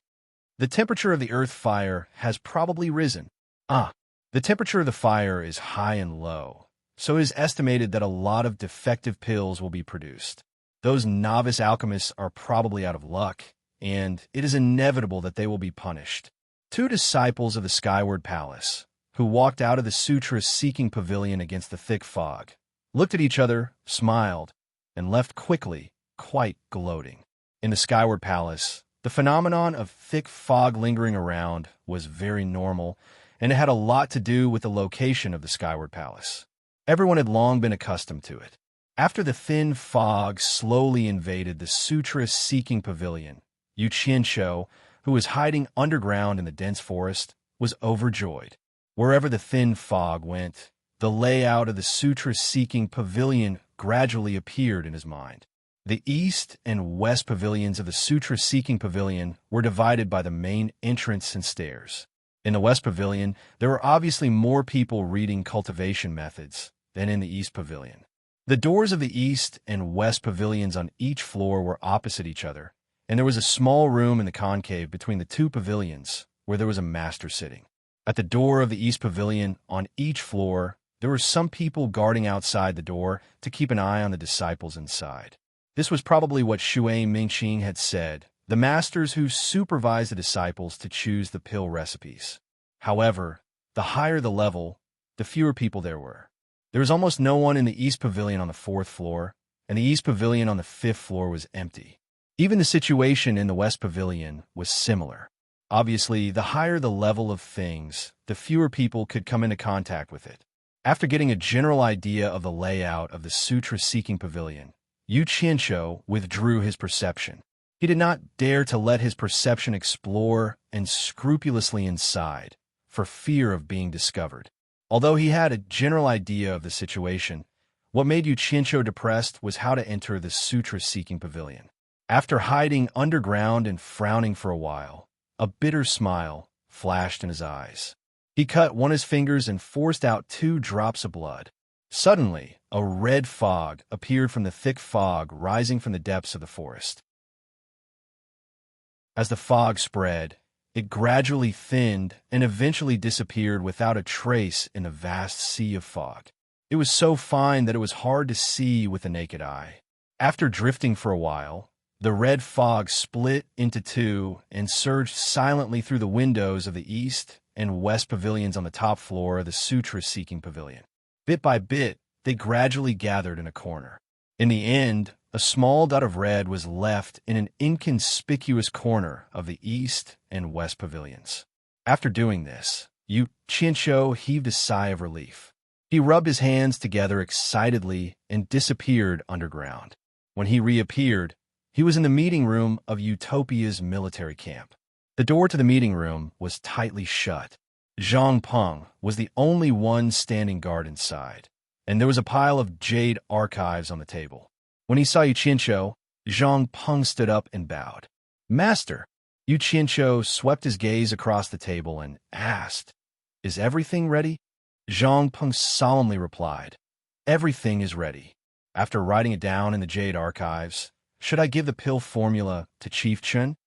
The temperature of the earth fire has probably risen. The temperature of the fire is high and low, so it is estimated that a lot of defective pills will be produced. Those novice alchemists are probably out of luck, and it is inevitable that they will be punished. 2 disciples of the Skyward Palace, who walked out of the sutra-seeking pavilion against the thick fog, looked at each other, smiled, and left quickly, quite gloating. In the Skyward Palace, the phenomenon of thick fog lingering around was very normal, and it had a lot to do with the location of the Skyward Palace. Everyone had long been accustomed to it. After the thin fog slowly invaded the sutra-seeking pavilion, Yu Qianqiu, who was hiding underground in the dense forest, was overjoyed. Wherever the thin fog went, the layout of the sutra-seeking pavilion gradually appeared in his mind. The east and west pavilions of the sutra-seeking pavilion were divided by the main entrance and stairs. In the west pavilion, there were obviously more people reading cultivation methods than in the east pavilion. The doors of the east and west pavilions on each floor were opposite each other, and there was a small room in the concave between the 2 pavilions where there was a master sitting. At the door of the east pavilion on each floor, there were some people guarding outside the door to keep an eye on the disciples inside. This was probably what Xue Mingqing had said, the masters who supervise the disciples to choose the pill recipes. However, the higher the level, the fewer people there were. There was almost no one in the east pavilion on the 4th floor, and the east pavilion on the 5th floor was empty. Even the situation in the west pavilion was similar. Obviously, the higher the level of things, the fewer people could come into contact with it. After getting a general idea of the layout of the sutra-seeking pavilion, Yu Qianqiu withdrew his perception. He did not dare to let his perception explore and scrupulously inside, for fear of being discovered. Although he had a general idea of the situation, what made Yu Qianqiu depressed was how to enter the sutra-seeking pavilion. After hiding underground and frowning for a while, a bitter smile flashed in his eyes. He cut one of his fingers and forced out 2 drops of blood. Suddenly, a red fog appeared from the thick fog rising from the depths of the forest. As the fog spread, it gradually thinned and eventually disappeared without a trace in the vast sea of fog. It was so fine that it was hard to see with the naked eye. After drifting for a while, the red fog split into 2 and surged silently through the windows of the east and west pavilions on the top floor of the sutra-seeking pavilion. Bit by bit, they gradually gathered in a corner. In the end, a small dot of red was left in an inconspicuous corner of the east and west pavilions. After doing this, Yu Qianqiu heaved a sigh of relief. He rubbed his hands together excitedly and disappeared underground. When he reappeared, he was in the meeting room of Utopia's military camp. The door to the meeting room was tightly shut. Zhang Peng was the only one standing guard inside, and there was a pile of Jade archives on the table. When he saw Yu Qianqiu, Zhang Peng stood up and bowed. "Master." Yu Qianqiu swept his gaze across the table and asked, "Is everything ready?" Zhang Peng solemnly replied, "Everything is ready." After writing it down in the Jade archives, "Should I give the pill formula to Chief Chen?"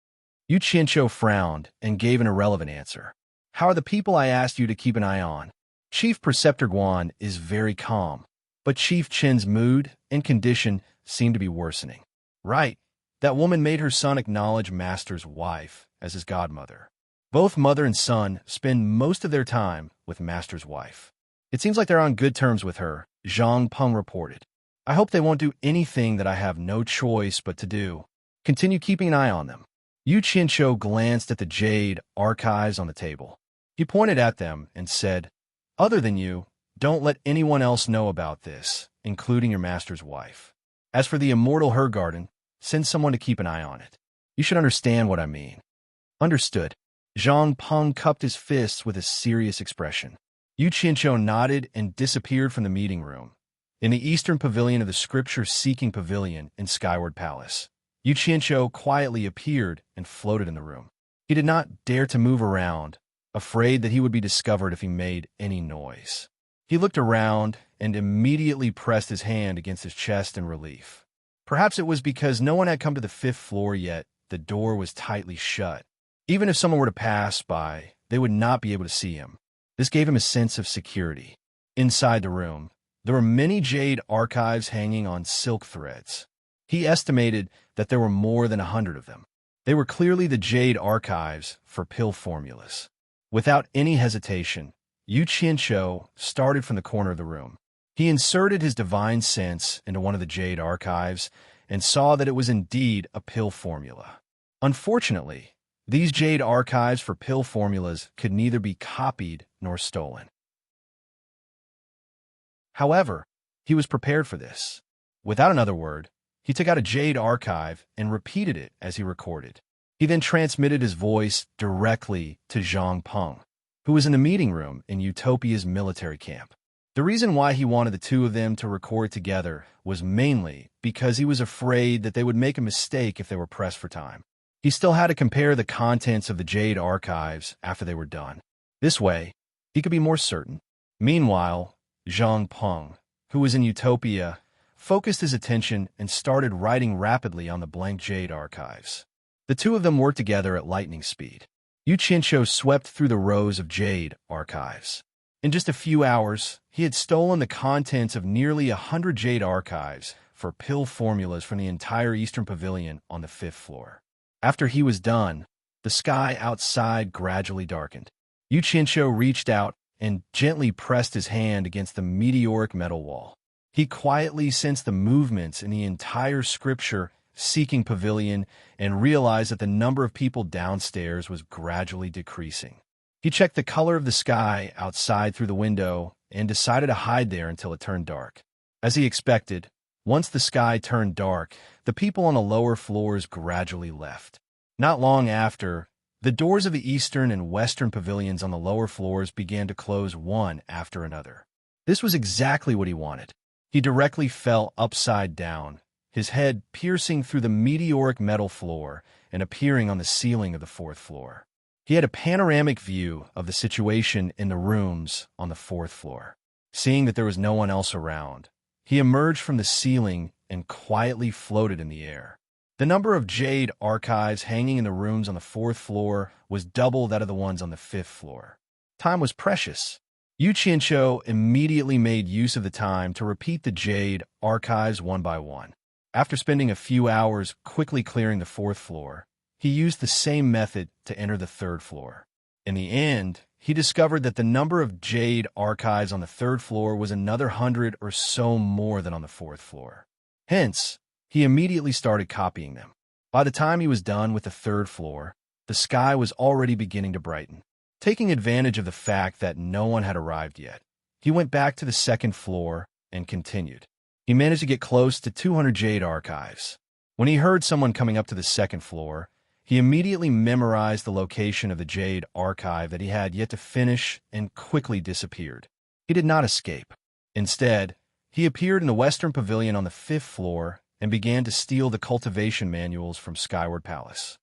Yu Qianqiu frowned and gave an irrelevant answer. "How are the people I asked you to keep an eye on?" Chief Preceptor Guan is very calm, but Chief Chen's mood and condition seem to be worsening. Right, that woman made her son acknowledge Master's wife as his godmother. Both mother and son spend most of their time with Master's wife. It seems like they're on good terms with her, Zhang Peng reported. "I hope they won't do anything that I have no choice but to do. Continue keeping an eye on them." Yu Qianqiu glanced at the Jade archives on the table. He pointed at them and said, "Other than you, don't let anyone else know about this, including your master's wife. As for the immortal Her Garden, send someone to keep an eye on it. You should understand what I mean." "Understood." Zhang Peng cupped his fists with a serious expression. Yu Qianqiu nodded and disappeared from the meeting room. In the eastern pavilion of the scripture-seeking pavilion in Skyward Palace, Yu Qianqiu quietly appeared and floated in the room. He did not dare to move around, afraid that he would be discovered if he made any noise. He looked around and immediately pressed his hand against his chest in relief. Perhaps it was because no one had come to the 5th floor yet. The door was tightly shut. Even if someone were to pass by, they would not be able to see him. This gave him a sense of security. Inside the room, there were many jade archives hanging on silk threads. He estimated that there were more than 100 of them. They were clearly the jade archives for pill formulas. Without any hesitation, Yu Qianqiu started from the corner of the room. He inserted his divine sense into one of the jade archives and saw that it was indeed a pill formula. Unfortunately, these jade archives for pill formulas could neither be copied nor stolen. However, he was prepared for this. Without another word, he took out a jade archive and repeated it as he recorded. He then transmitted his voice directly to Zhang Peng, who was in the meeting room in Utopia's military camp. The reason why he wanted the two of them to record together was mainly because he was afraid that they would make a mistake if they were pressed for time. He still had to compare the contents of the jade archives after they were done. This way, he could be more certain. Meanwhile, Zhang Peng, who was in Utopia, focused his attention and started writing rapidly on the blank jade archives. The two of them worked together at lightning speed. Yu Qianqiu swept through the rows of jade archives. In just a few hours, he had stolen the contents of nearly 100 jade archives for pill formulas from the entire Eastern Pavilion on the 5th floor. After he was done, the sky outside gradually darkened. Yu Qianqiu reached out and gently pressed his hand against the meteoric metal wall. He quietly sensed the movements in the entire scripture-seeking pavilion and realized that the number of people downstairs was gradually decreasing. He checked the color of the sky outside through the window and decided to hide there until it turned dark. As he expected, once the sky turned dark, the people on the lower floors gradually left. Not long after, the doors of the eastern and western pavilions on the lower floors began to close one after another. This was exactly what he wanted. He directly fell upside down, his head piercing through the meteoric metal floor and appearing on the ceiling of the 4th floor. He had a panoramic view of the situation in the rooms on the 4th floor. Seeing that there was no one else around, he emerged from the ceiling and quietly floated in the air. The number of jade archives hanging in the rooms on the 4th floor was double that of the ones on the 5th floor. Time was precious. Yu Qianqiu immediately made use of the time to repeat the jade archives one by one. After spending a few hours quickly clearing the 4th floor, he used the same method to enter the 3rd floor. In the end, he discovered that the number of jade archives on the 3rd floor was another 100 or so more than on the 4th floor. Hence, he immediately started copying them. By the time he was done with the 3rd floor, the sky was already beginning to brighten. Taking advantage of the fact that no one had arrived yet, he went back to the 2nd floor and continued. He managed to get close to 200 jade archives. When he heard someone coming up to the 2nd floor, he immediately memorized the location of the jade archive that he had yet to finish and quickly disappeared. He did not escape. Instead, he appeared in the Western Pavilion on the 5th floor and began to steal the cultivation manuals from Skyward Palace.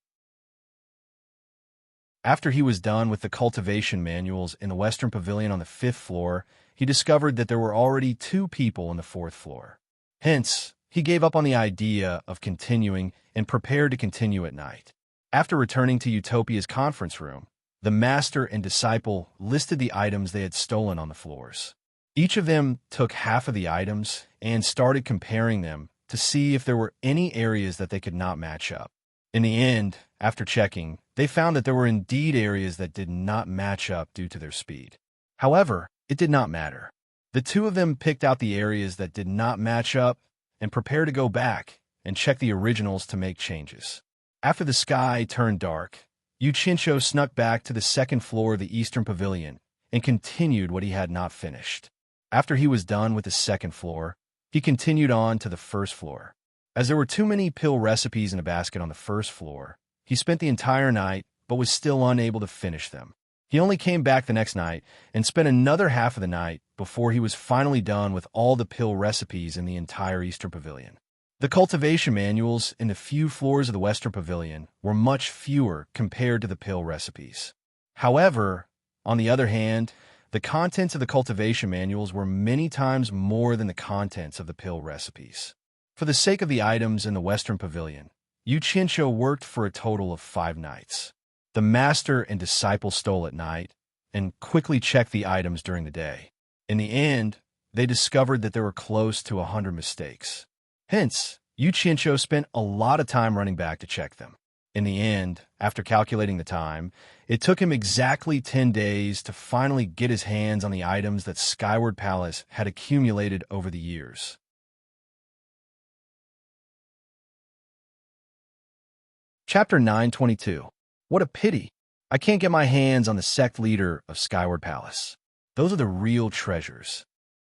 After he was done with the cultivation manuals in the Western Pavilion on the 5th floor, he discovered that there were already 2 people on the 4th floor. Hence, he gave up on the idea of continuing and prepared to continue at night. After returning to Utopia's conference room, the master and disciple listed the items they had stolen on the floors. Each of them took half of the items and started comparing them to see if there were any areas that they could not match up. In the end, after checking, they found that there were indeed areas that did not match up due to their speed. However, it did not matter. The two of them picked out the areas that did not match up and prepared to go back and check the originals to make changes. After the sky turned dark, Yu Qianqiu snuck back to the 2nd floor of the Eastern Pavilion and continued what he had not finished. After he was done with the 2nd floor, he continued on to the 1st floor. As there were too many pill recipes in a basket on the 1st floor, he spent the entire night but was still unable to finish them. He only came back the next night and spent another half of the night before he was finally done with all the pill recipes in the entire Eastern Pavilion. The cultivation manuals in the few floors of the Western Pavilion were much fewer compared to the pill recipes. However, on the other hand, the contents of the cultivation manuals were many times more than the contents of the pill recipes. For the sake of the items in the Western Pavilion, Yu Qianqiu worked for a total of 5 nights. The master and disciple stole at night and quickly checked the items during the day. In the end, they discovered that there were close to 100 mistakes. Hence, Yu Qianqiu spent a lot of time running back to check them. In the end, after calculating the time, it took him exactly 10 days to finally get his hands on the items that Skyward Palace had accumulated over the years. Chapter 922. What a pity. I can't get my hands on the sect leader of Skyward Palace. Those are the real treasures.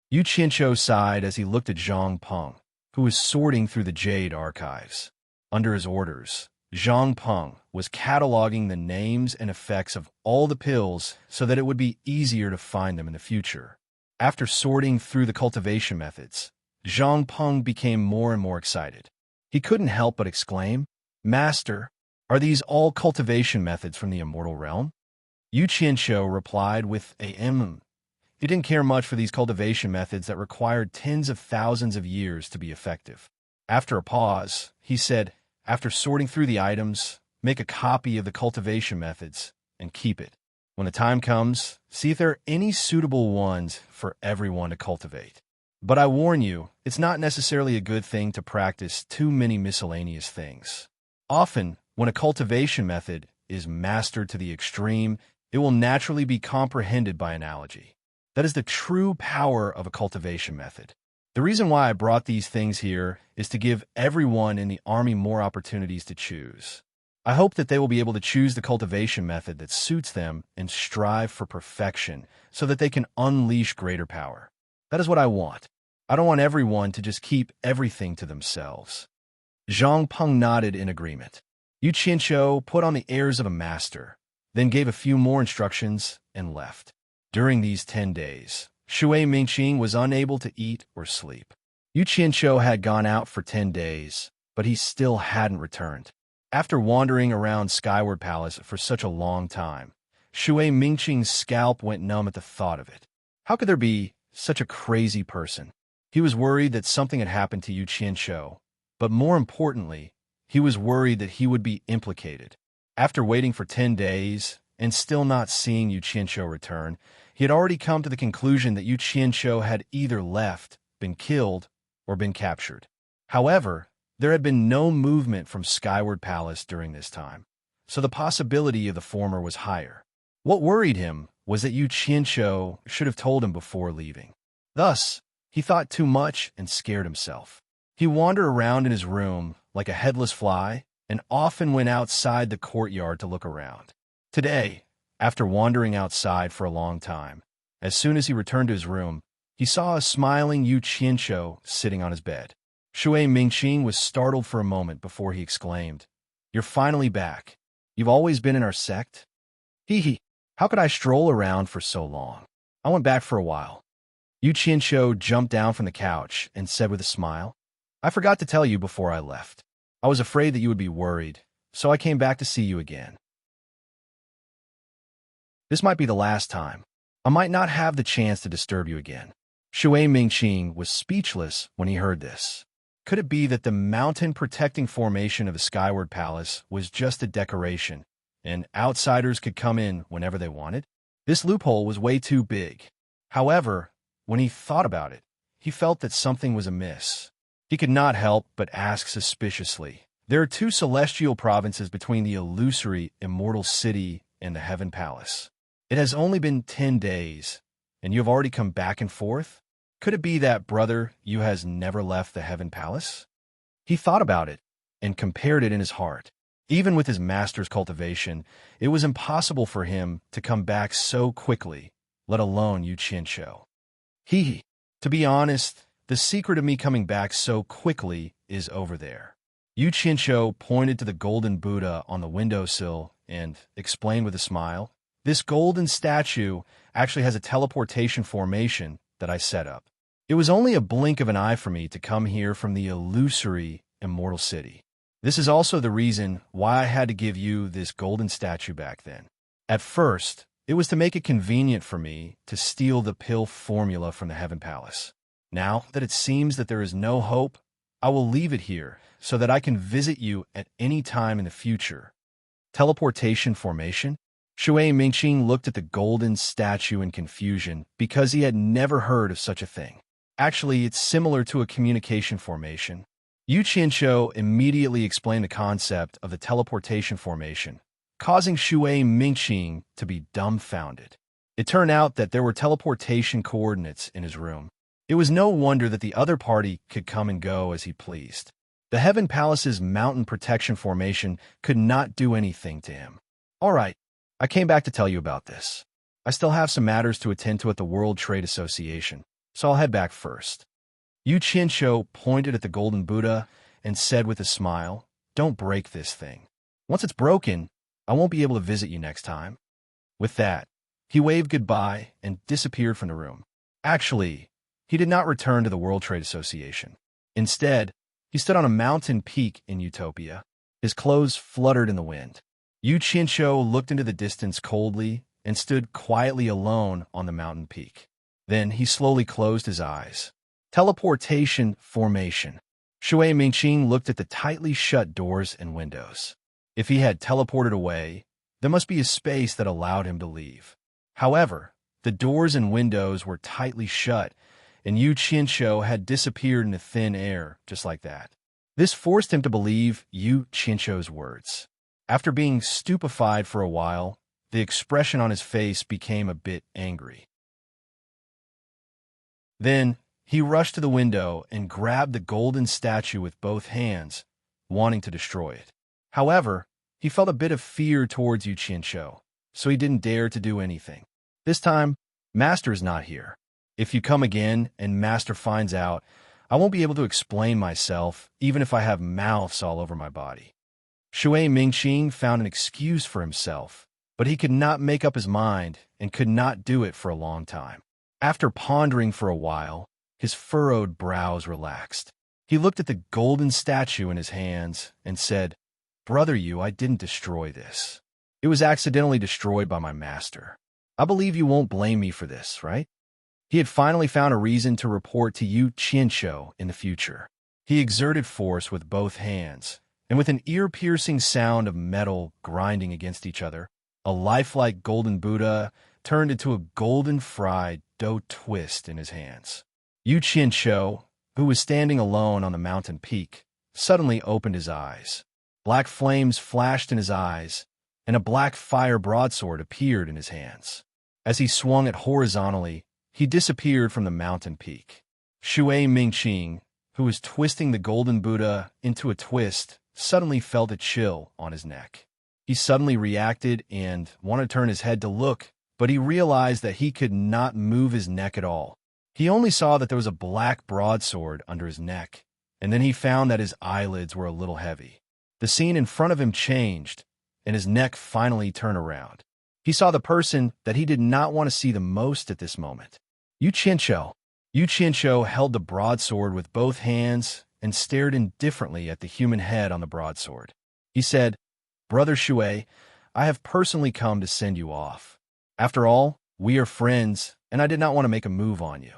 Yu Qianqiu sighed as he looked at Zhang Peng, who was sorting through the Jade archives. Under his orders, Zhang Peng was cataloging the names and effects of all the pills so that it would be easier to find them in the future. After sorting through the cultivation methods, Zhang Peng became more and more excited. He couldn't help but exclaim, "Master, are these all cultivation methods from the immortal realm?" Yu Qianqiu replied with a He didn't care much for these cultivation methods that required tens of thousands of years to be effective. After a pause, he said, "After sorting through the items, make a copy of the cultivation methods and keep it. When the time comes, see if there are any suitable ones for everyone to cultivate. But I warn you, it's not necessarily a good thing to practice too many miscellaneous things. Often, when a cultivation method is mastered to the extreme, it will naturally be comprehended by analogy. That is the true power of a cultivation method. The reason why I brought these things here is to give everyone in the army more opportunities to choose. I hope that they will be able to choose the cultivation method that suits them and strive for perfection so that they can unleash greater power. That is what I want. I don't want everyone to just keep everything to themselves." Zhang Peng nodded in agreement. Yu Qianqiu put on the airs of a master, then gave a few more instructions and left. During these 10 days, Shui Mingqing was unable to eat or sleep. Yu Qianqiu had gone out for 10 days, but he still hadn't returned. After wandering around Skyward Palace for such a long time, Shui Mingqing's scalp went numb at the thought of it. How could there be such a crazy person? He was worried that something had happened to Yu Qianqiu, but more importantly, he was worried that he would be implicated. After waiting for 10 days and still not seeing Yu Qianqiu return, he had already come to the conclusion that Yu Qianqiu had either left, been killed, or been captured. However, there had been no movement from Skyward Palace during this time, so the possibility of the former was higher. What worried him was that Yu Qianqiu should have told him before leaving. Thus, he thought too much and scared himself. He wandered around in his room like a headless fly and often went outside the courtyard to look around. Today, after wandering outside for a long time, as soon as he returned to his room, he saw a smiling Yu Qianqiu sitting on his bed. Shui Mingqing was startled for a moment before he exclaimed, "You're finally back. You've always been in our sect?" "Hee. How could I stroll around for so long? I went back for a while." Yu Qianqiu jumped down from the couch and said with a smile, "I forgot to tell you before I left. I was afraid that you would be worried, so I came back to see you again. This might be the last time. I might not have the chance to disturb you again." Shui Mingqing was speechless when he heard this. Could it be that the mountain-protecting formation of the Skyward Palace was just a decoration, and outsiders could come in whenever they wanted? This loophole was way too big. However, when he thought about it, he felt that something was amiss. He could not help but ask suspiciously, "There are 2 celestial provinces between the illusory Immortal City and the Heaven Palace. It has only been 10 days, and you have already come back and forth? Could it be that brother you has never left the Heaven Palace?" He thought about it and compared it in his heart. Even with his master's cultivation, it was impossible for him to come back so quickly, let alone Yu Qianqiu. To be honest, the secret of me coming back so quickly is over there. Yu Qianqiu pointed to the golden Buddha on the windowsill and explained with a smile, "This golden statue actually has a teleportation formation that I set up. It was only a blink of an eye for me to come here from the illusory immortal city. This is also the reason why I had to give you this golden statue back then. At first, it was to make it convenient for me to steal the pill formula from the Heaven Palace. Now that it seems that there is no hope, I will leave it here so that I can visit you at any time in the future. Teleportation formation? Shui Mingqing looked at the golden statue in confusion because he had never heard of such a thing. Actually, it's similar to a communication formation. Yu Qianqiu immediately explained the concept of the teleportation formation, causing Shui Mingqing to be dumbfounded. It turned out that there were teleportation coordinates in his room. It was no wonder that the other party could come and go as he pleased. The Heaven Palace's mountain protection formation could not do anything to him. All right, I came back to tell you about this. I still have some matters to attend to at the World Trade Association, so I'll head back first. Yu Qianqiu pointed at the golden Buddha and said with a smile, "Don't break this thing. Once it's broken, I won't be able to visit you next time." With that, he waved goodbye and disappeared from the room. Actually, he did not return to the World Trade Association. Instead, he stood on a mountain peak in Utopia. His clothes fluttered in the wind. Yu Qianqiu looked into the distance coldly and stood quietly alone on the mountain peak. Then he slowly closed his eyes. Teleportation formation. Shui Mingqing looked at the tightly shut doors and windows. If he had teleported away, there must be a space that allowed him to leave. However, the doors and windows were tightly shut, and Yu Qianqiu had disappeared into thin air just like that. This forced him to believe Yu Qianqiu's words. After being stupefied for a while, the expression on his face became a bit angry. Then, he rushed to the window and grabbed the golden statue with both hands, wanting to destroy it. However, he felt a bit of fear towards Yu Qianqiu, so he didn't dare to do anything. This time, Master is not here. If you come again and Master finds out, I won't be able to explain myself, even if I have mouths all over my body. Shui Mingqing found an excuse for himself, but he could not make up his mind and could not do it for a long time. After pondering for a while, his furrowed brows relaxed. He looked at the golden statue in his hands and said, "Brother Yu, I didn't destroy this. It was accidentally destroyed by my master. I believe you won't blame me for this, right?" He had finally found a reason to report to Yu Qianqiu in the future. He exerted force with both hands, and with an ear-piercing sound of metal grinding against each other, a lifelike golden Buddha turned into a golden fried dough twist in his hands. Yu Qianqiu, who was standing alone on the mountain peak, suddenly opened his eyes. Black flames flashed in his eyes, and a black fire broadsword appeared in his hands. As he swung it horizontally, he disappeared from the mountain peak. Shui Mingqing, who was twisting the golden Buddha into a twist, suddenly felt a chill on his neck. He suddenly reacted and wanted to turn his head to look, but he realized that he could not move his neck at all. He only saw that there was a black broadsword under his neck, and then he found that his eyelids were a little heavy. The scene in front of him changed, and his neck finally turned around. He saw the person that he did not want to see the most at this moment. Yu Qianqiu. Yu Qianqiu held the broadsword with both hands and stared indifferently at the human head on the broadsword. He said, "Brother Shui, I have personally come to send you off. After all, we are friends, and I did not want to make a move on you.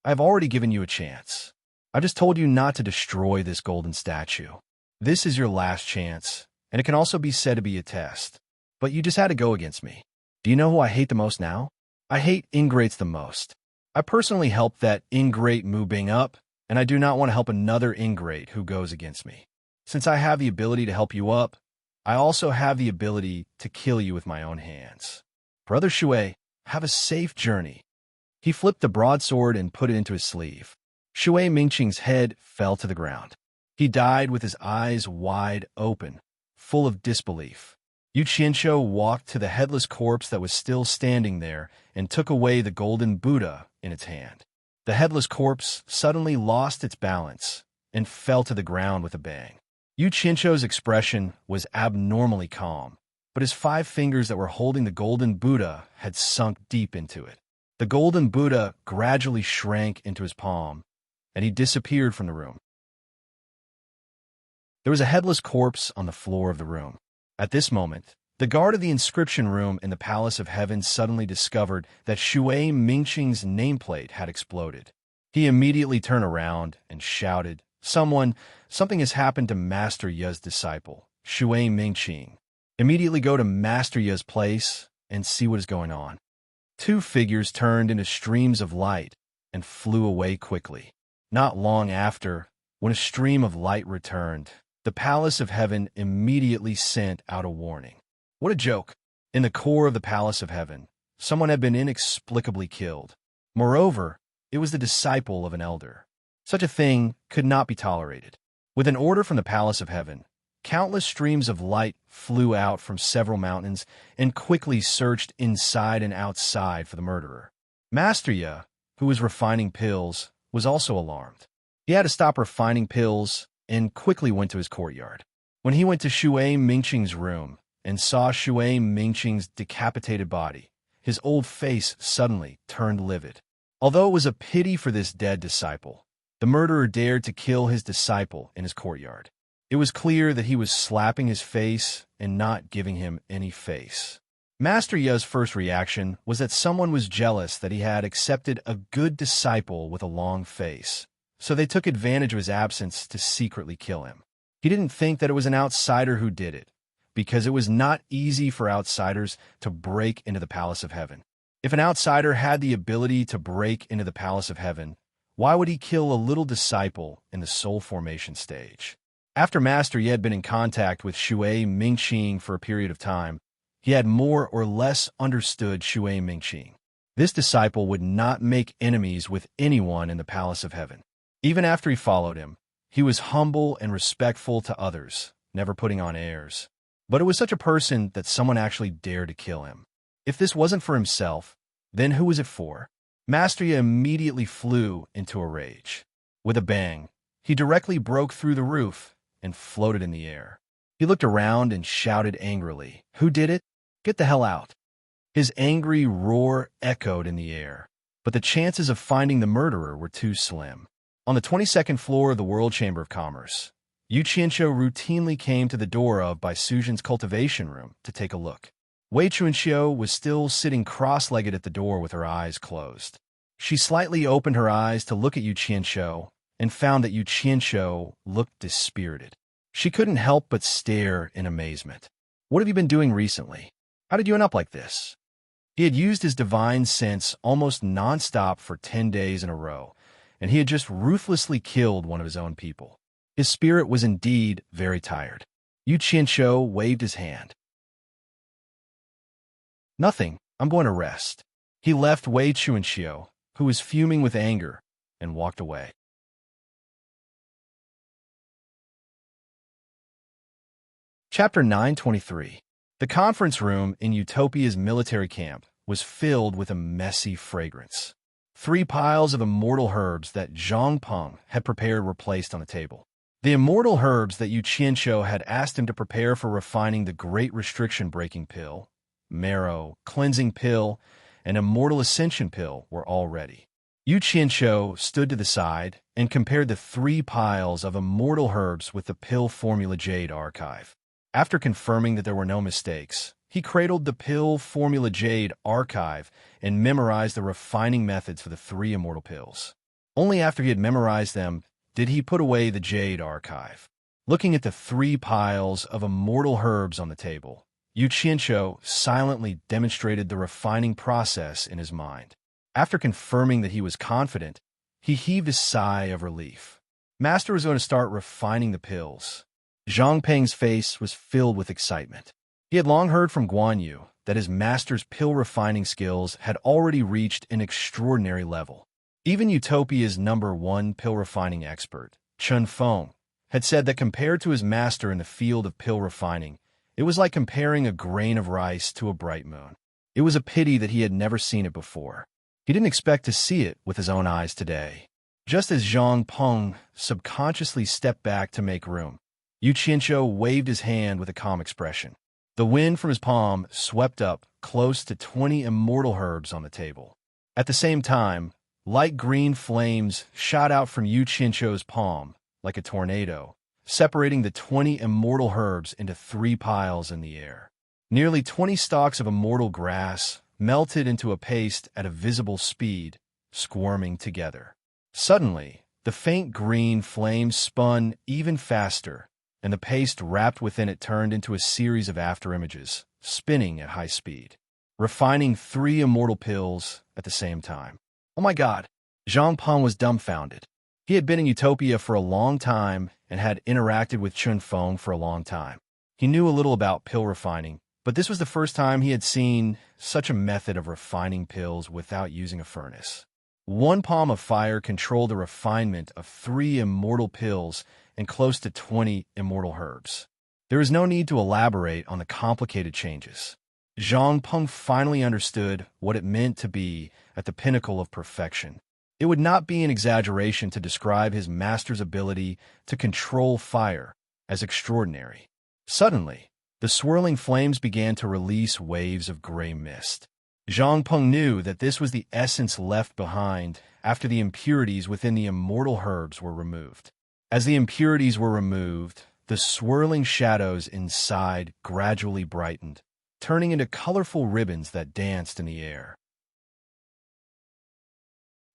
I have already given you a chance. I just told you not to destroy this golden statue. This is your last chance, and it can also be said to be a test. But you just had to go against me. Do you know who I hate the most now? I hate ingrates the most. I personally helped that ingrate Mu Bing up, and I do not want to help another ingrate who goes against me. Since I have the ability to help you up, I also have the ability to kill you with my own hands. Brother Shui, have a safe journey." He flipped the broadsword and put it into his sleeve. Shui Mingqing's head fell to the ground. He died with his eyes wide open, full of disbelief. Yu Qianqiu walked to the headless corpse that was still standing there and took away the golden Buddha in its hand. The headless corpse suddenly lost its balance and fell to the ground with a bang. Yu Qianqiu's expression was abnormally calm, but his 5 fingers that were holding the golden Buddha had sunk deep into it. The golden Buddha gradually shrank into his palm, and he disappeared from the room. There was a headless corpse on the floor of the room. At this moment, the guard of the inscription room in the Palace of Heaven suddenly discovered that Shui Mingqing's nameplate had exploded. He immediately turned around and shouted, Something has happened to Master Ye's disciple, Shui Mingqing. Immediately go to Master Ye's place and see what is going on." Two figures turned into streams of light and flew away quickly. Not long after, when a stream of light returned, the Palace of Heaven immediately sent out a warning. What a joke! In the core of the Palace of Heaven, someone had been inexplicably killed. Moreover, it was the disciple of an elder. Such a thing could not be tolerated. With an order from the Palace of Heaven, countless streams of light flew out from several mountains and quickly searched inside and outside for the murderer. Master Ye, who was refining pills, was also alarmed. He had to stop refining pills and quickly went to his courtyard. When he went to Shui Mingqing's room and saw Shui Mingqing's decapitated body, his old face suddenly turned livid. Although it was a pity for this dead disciple, the murderer dared to kill his disciple in his courtyard. It was clear that he was slapping his face and not giving him any face. Master Ye's first reaction was that someone was jealous that he had accepted a good disciple with a long face, so they took advantage of his absence to secretly kill him. He didn't think that it was an outsider who did it, because it was not easy for outsiders to break into the Palace of Heaven. If an outsider had the ability to break into the Palace of Heaven, why would he kill a little disciple in the soul formation stage? After Master Ye had been in contact with Shui Mingqing for a period of time, he had more or less understood Shui Mingqing. This disciple would not make enemies with anyone in the Palace of Heaven. Even after he followed him, he was humble and respectful to others, never putting on airs. But it was such a person that someone actually dared to kill him. If this wasn't for himself, then who was it for? Master Ye immediately flew into a rage. With a bang, he directly broke through the roof and floated in the air. He looked around and shouted angrily, "Who did it? Get the hell out." His angry roar echoed in the air, but the chances of finding the murderer were too slim. On the 22nd floor of the World Chamber of Commerce, Yu Qianqiu routinely came to the door of Bai Sujin's cultivation room to take a look. Wei Chunqiu was still sitting cross-legged at the door with her eyes closed. She slightly opened her eyes to look at Yu Qianqiu and found that Yu Qianqiu looked dispirited. She couldn't help but stare in amazement. "What have you been doing recently? How did you end up like this?" He had used his divine sense almost non-stop for 10 days in a row, and he had just ruthlessly killed one of his own people. His spirit was indeed very tired. Yu Qianqiu waved his hand. "Nothing, I'm going to rest." He left Wei Chunqiu, who was fuming with anger, and walked away. Chapter 923. The conference room in Utopia's military camp was filled with a messy fragrance. 3 piles of immortal herbs that Zhang Peng had prepared were placed on the table. The immortal herbs that Yu Qianqiu had asked him to prepare for refining the Great Restriction Breaking Pill, Marrow, Cleansing Pill, and Immortal Ascension Pill were all ready. Yu Qianqiu stood to the side and compared the 3 piles of immortal herbs with the pill formula Jade archive. After confirming that there were no mistakes, he cradled the pill formula Jade archive and memorized the refining methods for the 3 immortal pills. Only after he had memorized them did he put away the Jade archive. Looking at the 3 piles of immortal herbs on the table, Yu Qianqiu silently demonstrated the refining process in his mind. After confirming that he was confident, he heaved a sigh of relief. Master was going to start refining the pills. Zhang Peng's face was filled with excitement. He had long heard from Guan Yu that his master's pill refining skills had already reached an extraordinary level. Even Utopia's #1 pill refining expert, Chen Feng, had said that compared to his master in the field of pill refining, it was like comparing a grain of rice to a bright moon. It was a pity that he had never seen it before. He didn't expect to see it with his own eyes today. Just as Zhang Peng subconsciously stepped back to make room, Yu Qianqiu waved his hand with a calm expression. The wind from his palm swept up close to 20 immortal herbs on the table. At the same time, light green flames shot out from Yu Qianqiu's palm like a tornado, separating the 20 immortal herbs into 3 piles in the air. Nearly 20 stalks of immortal grass melted into a paste at a visible speed, squirming together. Suddenly, the faint green flames spun even faster, and the paste wrapped within it turned into a series of afterimages, spinning at high speed, refining 3 immortal pills at the same time. Oh my God! Zhang Peng was dumbfounded. He had been in Utopia for a long time and had interacted with Chun Feng for a long time. He knew a little about pill refining, but this was the first time he had seen such a method of refining pills without using a furnace. 1 palm of fire controlled the refinement of 3 immortal pills and close to 20 immortal herbs. There is no need to elaborate on the complicated changes. Zhang Peng finally understood what it meant to be at the pinnacle of perfection. It would not be an exaggeration to describe his master's ability to control fire as extraordinary. Suddenly, the swirling flames began to release waves of gray mist. Zhang Peng knew that this was the essence left behind after the impurities within the immortal herbs were removed. As the impurities were removed, the swirling shadows inside gradually brightened, turning into colorful ribbons that danced in the air.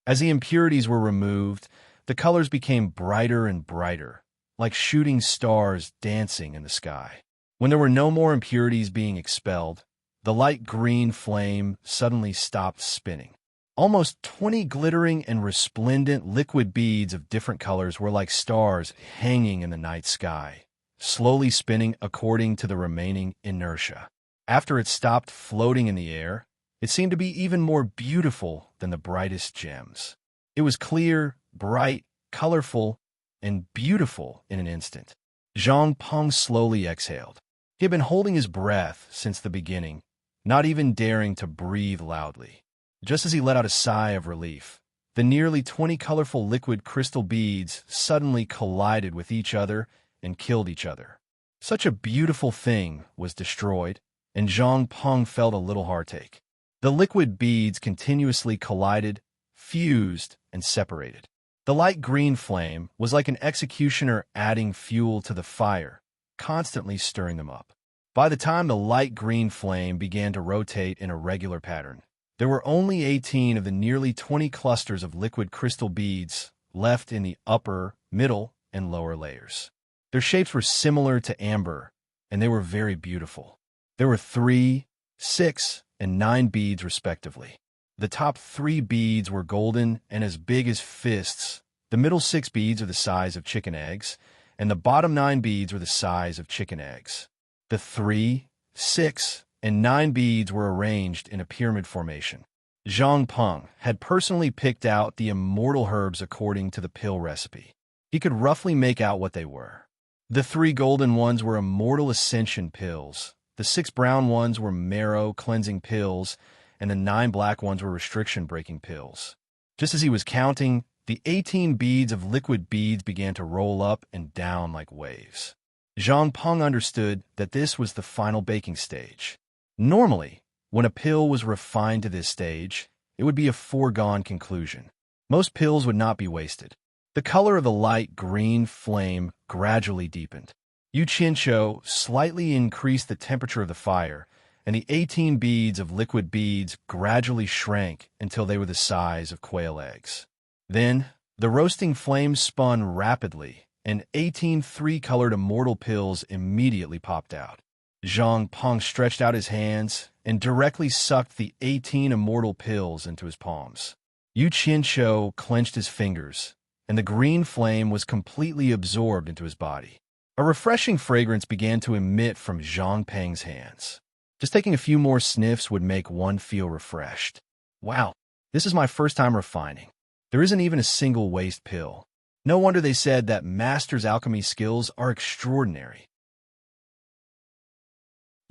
As the impurities were removed, the colors became brighter and brighter, like shooting stars dancing in the sky. When there were no more impurities being expelled, the light green flame suddenly stopped spinning. Almost 20 glittering and resplendent liquid beads of different colors were like stars hanging in the night sky, slowly spinning according to the remaining inertia. After it stopped floating in the air, it seemed to be even more beautiful than the brightest gems. It was clear, bright, colorful, and beautiful in an instant. Zhang Peng slowly exhaled. He had been holding his breath since the beginning, not even daring to breathe loudly. Just as he let out a sigh of relief, the nearly 20 colorful liquid crystal beads suddenly collided with each other and killed each other. Such a beautiful thing was destroyed, and Zhang Peng felt a little heartache. The liquid beads continuously collided, fused, and separated. The light green flame was like an executioner adding fuel to the fire, constantly stirring them up. By the time the light green flame began to rotate in a regular pattern, there were only 18 of the nearly 20 clusters of liquid crystal beads left in the upper, middle, and lower layers. Their shapes were similar to amber, and they were very beautiful. There were 3, 6, and 9 beads respectively. The top 3 beads were golden and as big as fists. The middle 6 beads are the size of chicken eggs, and the bottom 9 beads were the size of chicken eggs. The 3, 6, and 9 beads were arranged in a pyramid formation. Zhang Peng had personally picked out the immortal herbs according to the pill recipe. He could roughly make out what they were. The 3 golden ones were immortal ascension pills, the 6 brown ones were marrow cleansing pills, and the 9 black ones were restriction-breaking pills. Just as he was counting, the 18 beads of liquid beads began to roll up and down like waves. Zhang Peng understood that this was the final baking stage. Normally, when a pill was refined to this stage, it would be a foregone conclusion. Most pills would not be wasted. The color of the light green flame gradually deepened. Yu Qianqiu slightly increased the temperature of the fire, and the 18 beads of liquid beads gradually shrank until they were the size of quail eggs. Then, the roasting flame spun rapidly, and 18 3-colored immortal pills immediately popped out. Zhang Peng stretched out his hands and directly sucked the 18 immortal pills into his palms. Yu Qianqiu clenched his fingers, and the green flame was completely absorbed into his body. A refreshing fragrance began to emit from Zhang Peng's hands. Just taking a few more sniffs would make one feel refreshed. Wow, this is my first time refining. There isn't even a single waste pill. No wonder they said that master's alchemy skills are extraordinary.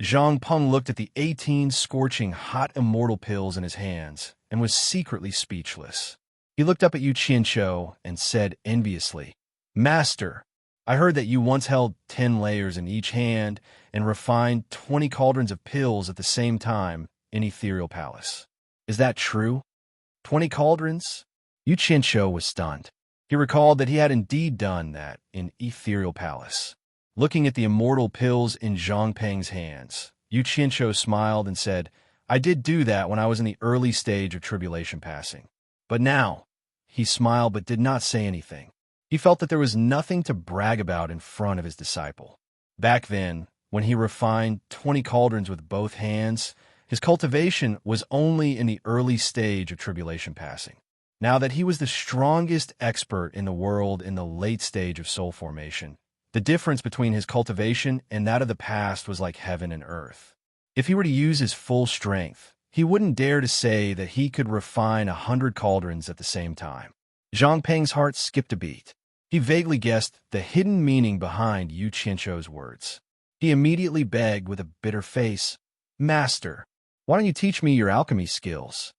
Zhang Peng looked at the 18 scorching hot immortal pills in his hands and was secretly speechless. He looked up at Yu Qianqiu and said enviously, "Master, I heard that you once held 10 layers in each hand and refined 20 cauldrons of pills at the same time in Ethereal Palace. Is that true?" 20 cauldrons? Yu Qianshou was stunned. He recalled that he had indeed done that in Ethereal Palace. Looking at the immortal pills in Zhang Peng's hands, Yu Qianshou smiled and said, I did do that when I was in the early stage of tribulation passing. But now, he smiled but did not say anything. He felt that there was nothing to brag about in front of his disciple. Back then, when he refined 20 cauldrons with both hands, his cultivation was only in the early stage of tribulation passing. Now that he was the strongest expert in the world in the late stage of soul formation, the difference between his cultivation and that of the past was like heaven and earth. If he were to use his full strength, he wouldn't dare to say that he could refine 100 cauldrons at the same time. Zhang Peng's heart skipped a beat. He vaguely guessed the hidden meaning behind Yu Qianshou's words. He immediately begged with a bitter face, Master, why don't you teach me your alchemy skills?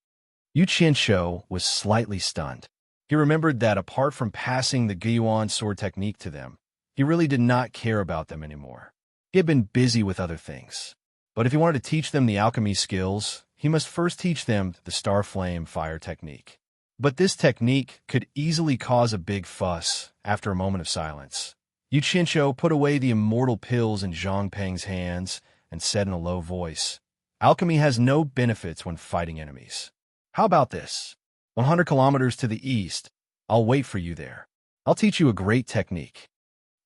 Yu Qianshou was slightly stunned. He remembered that apart from passing the Guiyuan sword technique to them, he really did not care about them anymore. He had been busy with other things. But if he wanted to teach them the alchemy skills, he must first teach them the Star Flame fire technique. But this technique could easily cause a big fuss after a moment of silence. Yu Qianshou put away the immortal pills in Zhang Peng's hands and said in a low voice, Alchemy has no benefits when fighting enemies. How about this? 100 kilometers to the east, I'll wait for you there. I'll teach you a great technique.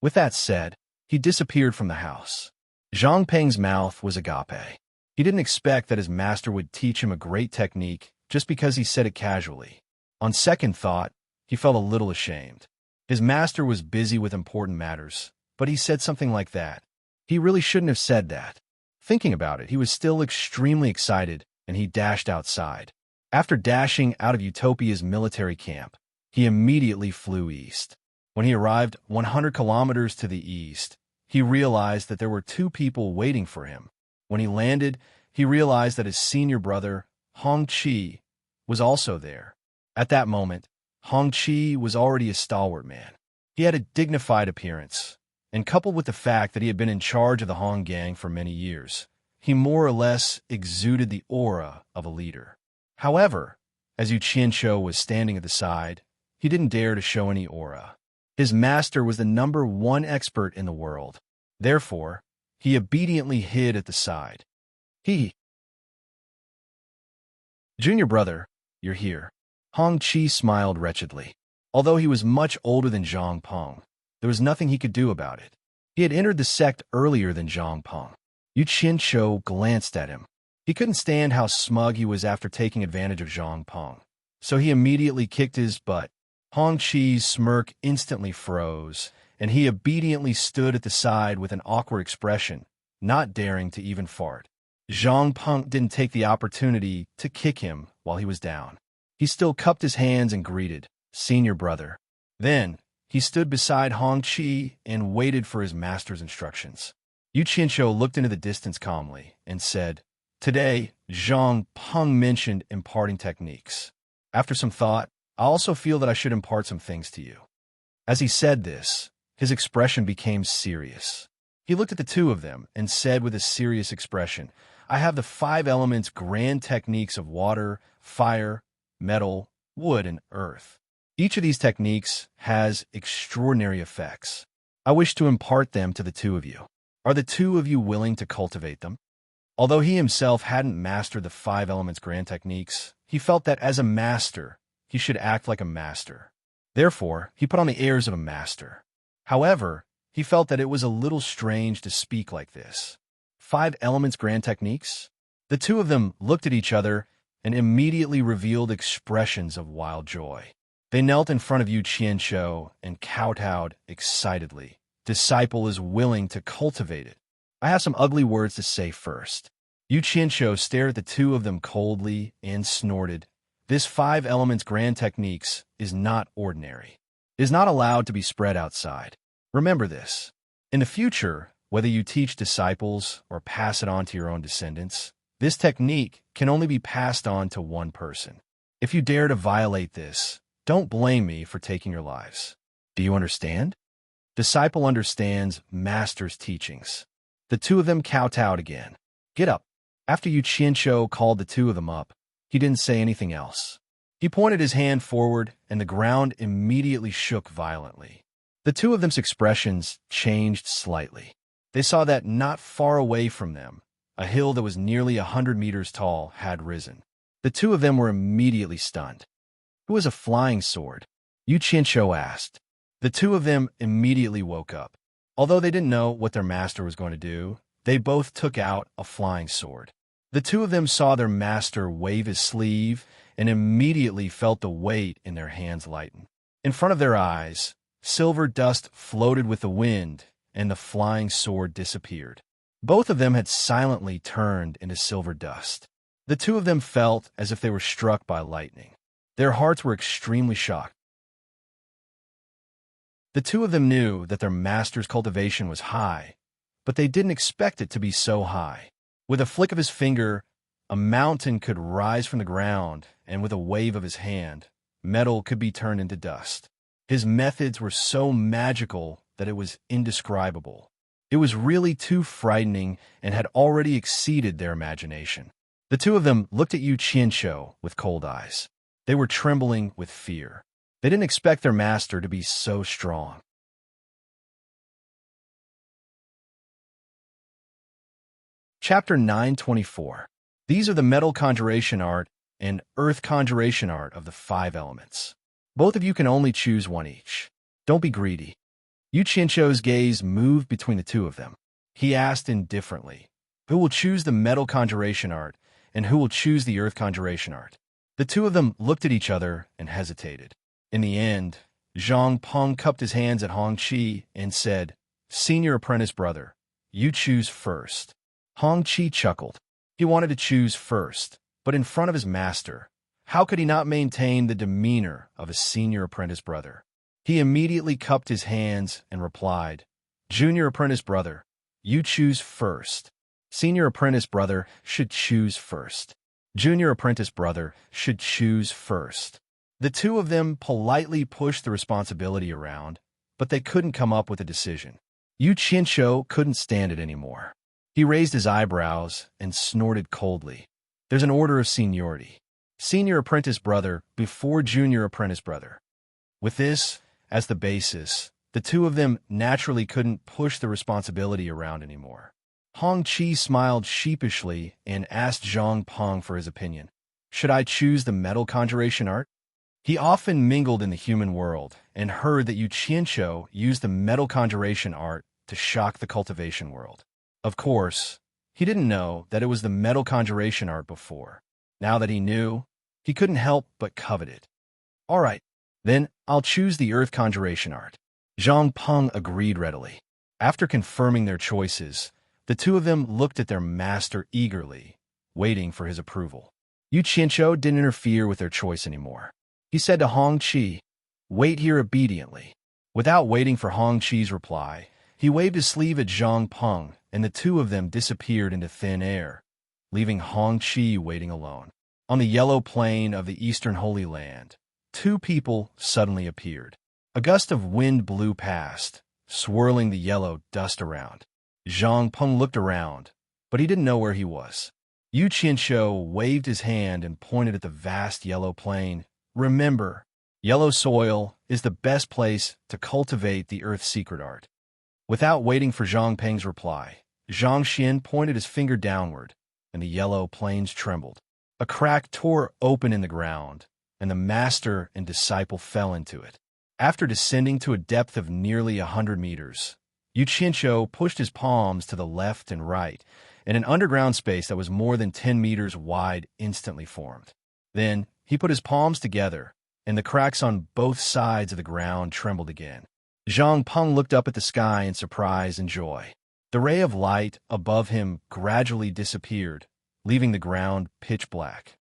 With that said, he disappeared from the house. Zhang Peng's mouth was agape. He didn't expect that his master would teach him a great technique just because he said it casually. On second thought, he felt a little ashamed. His master was busy with important matters, but he said something like that. He really shouldn't have said that. Thinking about it, he was still extremely excited, and he dashed outside. After dashing out of Utopia's military camp, he immediately flew east. When he arrived 100 kilometers to the east, he realized that there were two people waiting for him. When he landed, he realized that his senior brother, Hong Qi, was also there. At that moment, Hong Qi was already a stalwart man. He had a dignified appearance, and coupled with the fact that he had been in charge of the Hong gang for many years, he more or less exuded the aura of a leader. However, as Yu Qianshou was standing at the side, he didn't dare to show any aura. His master was the #1 expert in the world. Therefore, he obediently hid at the side. Junior brother, you're here. Hong Qi smiled wretchedly. Although he was much older than Zhang Peng, there was nothing he could do about it. He had entered the sect earlier than Zhang Peng. Yu Qianshou glanced at him. He couldn't stand how smug he was after taking advantage of Zhang Peng, so he immediately kicked his butt. Hong Qi's smirk instantly froze, and he obediently stood at the side with an awkward expression, not daring to even fart. Zhang Peng didn't take the opportunity to kick him while he was down. He still cupped his hands and greeted, Senior brother. Then, he stood beside Hong Qi and waited for his master's instructions. Yu Qianshou looked into the distance calmly and said, Today, Zhang Peng mentioned imparting techniques. After some thought, I also feel that I should impart some things to you. As he said this, his expression became serious. He looked at the two of them and said with a serious expression, I have the 5 elements grand techniques of water, fire, metal, wood, and earth. Each of these techniques has extraordinary effects. I wish to impart them to the two of you. Are the two of you willing to cultivate them? Although he himself hadn't mastered the 5 elements grand techniques, he felt that as a master, he should act like a master. Therefore, he put on the airs of a master. However, he felt that it was a little strange to speak like this. 5 elements grand techniques? The two of them looked at each other and immediately revealed expressions of wild joy. They knelt in front of Yu Qianshou and kowtowed excitedly. Disciple is willing to cultivate it. I have some ugly words to say first. Yu Qianshou stared at the two of them coldly and snorted. This 5 elements grand techniques is not ordinary. It is not allowed to be spread outside. Remember this. In the future, whether you teach disciples or pass it on to your own descendants, this technique can only be passed on to one person. If you dare to violate this, don't blame me for taking your lives. Do you understand? Disciple understands master's teachings. The two of them kowtowed again. Get up. After Yu Qianshou called the two of them up, he didn't say anything else. He pointed his hand forward, and the ground immediately shook violently. The two of them's expressions changed slightly. They saw that not far away from them, a hill that was nearly 100 meters tall had risen. The two of them were immediately stunned. "Who has a flying sword?" Yu Qianqiu asked. The two of them immediately woke up. Although they didn't know what their master was going to do, they both took out a flying sword. The two of them saw their master wave his sleeve and immediately felt the weight in their hands lighten. In front of their eyes, silver dust floated with the wind, and the flying sword disappeared. Both of them had silently turned into silver dust. The two of them felt as if they were struck by lightning. Their hearts were extremely shocked. The two of them knew that their master's cultivation was high, but they didn't expect it to be so high. With a flick of his finger, a mountain could rise from the ground, and with a wave of his hand, metal could be turned into dust. His methods were so magical that it was indescribable. It was really too frightening and had already exceeded their imagination. The two of them looked at Yu Qianqiu with cold eyes. They were trembling with fear. They didn't expect their master to be so strong. Chapter 924. These are the metal conjuration art and earth conjuration art of the 5 elements. Both of you can only choose one each. Don't be greedy. Yu Qianqiu's gaze moved between the two of them. He asked indifferently, "Who will choose the metal conjuration art, and who will choose the earth conjuration art?" The two of them looked at each other and hesitated. In the end, Zhang Peng cupped his hands at Hong Qi and said, "Senior apprentice brother, you choose first." Hong Qi chuckled. He wanted to choose first, but in front of his master, how could he not maintain the demeanor of a senior apprentice brother? He immediately cupped his hands and replied, "Junior apprentice brother, you choose first. Senior apprentice brother should choose first. Junior apprentice brother should choose first." The two of them politely pushed the responsibility around, but they couldn't come up with a decision. Yu Qianqiu couldn't stand it anymore. He raised his eyebrows and snorted coldly. "There's an order of seniority. Senior apprentice brother before junior apprentice brother." With this as the basis, the two of them naturally couldn't push the responsibility around anymore. Hong Qi smiled sheepishly and asked Zhang Peng for his opinion. "Should I choose the metal conjuration art?" He often mingled in the human world and heard that Yu Qianqiu used the metal conjuration art to shock the cultivation world. Of course, he didn't know that it was the metal conjuration art before. Now that he knew, he couldn't help but covet it. "All right, then I'll choose the earth conjuration art." Zhang Peng agreed readily. After confirming their choices, the two of them looked at their master eagerly, waiting for his approval. Yu Qianqiu didn't interfere with their choice anymore. He said to Hong Qi, "Wait here obediently." Without waiting for Hong Qi's reply, he waved his sleeve at Zhang Peng, and the two of them disappeared into thin air, leaving Hong Qi waiting alone. On the yellow plain of the Eastern Holy Land, two people suddenly appeared. A gust of wind blew past, swirling the yellow dust around. Zhang Peng looked around, but he didn't know where he was. Yu Qianqiu waved his hand and pointed at the vast yellow plain. "Remember, yellow soil is the best place to cultivate the earth's secret art." Without waiting for Zhang Peng's reply, Zhang Xian pointed his finger downward, and the yellow plains trembled. A crack tore open in the ground, and the master and disciple fell into it. After descending to a depth of nearly 100 meters, Yu Qianqiu pushed his palms to the left and right, and an underground space that was more than 10 meters wide instantly formed. Then, he put his palms together, and the cracks on both sides of the ground trembled again. Zhang Peng looked up at the sky in surprise and joy. The ray of light above him gradually disappeared, leaving the ground pitch black.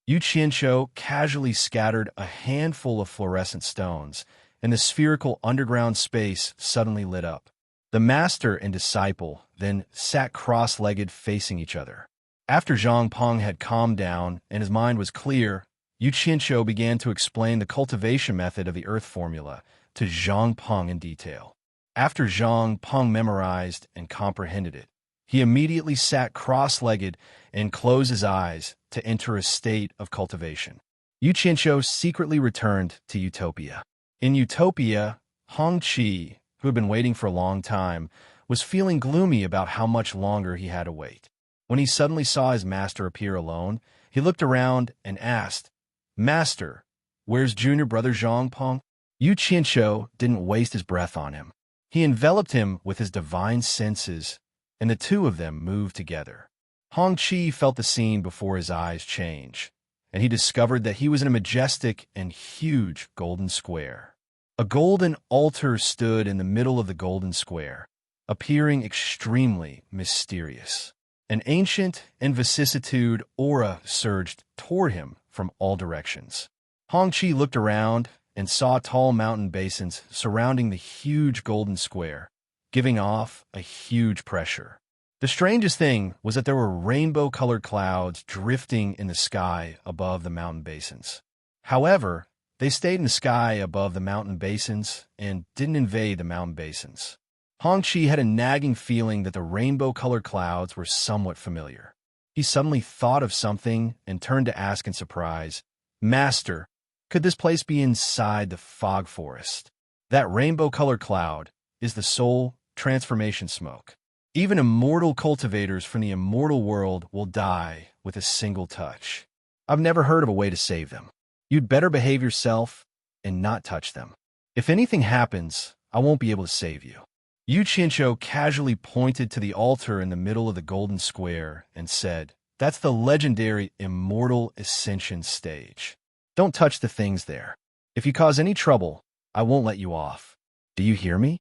Yu Qianqiu casually scattered a handful of fluorescent stones, and the spherical underground space suddenly lit up. The master and disciple then sat cross-legged facing each other. After Zhang Peng had calmed down and his mind was clear, Yu Qianqiu began to explain the cultivation method of the earth formula to Zhang Peng in detail. After Zhang Peng memorized and comprehended it, He immediately sat cross-legged and closed his eyes to enter a state of cultivation. Yu Qianqiu secretly returned to Utopia. In Utopia, Hong Qi, who had been waiting for a long time, was feeling gloomy about how much longer he had to wait. When he suddenly saw his master appear alone, he looked around and asked, "Master, where's junior brother Zhang Peng?" Yu Qianqiu didn't waste his breath on him. He enveloped him with his divine senses, and the two of them moved together. Hong Qi felt the scene before his eyes change, and he discovered that he was in a majestic and huge golden square. A golden altar stood in the middle of the golden square, appearing extremely mysterious. An ancient and vicissitude aura surged toward him from all directions. Hong Qi looked around and saw tall mountain basins surrounding the huge golden square, giving off a huge pressure. The strangest thing was that there were rainbow-colored clouds drifting in the sky above the mountain basins. However, they stayed in the sky above the mountain basins and didn't invade the mountain basins. Hong Qi had a nagging feeling that the rainbow-colored clouds were somewhat familiar. He suddenly thought of something and turned to ask in surprise, "Master, could this place be inside the fog forest? That rainbow-colored cloud is the soul transformation smoke. Even immortal cultivators from the immortal world will die with a single touch. I've never heard of a way to save them. You'd better behave yourself and not touch them. If anything happens, I won't be able to save you." Yu Qianqiu casually pointed to the altar in the middle of the golden square and said, "That's the legendary Immortal Ascension stage. Don't touch the things there. If you cause any trouble, I won't let you off. Do you hear me?"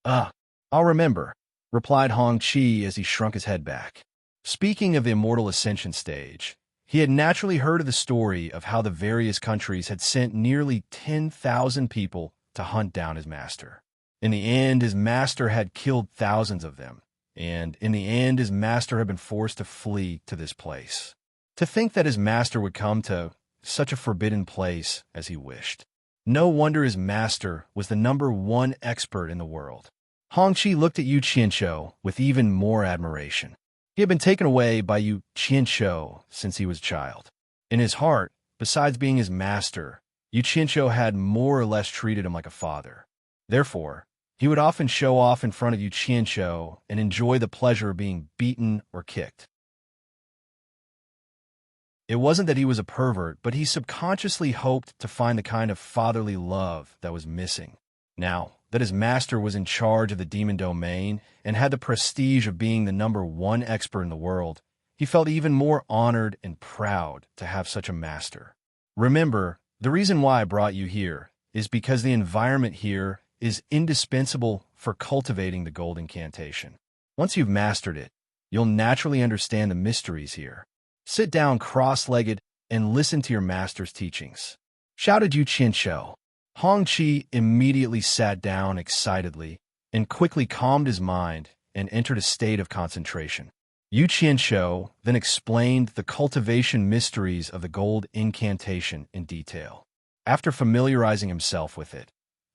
I'll remember," replied Hong Qi as he shrunk his head back. Speaking of the Immortal Ascension stage, he had naturally heard of the story of how the various countries had sent nearly 10,000 people to hunt down his master. In the end, his master had killed thousands of them, and in the end, his master had been forced to flee to this place. To think that his master would come to such a forbidden place as he wished. No wonder his master was the #1 expert in the world. Hong Qi looked at Yu Qianqiu with even more admiration. He had been taken away by Yu Qianqiu since he was a child. In his heart, besides being his master, Yu Qianqiu had more or less treated him like a father. Therefore, he would often show off in front of Yu Qianqiu and enjoy the pleasure of being beaten or kicked. It wasn't that he was a pervert, but he subconsciously hoped to find the kind of fatherly love that was missing. Now that his master was in charge of the demon domain and had the prestige of being the #1 expert in the world, he felt even more honored and proud to have such a master. Remember, the reason why I brought you here is because the environment here is indispensable for cultivating the gold incantation. Once you've mastered it, you'll naturally understand the mysteries here. Sit down cross-legged and listen to your master's teachings," shouted Yu Qianqiu. Hong Qi immediately sat down excitedly and quickly calmed his mind and entered a state of concentration. Yu Qianqiu then explained the cultivation mysteries of the gold incantation in detail. After familiarizing himself with it,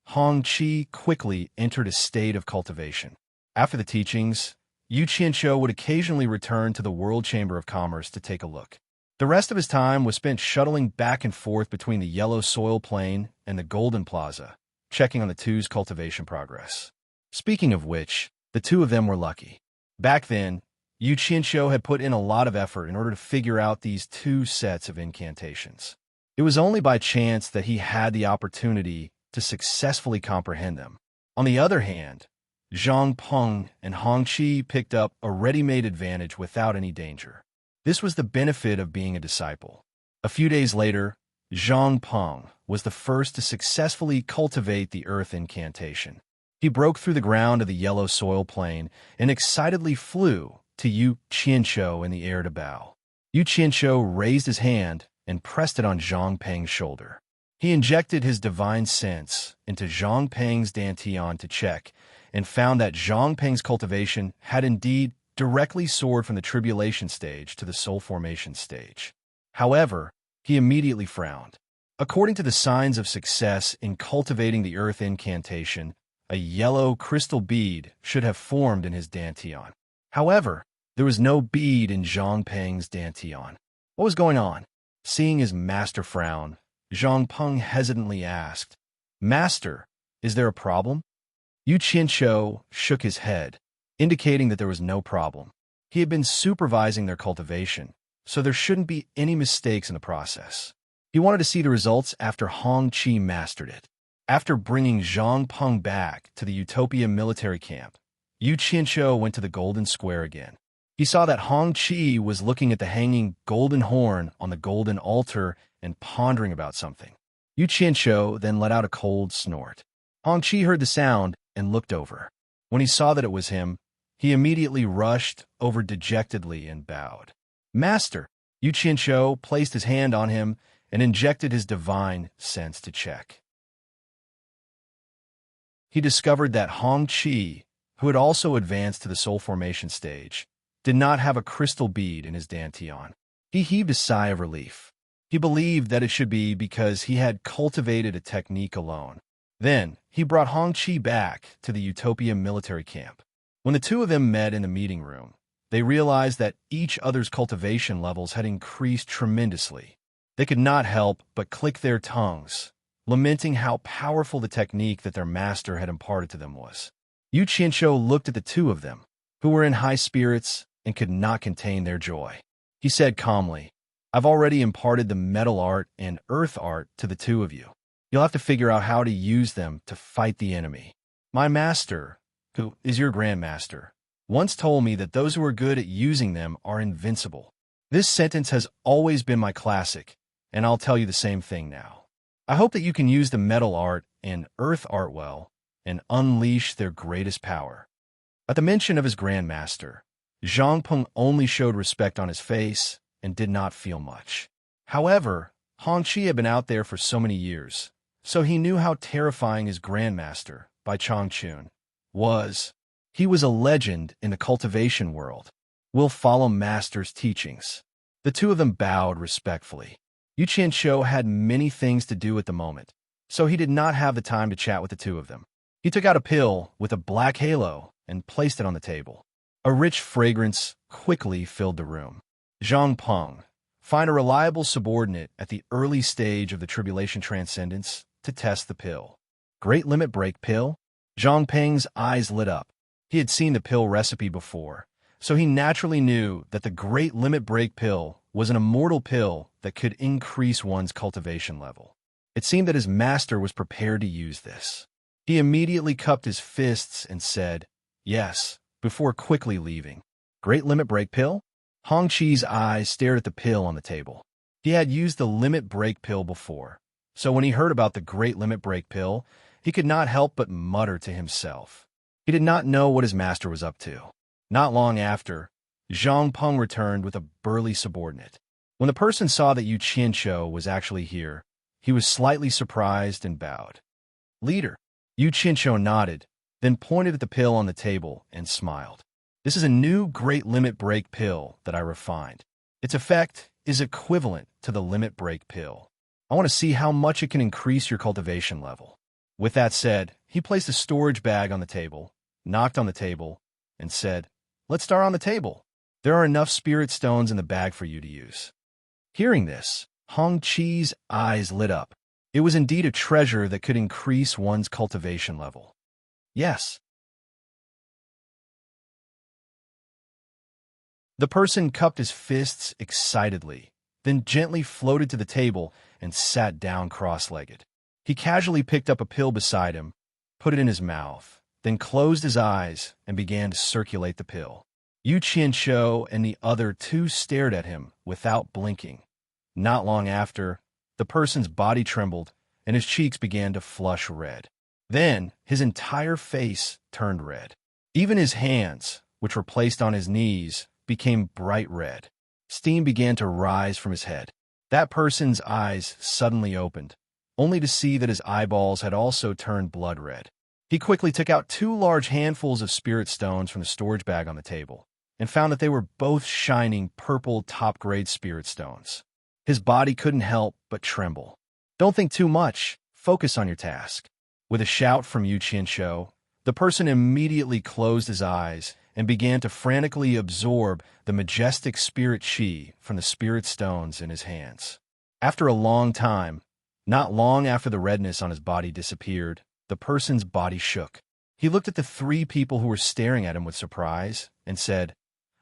Hong Qi quickly entered a state of cultivation. After the teachings, Yu Qianqiu would occasionally return to the World Chamber of Commerce to take a look. The rest of his time was spent shuttling back and forth between the yellow soil plain and the Golden Plaza, checking on the two's cultivation progress. Speaking of which, the two of them were lucky. Back then, Yu Qianqiu had put in a lot of effort in order to figure out these two sets of incantations. It was only by chance that he had the opportunity to successfully comprehend them. On the other hand, Zhang Peng and Hong Qi picked up a ready-made advantage without any danger. This was the benefit of being a disciple. A few days later, Zhang Peng was the first to successfully cultivate the earth incantation. He broke through the ground of the yellow soil plain and excitedly flew to Yu Qianqiu in the air to bow. Yu Qianqiu raised his hand and pressed it on Zhang Peng's shoulder. He injected his divine sense into Zhang Peng's dantian to check and found that Zhang Peng's cultivation had indeed directly soared from the tribulation stage to the soul formation stage. However, he immediately frowned. According to the signs of success in cultivating the earth incantation, a yellow crystal bead should have formed in his dantian. However, there was no bead in Zhang Peng's dantian. What was going on? Seeing his master frown, Zhang Peng hesitantly asked, "Master, is there a problem?" Yu Qianqiu shook his head, indicating that there was no problem. He had been supervising their cultivation, so there shouldn't be any mistakes in the process. He wanted to see the results after Hong Qi mastered it. After bringing Zhang Peng back to the Utopia military camp, Yu Qianqiu went to the Golden Square again. He saw that Hong Qi was looking at the hanging golden horn on the golden altar and pondering about something. Yu Qianqiu then let out a cold snort. Hong Qi heard the sound and looked over. When he saw that it was him, he immediately rushed over dejectedly and bowed. "Master!" Yu Qianqiu placed his hand on him and injected his divine sense to check. He discovered that Hong Qi, who had also advanced to the soul formation stage, did not have a crystal bead in his dantian. He heaved a sigh of relief. He believed that it should be because he had cultivated a technique alone. Then, he brought Hong Qi back to the Utopia military camp. When the two of them met in the meeting room, they realized that each other's cultivation levels had increased tremendously. They could not help but click their tongues, lamenting how powerful the technique that their master had imparted to them was. Yu Qianqiu looked at the two of them, who were in high spirits and could not contain their joy. He said calmly, "I've already imparted the metal art and earth art to the two of you. You'll have to figure out how to use them to fight the enemy. My master, who is your grandmaster, once told me that those who are good at using them are invincible. This sentence has always been my classic, and I'll tell you the same thing now. I hope that you can use the metal art and earth art well and unleash their greatest power." At the mention of his grandmaster, Zhang Peng only showed respect on his face and did not feel much. However, Hong Qi had been out there for so many years, so he knew how terrifying his grandmaster, by Changchun, was. He was a legend in the cultivation world. We'll follow master's teachings. The two of them bowed respectfully. Yu Qianqiu had many things to do at the moment, so he did not have the time to chat with the two of them. He took out a pill with a black halo and placed it on the table. A rich fragrance quickly filled the room. Zhang Peng, find a reliable subordinate at the early stage of the tribulation transcendence to test the pill. Great limit break pill? Zhang Peng's eyes lit up. He had seen the pill recipe before, so he naturally knew that the great limit break pill was an immortal pill that could increase one's cultivation level. It seemed that his master was prepared to use this. He immediately cupped his fists and said, "Yes," before quickly leaving. Great limit break pill? Hong Qi's eyes stared at the pill on the table. He had used the limit break pill before, so when he heard about the great limit break pill, he could not help but mutter to himself. He did not know what his master was up to. Not long after, Zhang Peng returned with a burly subordinate. When the person saw that Yu Qianqiu was actually here, he was slightly surprised and bowed. "Leader." Yu Qianqiu nodded, then pointed at the pill on the table and smiled. "This is a new great limit break pill that I refined. Its effect is equivalent to the limit break pill. I want to see how much it can increase your cultivation level." With that said, he placed a storage bag on the table, knocked on the table, and said, "Let's start on the table. There are enough spirit stones in the bag for you to use." Hearing this, Hong Qi's eyes lit up. It was indeed a treasure that could increase one's cultivation level. Yes. The person cupped his fists excitedly, then gently floated to the table and sat down cross-legged. He casually picked up a pill beside him, put it in his mouth, then closed his eyes and began to circulate the pill. Yu Qianqiu and the other two stared at him without blinking. Not long after, the person's body trembled and his cheeks began to flush red. Then, his entire face turned red. Even his hands, which were placed on his knees, became bright red. Steam began to rise from his head. That person's eyes suddenly opened, only to see that his eyeballs had also turned blood red. He quickly took out 2 large handfuls of spirit stones from the storage bag on the table and found that they were both shining purple top-grade spirit stones. His body couldn't help but tremble. "Don't think too much. Focus on your task." With a shout from Yu Qianqiu, the person immediately closed his eyes and began to frantically absorb the majestic spirit chi from the spirit stones in his hands. After a long time, not long after the redness on his body disappeared, the person's body shook. He looked at the three people who were staring at him with surprise and said,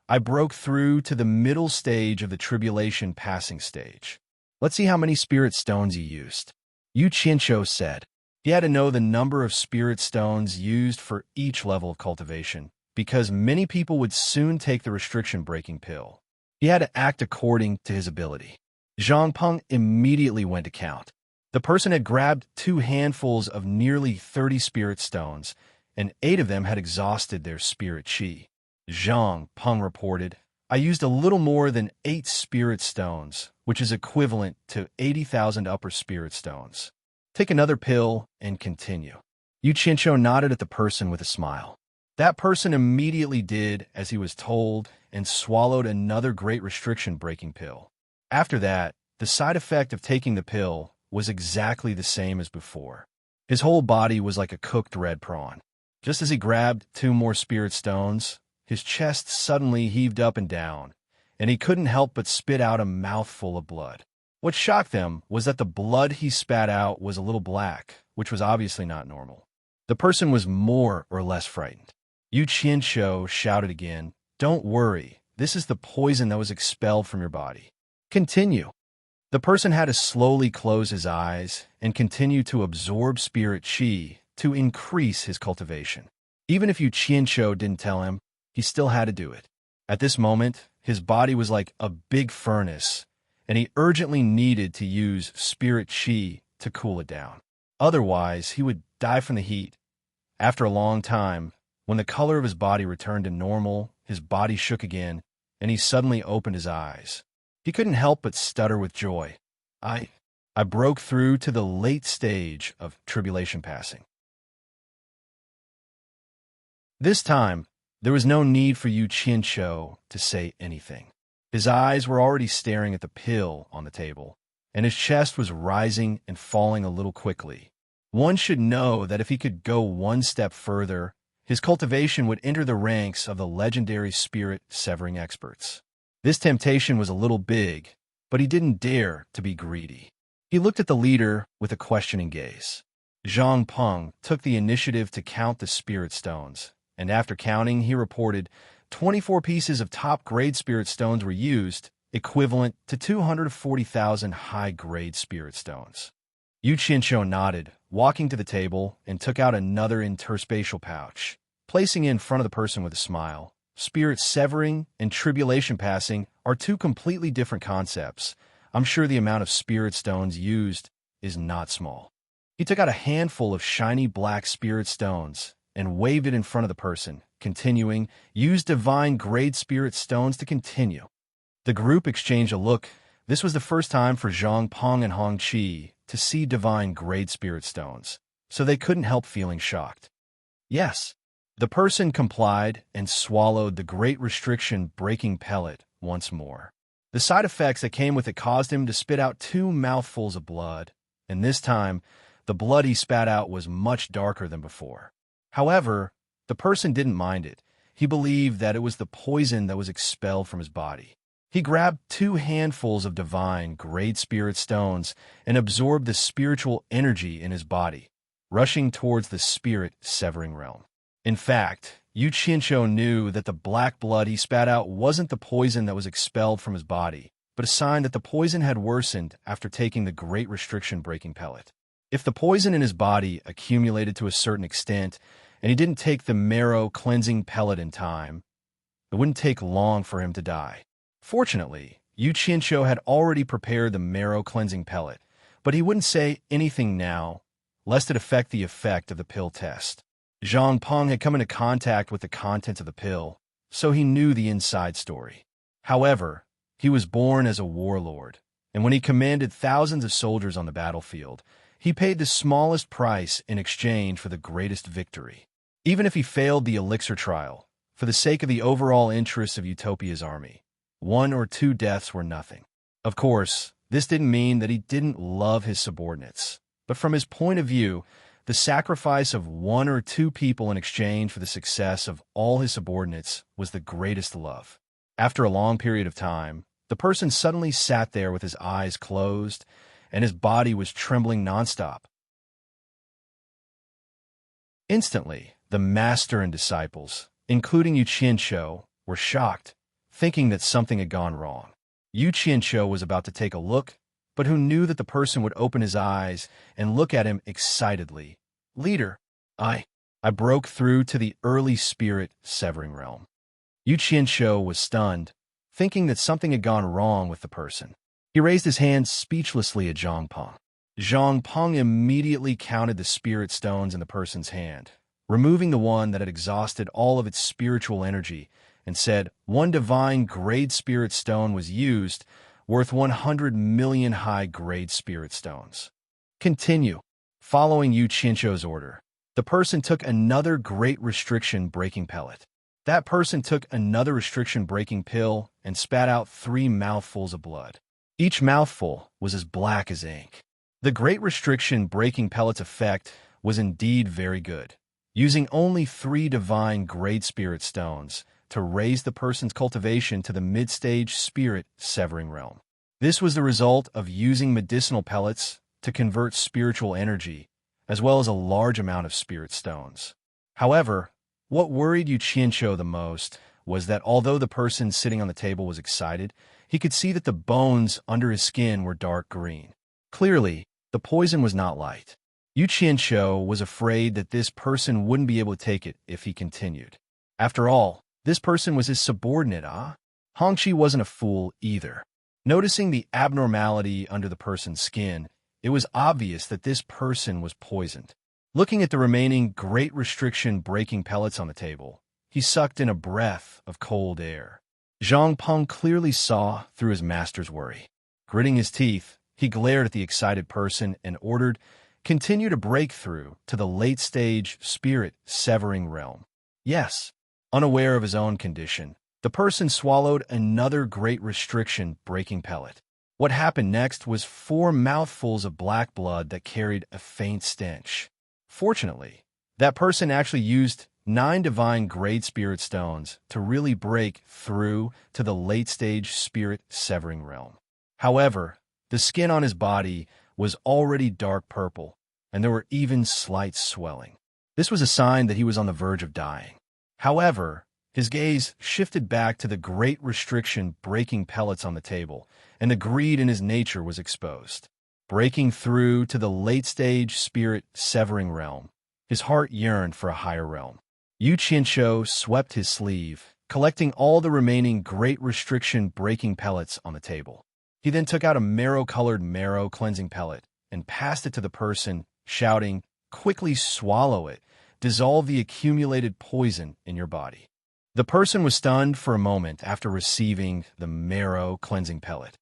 "I broke through to the middle stage of the tribulation passing stage. Let's see how many spirit stones you used." Yu Qianqiu said. He had to know the number of spirit stones used for each level of cultivation, because many people would soon take the restriction-breaking pill. He had to act according to his ability. Zhang Peng immediately went to count. The person had grabbed 2 handfuls of nearly 30 spirit stones, and 8 of them had exhausted their spirit chi. Zhang Peng reported, "I used a little more than 8 spirit stones, which is equivalent to 80,000 upper spirit stones. Take another pill and continue." Yu Qianqiu nodded at the person with a smile. That person immediately did as he was told and swallowed another great restriction-breaking pill. After that, the side effect of taking the pill was exactly the same as before. His whole body was like a cooked red prawn. Just as he grabbed 2 more spirit stones, his chest suddenly heaved up and down, and he couldn't help but spit out a mouthful of blood. What shocked them was that the blood he spat out was a little black, which was obviously not normal. The person was more or less frightened. Yu Qianqiu shouted again, "Don't worry, this is the poison that was expelled from your body. Continue." The person had to slowly close his eyes and continue to absorb spirit chi to increase his cultivation. Even if Yu Qianqiu didn't tell him, he still had to do it. At this moment, his body was like a big furnace, and he urgently needed to use spirit chi to cool it down. Otherwise, he would die from the heat. After a long time, when the color of his body returned to normal, his body shook again, and he suddenly opened his eyes. He couldn't help but stutter with joy. I broke through to the late stage of tribulation passing." This time, there was no need for Yu Qianqiu to say anything. His eyes were already staring at the pill on the table, and his chest was rising and falling a little quickly. One should know that if he could go one step further, his cultivation would enter the ranks of the legendary spirit-severing experts. This temptation was a little big, but he didn't dare to be greedy. He looked at the leader with a questioning gaze. Zhang Peng took the initiative to count the spirit stones, and after counting, he reported 24 pieces of top-grade spirit stones were used, equivalent to 240,000 high-grade spirit stones. Yu Qianqiu nodded, walking to the table, and took out another interspatial pouch, placing it in front of the person with a smile. Spirit severing and tribulation passing are 2 completely different concepts. I'm sure the amount of spirit stones used is not small. He took out a handful of shiny black spirit stones and waved it in front of the person, continuing, "Use divine grade spirit stones to continue." The group exchanged a look. This was the first time for Zhang Peng and Hong Qi to see divine grade spirit stones, so they couldn't help feeling shocked. Yes. The person complied and swallowed the great restriction-breaking pellet once more. The side effects that came with it caused him to spit out 2 mouthfuls of blood, and this time, the blood he spat out was much darker than before. However, the person didn't mind it. He believed that it was the poison that was expelled from his body. He grabbed 2 handfuls of divine grade spirit stones and absorbed the spiritual energy in his body, rushing towards the spirit-severing realm. In fact, Yu Qianqiu knew that the black blood he spat out wasn't the poison that was expelled from his body, but a sign that the poison had worsened after taking the great restriction-breaking pellet. If the poison in his body accumulated to a certain extent, and he didn't take the marrow-cleansing pellet in time, it wouldn't take long for him to die. Fortunately, Yu Qianqiu had already prepared the marrow-cleansing pellet, but he wouldn't say anything now, lest it affect the effect of the pill test. Zhang Peng had come into contact with the contents of the pill, so he knew the inside story. However, he was born as a warlord, and when he commanded thousands of soldiers on the battlefield, he paid the smallest price in exchange for the greatest victory. Even if he failed the elixir trial, for the sake of the overall interests of Utopia's army, 1 or 2 deaths were nothing. Of course, this didn't mean that he didn't love his subordinates, but from his point of view, The sacrifice of one or two people in exchange for the success of all his subordinates was the greatest love. After a long period of time, the person suddenly sat there with his eyes closed, and his body was trembling nonstop. Instantly, the master and disciples, including Yu Qianqiu, were shocked, thinking that something had gone wrong. Yu Qianqiu was about to take a look, but who knew that the person would open his eyes and look at him excitedly. "Leader, I broke through to the early spirit severing realm." Yu Qianqiu was stunned, thinking that something had gone wrong with the person. He raised his hand speechlessly at Zhang Peng. Zhang Peng immediately counted the spirit stones in the person's hand, removing the one that had exhausted all of its spiritual energy, and said, "One divine grade spirit stone was used, worth 100 million high-grade spirit stones." Continue. Following Yu Qianqiu's order, the person took another great restriction-breaking pellet. That person took another restriction-breaking pill and spat out 3 mouthfuls of blood. Each mouthful was as black as ink. The great restriction-breaking pellet's effect was indeed very good, using only 3 divine grade spirit stones to raise the person's cultivation to the mid-stage spirit severing realm. This was the result of using medicinal pellets to convert spiritual energy, as well as a large amount of spirit stones. However, what worried Yu Qianqiu the most was that although the person sitting on the table was excited, he could see that the bones under his skin were dark green. Clearly, the poison was not light. Yu Qianqiu was afraid that this person wouldn't be able to take it if he continued. After all, this person was his subordinate, Hongqi wasn't a fool either. Noticing the abnormality under the person's skin, it was obvious that this person was poisoned. Looking at the remaining great restriction-breaking pellets on the table, he sucked in a breath of cold air. Zhang Peng clearly saw through his master's worry. Gritting his teeth, he glared at the excited person and ordered, "Continue to break through to the late-stage spirit severing realm." Yes. Unaware of his own condition, the person swallowed another great restriction-breaking pellet. What happened next was 4 mouthfuls of black blood that carried a faint stench. Fortunately, that person actually used 9 divine grade spirit stones to really break through to the late-stage spirit severing realm. However, the skin on his body was already dark purple, and there were even slight swelling. This was a sign that he was on the verge of dying. However, his gaze shifted back to the great restriction-breaking pellets on the table, and the greed in his nature was exposed. Breaking through to the late-stage spirit severing realm, his heart yearned for a higher realm. Yu Qianqiu swept his sleeve, collecting all the remaining great restriction-breaking pellets on the table. He then took out a marrow-colored marrow cleansing pellet and passed it to the person, shouting, "Quickly swallow it. Dissolve the accumulated poison in your body." The person was stunned for a moment after receiving the marrow cleansing pellet.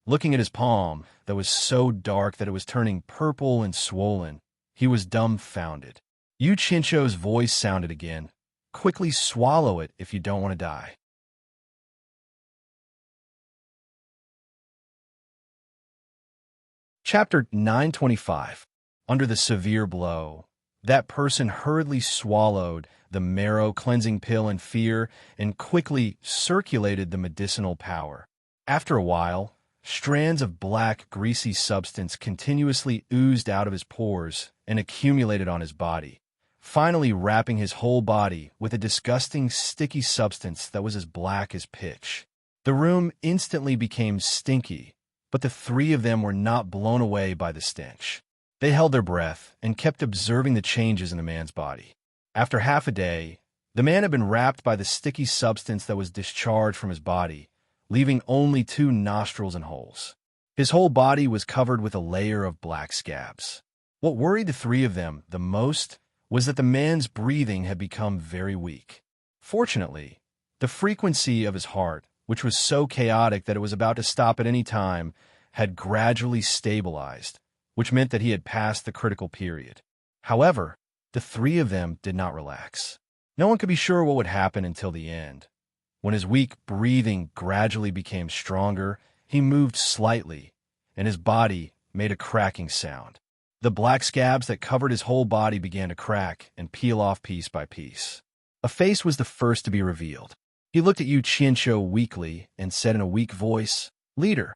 Looking at his palm, that was so dark that it was turning purple and swollen, he was dumbfounded. Yu Qianqiu's voice sounded again, "Quickly swallow it if you don't want to die." Chapter 925. Under the severe blow, that person hurriedly swallowed the marrow cleansing pill in fear and quickly circulated the medicinal power. After a while, strands of black, greasy substance continuously oozed out of his pores and accumulated on his body, finally wrapping his whole body with a disgusting, sticky substance that was as black as pitch. The room instantly became stinky, but the 3 of them were not blown away by the stench. They held their breath and kept observing the changes in the man's body. After half a day, the man had been wrapped by the sticky substance that was discharged from his body, leaving only 2 nostrils and holes. His whole body was covered with a layer of black scabs. What worried the 3 of them the most was that the man's breathing had become very weak. Fortunately, the frequency of his heart, which was so chaotic that it was about to stop at any time, had gradually stabilized, which meant that he had passed the critical period. However, the 3 of them did not relax. No one could be sure what would happen until the end. When his weak breathing gradually became stronger, he moved slightly, and his body made a cracking sound. The black scabs that covered his whole body began to crack and peel off piece by piece. A face was the first to be revealed. He looked at Yu Qianzhou weakly and said in a weak voice, "Leader."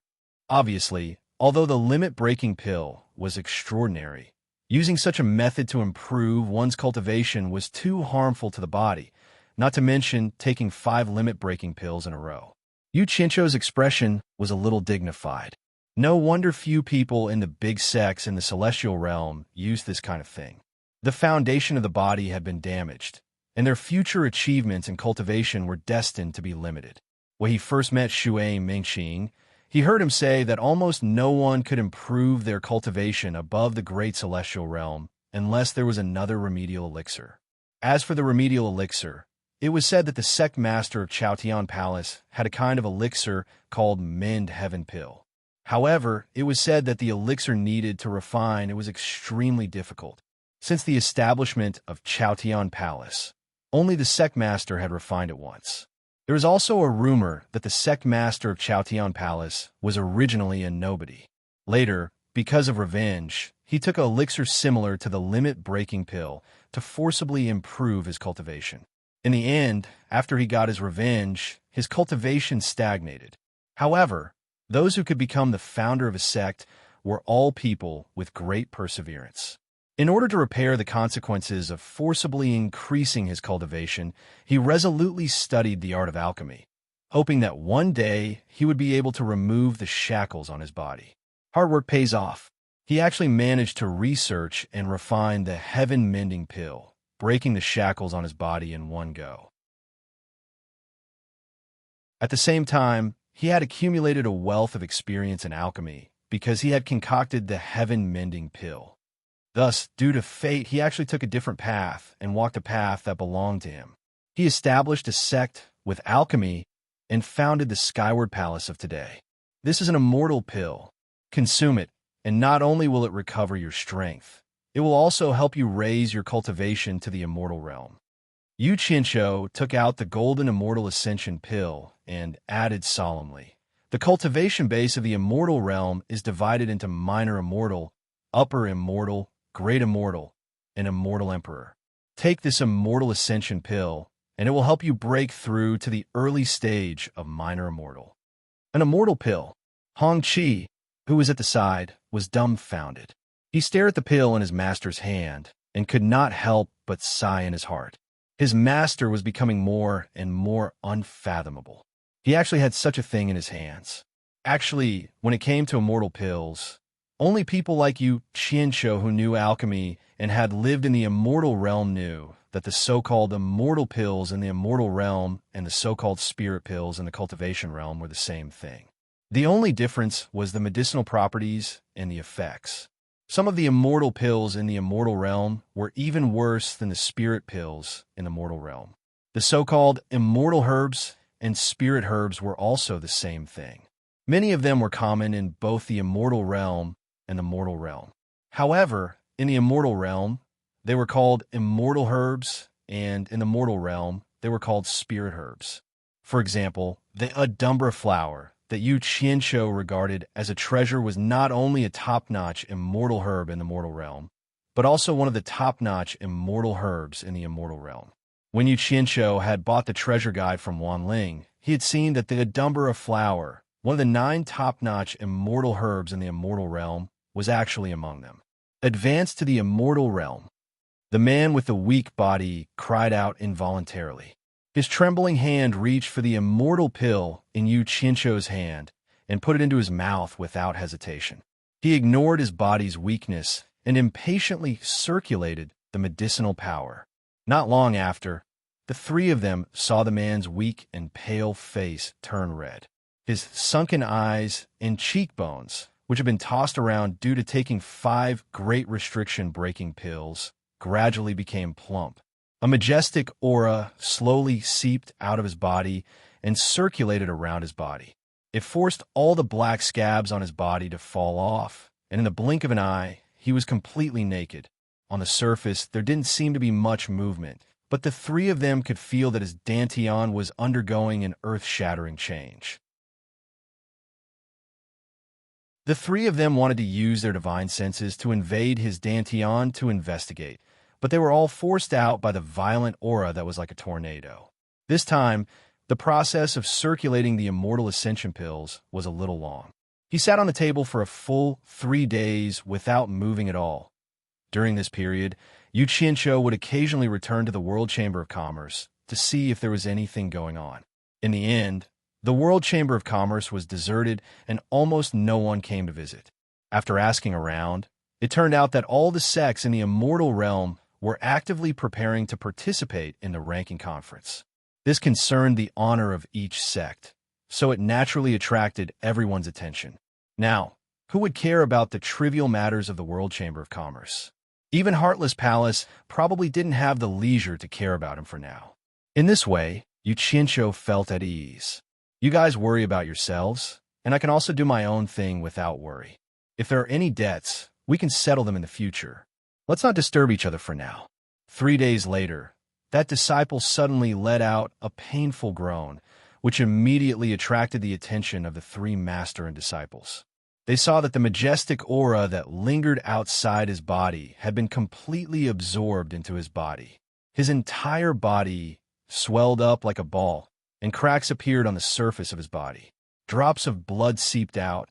Obviously, although the limit-breaking pill was extraordinary, using such a method to improve one's cultivation was too harmful to the body, not to mention taking 5 limit-breaking pills in a row. Yu Qianzhou's expression was a little dignified. No wonder few people in the big sects in the celestial realm used this kind of thing. The foundation of the body had been damaged, and their future achievements in cultivation were destined to be limited. When he first met Shuai Mingxing, he heard him say that almost no one could improve their cultivation above the great celestial realm unless there was another remedial elixir. As for the remedial elixir, it was said that the sect master of Chaotian Palace had a kind of elixir called Mend Heaven Pill. However, it was said that the elixir needed to refine it was extremely difficult. Since the establishment of Chaotian Palace, only the sect master had refined it once. There is also a rumor that the sect master of Chaotian Palace was originally a nobody. Later, because of revenge, he took an elixir similar to the limit-breaking pill to forcibly improve his cultivation. In the end, after he got his revenge, his cultivation stagnated. However, those who could become the founder of a sect were all people with great perseverance. In order to repair the consequences of forcibly increasing his cultivation, he resolutely studied the art of alchemy, hoping that one day he would be able to remove the shackles on his body. Hard work pays off. He actually managed to research and refine the heaven-mending pill, breaking the shackles on his body in one go. At the same time, he had accumulated a wealth of experience in alchemy because he had concocted the heaven-mending pill. Thus, due to fate, he actually took a different path and walked a path that belonged to him. He established a sect with alchemy and founded the Skyward Palace of today. This is an immortal pill. Consume it, and not only will it recover your strength, it will also help you raise your cultivation to the immortal realm. Yu Qianzhou took out the golden immortal ascension pill and added solemnly, "The cultivation base of the immortal realm is divided into minor immortal, upper immortal, great immortal, and immortal emperor. Take this immortal ascension pill, and it will help you break through to the early stage of minor immortal." An immortal pill. Hong Qi, who was at the side, was dumbfounded. He stared at the pill in his master's hand and could not help but sigh in his heart. His master was becoming more and more unfathomable. He actually had such a thing in his hands. Actually, when it came to immortal pills, only people like Yu Qianzhou who knew alchemy and had lived in the immortal realm knew that the so-called immortal pills in the immortal realm and the so-called spirit pills in the cultivation realm were the same thing. The only difference was the medicinal properties and the effects. Some of the immortal pills in the immortal realm were even worse than the spirit pills in the mortal realm. The so-called immortal herbs and spirit herbs were also the same thing. Many of them were common in both the immortal realm and the mortal realm. However, in the immortal realm, they were called immortal herbs, and in the mortal realm, they were called spirit herbs. For example, the Udumbra flower that Yu Qianzhou regarded as a treasure was not only a top-notch immortal herb in the mortal realm, but also one of the top-notch immortal herbs in the immortal realm. When Yu Qianzhou had bought the treasure guide from Wan Ling, he had seen that the Udumbra flower, one of the 9 top-notch immortal herbs in the immortal realm, was actually among them. Advanced to the immortal realm, the man with the weak body cried out involuntarily. His trembling hand reached for the immortal pill in Yu Qianzhou's hand and put it into his mouth without hesitation. He ignored his body's weakness and impatiently circulated the medicinal power. Not long after, the 3 of them saw the man's weak and pale face turn red. His sunken eyes and cheekbones, which had been tossed around due to taking 5 great restriction-breaking pills, gradually became plump. A majestic aura slowly seeped out of his body and circulated around his body. It forced all the black scabs on his body to fall off, and in the blink of an eye, he was completely naked. On the surface, there didn't seem to be much movement, but the 3 of them could feel that his Dantian was undergoing an earth-shattering change. The three of them wanted to use their divine senses to invade his Dantian to investigate, but they were all forced out by the violent aura that was like a tornado. This time, the process of circulating the immortal ascension pills was a little long. He sat on the table for a full 3 days without moving at all. During this period, Yu Qianqiu would occasionally return to the World Chamber of Commerce to see if there was anything going on. In the end, the World Chamber of Commerce was deserted and almost no one came to visit. After asking around, it turned out that all the sects in the immortal realm were actively preparing to participate in the ranking conference. This concerned the honor of each sect, so it naturally attracted everyone's attention. Now, who would care about the trivial matters of the World Chamber of Commerce? Even Heartless Palace probably didn't have the leisure to care about him for now. In this way, Yu Qianqiu felt at ease. You guys worry about yourselves, and I can also do my own thing without worry. If there are any debts, we can settle them in the future. Let's not disturb each other for now. 3 days later, that disciple suddenly let out a painful groan, which immediately attracted the attention of the three master and disciples. They saw that the majestic aura that lingered outside his body had been completely absorbed into his body. His entire body swelled up like a ball, and cracks appeared on the surface of his body. Drops of blood seeped out,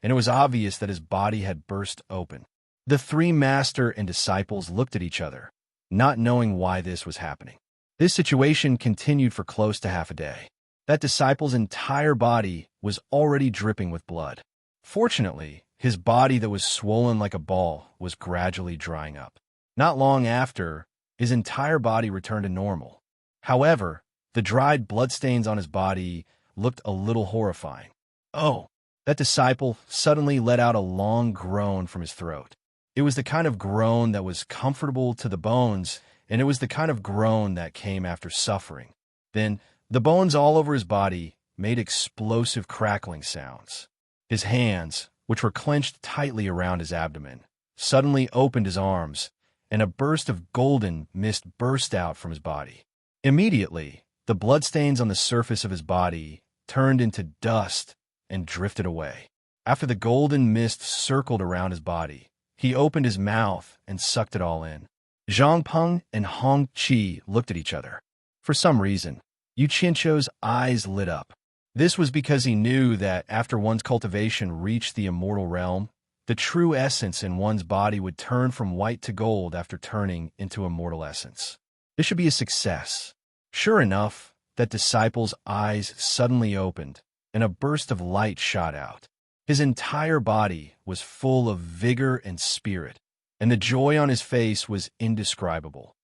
and it was obvious that his body had burst open. The three master and disciples looked at each other, not knowing why this was happening. This situation continued for close to half a day. That disciple's entire body was already dripping with blood. Fortunately, his body that was swollen like a ball was gradually drying up. Not long after, his entire body returned to normal. However, the dried bloodstains on his body looked a little horrifying. Oh! That disciple suddenly let out a long groan from his throat. It was the kind of groan that was comfortable to the bones, and it was the kind of groan that came after suffering. Then, the bones all over his body made explosive crackling sounds. His hands, which were clenched tightly around his abdomen, suddenly opened his arms, and a burst of golden mist burst out from his body. Immediately, the bloodstains on the surface of his body turned into dust and drifted away. After the golden mist circled around his body, he opened his mouth and sucked it all in. Zhang Peng and Hong Qi looked at each other. For some reason, Yu Qianqiu's eyes lit up. This was because he knew that after one's cultivation reached the immortal realm, the true essence in one's body would turn from white to gold after turning into immortal essence. This should be a success. Sure enough, that disciple's eyes suddenly opened, and a burst of light shot out. His entire body was full of vigor and spirit, and the joy on his face was indescribable.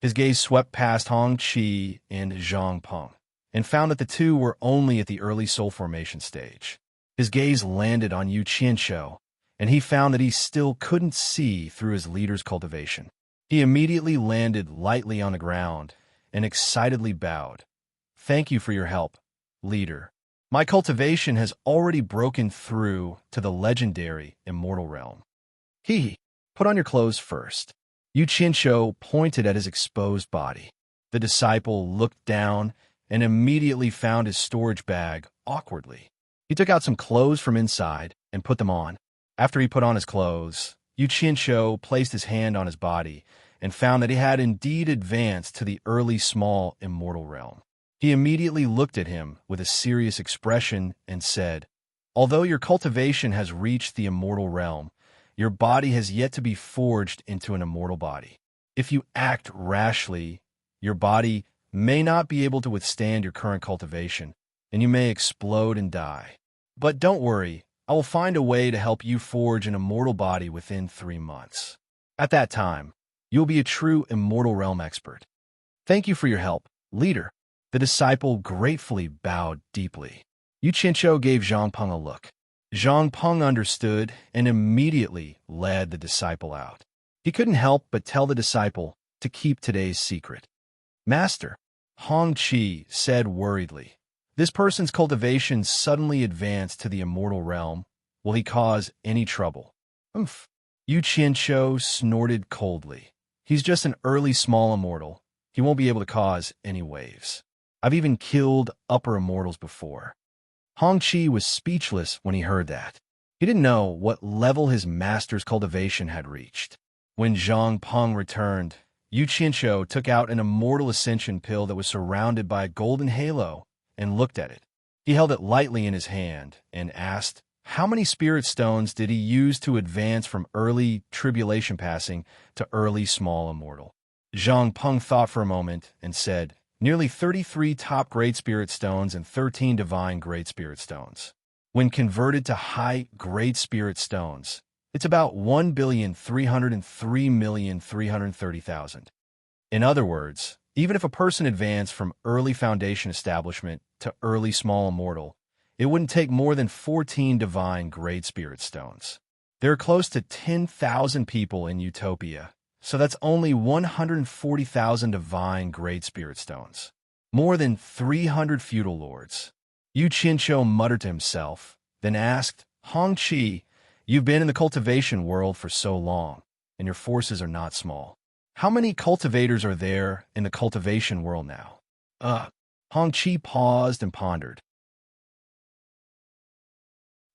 His gaze swept past Hong Qi and Zhang Peng, and found that the two were only at the early soul formation stage. His gaze landed on Yu Qianqiu, and he found that he still couldn't see through his leader's cultivation. He immediately landed lightly on the ground and excitedly bowed. "Thank you for your help, leader. My cultivation has already broken through to the legendary immortal realm." Put on your clothes first." Yu Qianqiu pointed at his exposed body. The disciple looked down and immediately found his storage bag awkwardly. He took out some clothes from inside and put them on. After he put on his clothes, Yu Qianqiu placed his hand on his body and found that he had indeed advanced to the early small immortal realm. He immediately looked at him with a serious expression and said, "Although your cultivation has reached the immortal realm, your body has yet to be forged into an immortal body. If you act rashly, your body may not be able to withstand your current cultivation, and you may explode and die. But don't worry, I will find a way to help you forge an immortal body within 3 months. At that time, you will be a true immortal realm expert. Thank you for your help, leader." The disciple gratefully bowed deeply. Yu Qianqiu gave Zhang Peng a look. Zhang Peng understood and immediately led the disciple out. He couldn't help but tell the disciple to keep today's secret. "Master," Hong Qi said worriedly, "this person's cultivation suddenly advanced to the immortal realm. Will he cause any trouble?" "Umph." Yu Qianqiu snorted coldly. "He's just an early small immortal. He won't be able to cause any waves. I've even killed upper immortals before." Hong Qi was speechless when he heard that. He didn't know what level his master's cultivation had reached. When Zhang Peng returned, Yu Qianqiu took out an immortal ascension pill that was surrounded by a golden halo and looked at it. He held it lightly in his hand and asked, how many spirit stones did he use to advance from early tribulation passing to early small immortal? Zhang Peng thought for a moment and said, nearly 33 top Great Spirit Stones and 13 Divine Great Spirit Stones. When converted to high Great Spirit Stones, it's about 1,303,330,000. In other words, even if a person advanced from early foundation establishment to early small immortal, it wouldn't take more than 14 Divine Great Spirit Stones. There are close to 10,000 people in Utopia, so that's only 140,000 Divine Great Spirit Stones. More than 300 feudal lords. Yu Qianqiu muttered to himself, then asked, Hong Qi, you've been in the cultivation world for so long, and your forces are not small. How many cultivators are there in the cultivation world now? Hong Qi paused and pondered.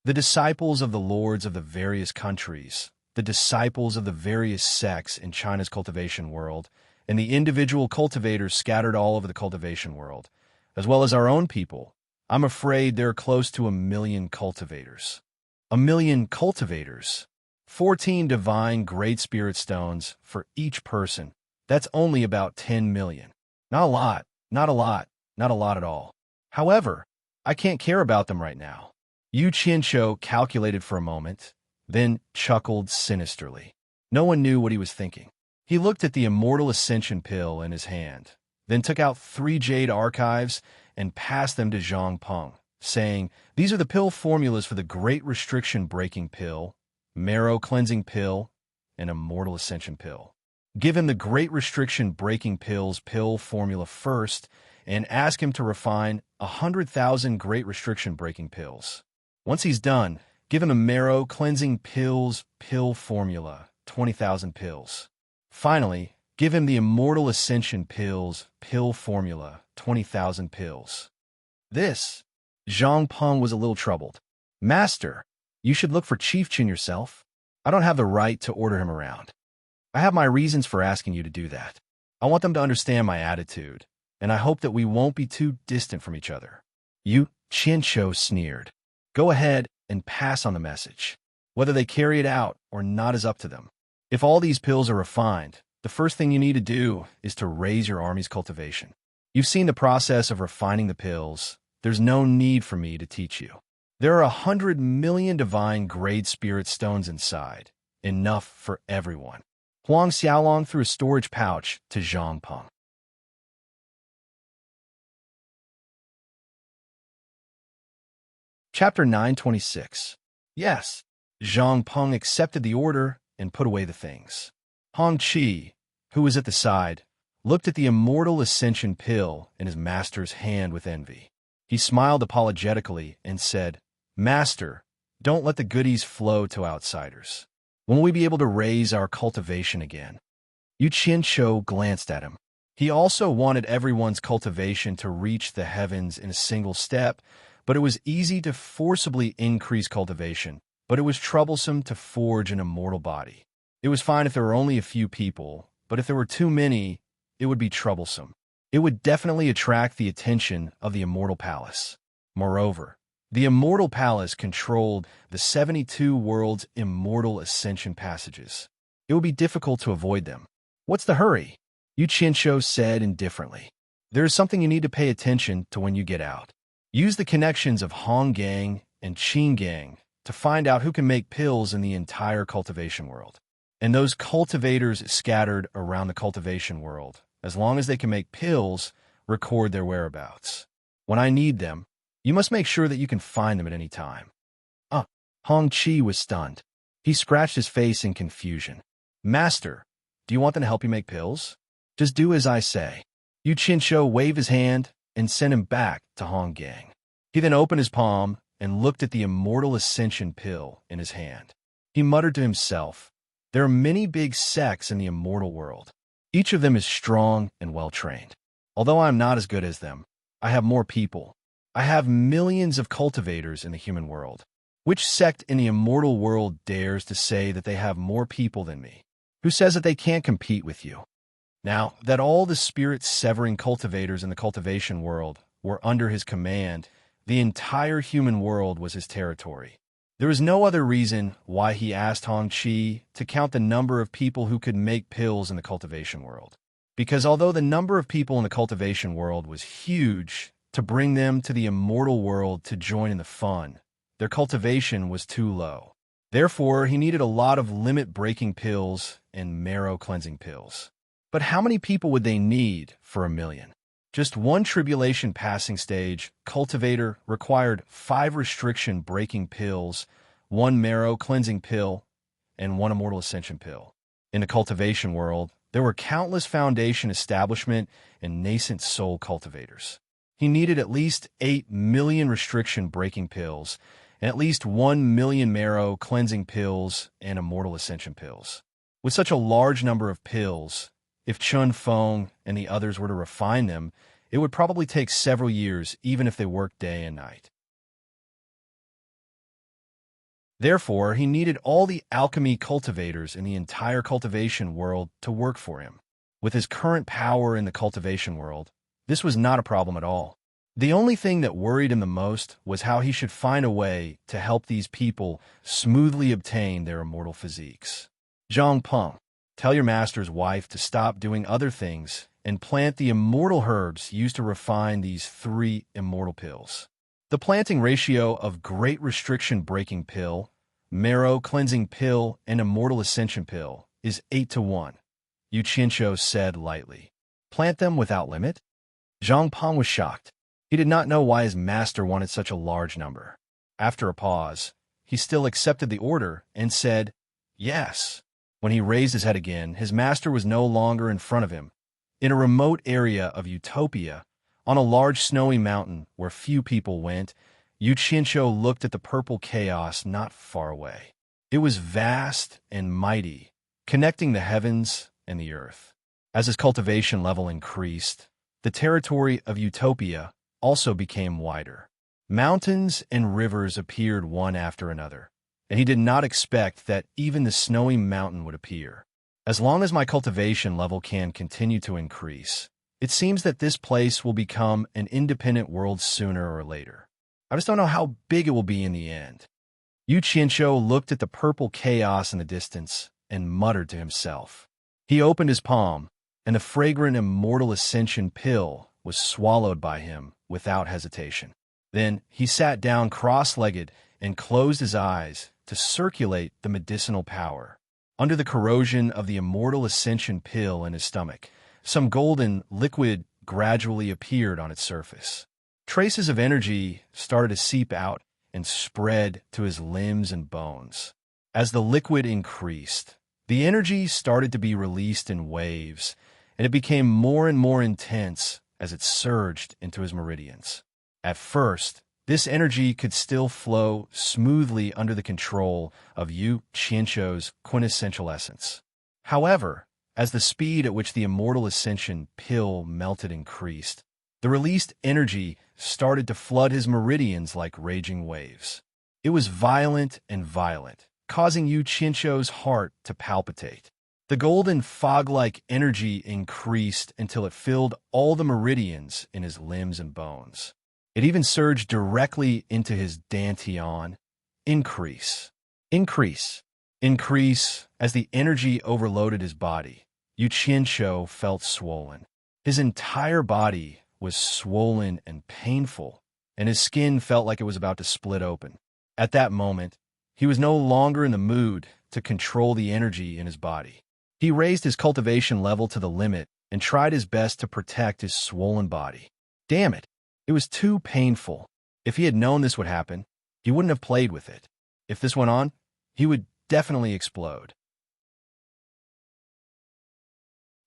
The disciples of the lords of the various countries, the disciples of the various sects in China's cultivation world, and the individual cultivators scattered all over the cultivation world, as well as our own people. I'm afraid there are close to 1 million cultivators. 1 million cultivators. 14 Divine Great Spirit Stones for each person. That's only about 10 million. Not a lot, not a lot, not a lot at all. However, I can't care about them right now. Yu Qianqiu calculated for a moment, then chuckled sinisterly. No one knew what he was thinking. He looked at the immortal ascension pill in his hand, then took out 3 jade archives and passed them to Zhang Peng, saying, these are the pill formulas for the Great Restriction Breaking Pill, Marrow Cleansing Pill, and Immortal Ascension Pill. Give him the Great Restriction Breaking Pill's pill formula first and ask him to refine 100,000 Great Restriction Breaking Pills. Once he's done, give him a Marrow Cleansing Pills pill formula, 20,000 pills. Finally, give him the Immortal Ascension Pills pill formula, 20,000 pills. Zhang Peng was a little troubled. Master, you should look for Chief Qin yourself. I don't have the right to order him around. I have my reasons for asking you to do that. I want them to understand my attitude, and I hope that we won't be too distant from each other. Yu Qianqiu sneered. Go ahead and pass on the message. Whether they carry it out or not is up to them. If all these pills are refined, the first thing you need to do is to raise your army's cultivation. You've seen the process of refining the pills. There's no need for me to teach you. There are 100 million Divine Great Spirit Stones inside, enough for everyone. Huang Xiaolong threw a storage pouch to Zhang Peng. Chapter 926. Yes. Zhang Peng accepted the order and put away the things. Hong Qi, who was at the side, looked at the immortal ascension pill in his master's hand with envy. He smiled apologetically and said, Master, don't let the goodies flow to outsiders. When will we be able to raise our cultivation again? Yu Qianqiu glanced at him. He also wanted everyone's cultivation to reach the heavens in a single step, but it was easy to forcibly increase cultivation, but it was troublesome to forge an immortal body. It was fine if there were only a few people, but if there were too many, it would be troublesome. It would definitely attract the attention of the Immortal Palace. Moreover, the Immortal Palace controlled the 72 world's immortal ascension passages. It would be difficult to avoid them. What's the hurry? Yu Qianqiu said indifferently. There is something you need to pay attention to when you get out. Use the connections of Hong Gang and Qin Gang to find out who can make pills in the entire cultivation world. And those cultivators scattered around the cultivation world, as long as they can make pills, record their whereabouts. When I need them, you must make sure that you can find them at any time. Hong Qi was stunned. He scratched his face in confusion. Master, do you want them to help you make pills? Just do as I say. Yu Qianqiu waved his hand and sent him back to Hong Gang. He then opened his palm and looked at the immortal ascension pill in his hand. He muttered to himself, there are many big sects in the immortal world. Each of them is strong and well-trained. Although I am not as good as them, I have more people. I have millions of cultivators in the human world. Which sect in the immortal world dares to say that they have more people than me? Who says that they can't compete with you? Now, that all the spirit-severing cultivators in the cultivation world were under his command, the entire human world was his territory. There was no other reason why he asked Hongqi to count the number of people who could make pills in the cultivation world. Because although the number of people in the cultivation world was huge, to bring them to the immortal world to join in the fun, their cultivation was too low. Therefore, he needed a lot of limit-breaking pills and marrow-cleansing pills. But how many people would they need for 1,000,000? Just one tribulation passing stage cultivator required 5 restriction-breaking pills, 1 marrow-cleansing pill, and 1 immortal ascension pill. In the cultivation world, there were countless foundation establishment and nascent soul cultivators. He needed at least 8 million restriction-breaking pills, and at least 1 million marrow-cleansing pills and immortal ascension pills. With such a large number of pills, if Chun Feng and the others were to refine them, it would probably take several years, even if they worked day and night. Therefore, he needed all the alchemy cultivators in the entire cultivation world to work for him. With his current power in the cultivation world, this was not a problem at all. The only thing that worried him the most was how he should find a way to help these people smoothly obtain their immortal physiques. Zhang Peng, tell your master's wife to stop doing other things and plant the immortal herbs used to refine these 3 immortal pills. The planting ratio of Great Restriction Breaking Pill, Marrow Cleansing Pill, and Immortal Ascension Pill is 8-to-1, Yu Qianqiu said lightly. Plant them without limit? Zhang Peng was shocked. He did not know why his master wanted such a large number. After a pause, he still accepted the order and said, yes. When he raised his head again, his master was no longer in front of him. In a remote area of Utopia, on a large snowy mountain where few people went, Yu Qianqiu looked at the purple chaos not far away. It was vast and mighty, connecting the heavens and the earth. As his cultivation level increased, the territory of Utopia also became wider. Mountains and rivers appeared one after another, and he did not expect that even the snowy mountain would appear. As long as my cultivation level can continue to increase, it seems that this place will become an independent world sooner or later. I just don't know how big it will be in the end. Yu Qianqiu looked at the purple chaos in the distance and muttered to himself. He opened his palm, and the fragrant immortal ascension pill was swallowed by him without hesitation. Then he sat down cross-legged and closed his eyes to circulate the medicinal power. Under the corrosion of the immortal ascension pill in his stomach, some golden liquid gradually appeared on its surface. Traces of energy started to seep out and spread to his limbs and bones. As the liquid increased, the energy started to be released in waves, and it became more and more intense as it surged into his meridians. At first, this energy could still flow smoothly under the control of Yu Qianqiu's quintessential essence. However, as the speed at which the immortal ascension pill melted increased, the released energy started to flood his meridians like raging waves. It was violent and violent, causing Yu Qianqiu's heart to palpitate. The golden fog-like energy increased until it filled all the meridians in his limbs and bones. It even surged directly into his dantian. Increase, increase, increase. As the energy overloaded his body, Yu Qianqiu felt swollen. His entire body was swollen and painful, and his skin felt like it was about to split open. At that moment, he was no longer in the mood to control the energy in his body. He raised his cultivation level to the limit and tried his best to protect his swollen body. Damn it! It was too painful. If he had known this would happen, he wouldn't have played with it. If this went on, he would definitely explode.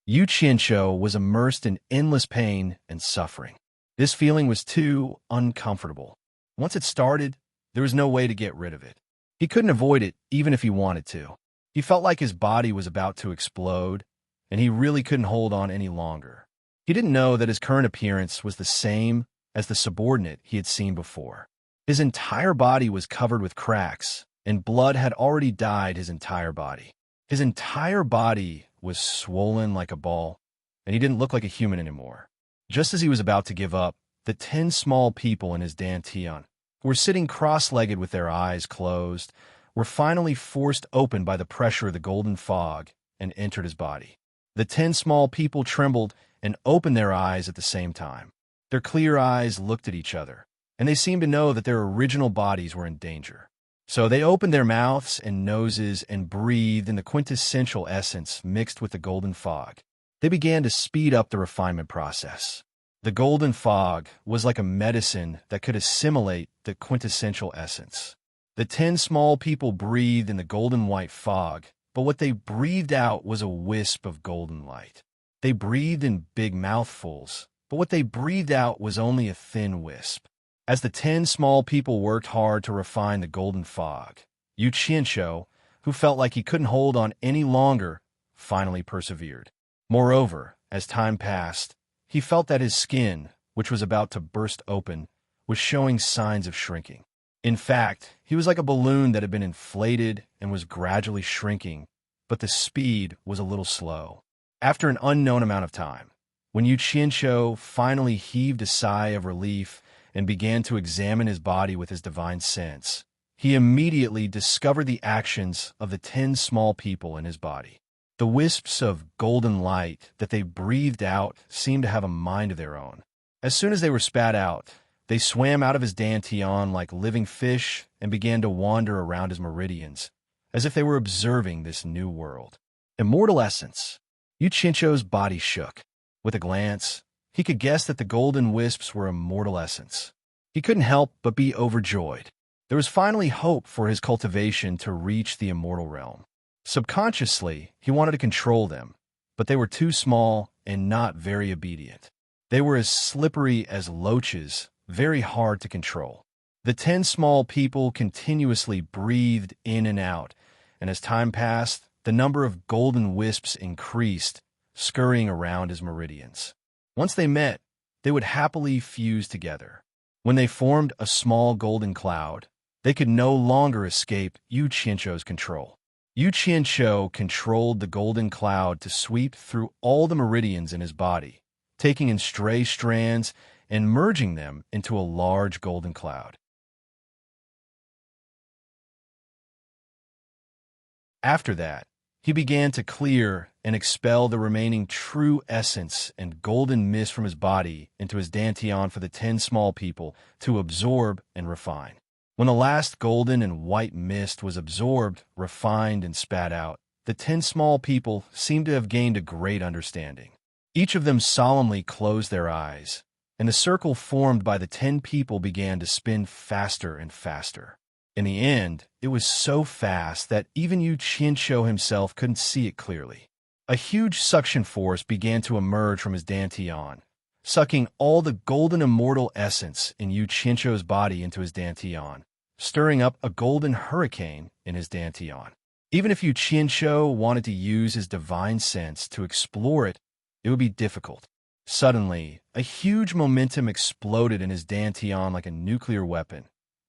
Yu Qianqiu was immersed in endless pain and suffering. This feeling was too uncomfortable. Once it started, there was no way to get rid of it. He couldn't avoid it even if he wanted to. He felt like his body was about to explode, and he really couldn't hold on any longer. He didn't know that his current appearance was the same as the subordinate he had seen before. His entire body was covered with cracks, and blood had already dyed his entire body. His entire body was swollen like a ball, and he didn't look like a human anymore. Just as he was about to give up, the 10 small people in his dantian, who were sitting cross-legged with their eyes closed, were finally forced open by the pressure of the golden fog and entered his body. The 10 small people trembled and opened their eyes at the same time. Their clear eyes looked at each other, and they seemed to know that their original bodies were in danger. So they opened their mouths and noses and breathed in the quintessential essence mixed with the golden fog. They began to speed up the refinement process. The golden fog was like a medicine that could assimilate the quintessential essence. The 10 small people breathed in the golden white fog, but what they breathed out was a wisp of golden light. They breathed in big mouthfuls, but what they breathed out was only a thin wisp. As the 10 small people worked hard to refine the golden fog, Yu Qianqiu, who felt like he couldn't hold on any longer, finally persevered. Moreover, as time passed, he felt that his skin, which was about to burst open, was showing signs of shrinking. In fact, he was like a balloon that had been inflated and was gradually shrinking, but the speed was a little slow. After an unknown amount of time, when Yu Qianqiu finally heaved a sigh of relief and began to examine his body with his divine sense, he immediately discovered the actions of the 10 small people in his body. The wisps of golden light that they breathed out seemed to have a mind of their own. As soon as they were spat out, they swam out of his dantian like living fish and began to wander around his meridians, as if they were observing this new world. Immortal essence. Yu Qianqiu's body shook. With a glance, he could guess that the golden wisps were immortal essence. He couldn't help but be overjoyed. There was finally hope for his cultivation to reach the immortal realm. Subconsciously, he wanted to control them, but they were too small and not very obedient. They were as slippery as loaches, very hard to control. The 10 small people continuously breathed in and out, and as time passed, the number of golden wisps increased, scurrying around his meridians. Once they met, they would happily fuse together. When they formed a small golden cloud, they could no longer escape Yu Qianqiu's control. Yu Qianqiu controlled the golden cloud to sweep through all the meridians in his body, taking in stray strands and merging them into a large golden cloud. After that, he began to clear and expel the remaining true essence and golden mist from his body into his dantian for the 10 small people to absorb and refine. When the last golden and white mist was absorbed, refined, and spat out, the 10 small people seemed to have gained a great understanding. Each of them solemnly closed their eyes, and the circle formed by the 10 people began to spin faster and faster. In the end, it was so fast that even Yu Qianqiu himself couldn't see it clearly. A huge suction force began to emerge from his dantian, sucking all the golden immortal essence in Yu Qianqiu's body into his dantian, stirring up a golden hurricane in his dantian. Even if Yu Qianqiu wanted to use his divine sense to explore it, it would be difficult. Suddenly, a huge momentum exploded in his dantian like a nuclear weapon.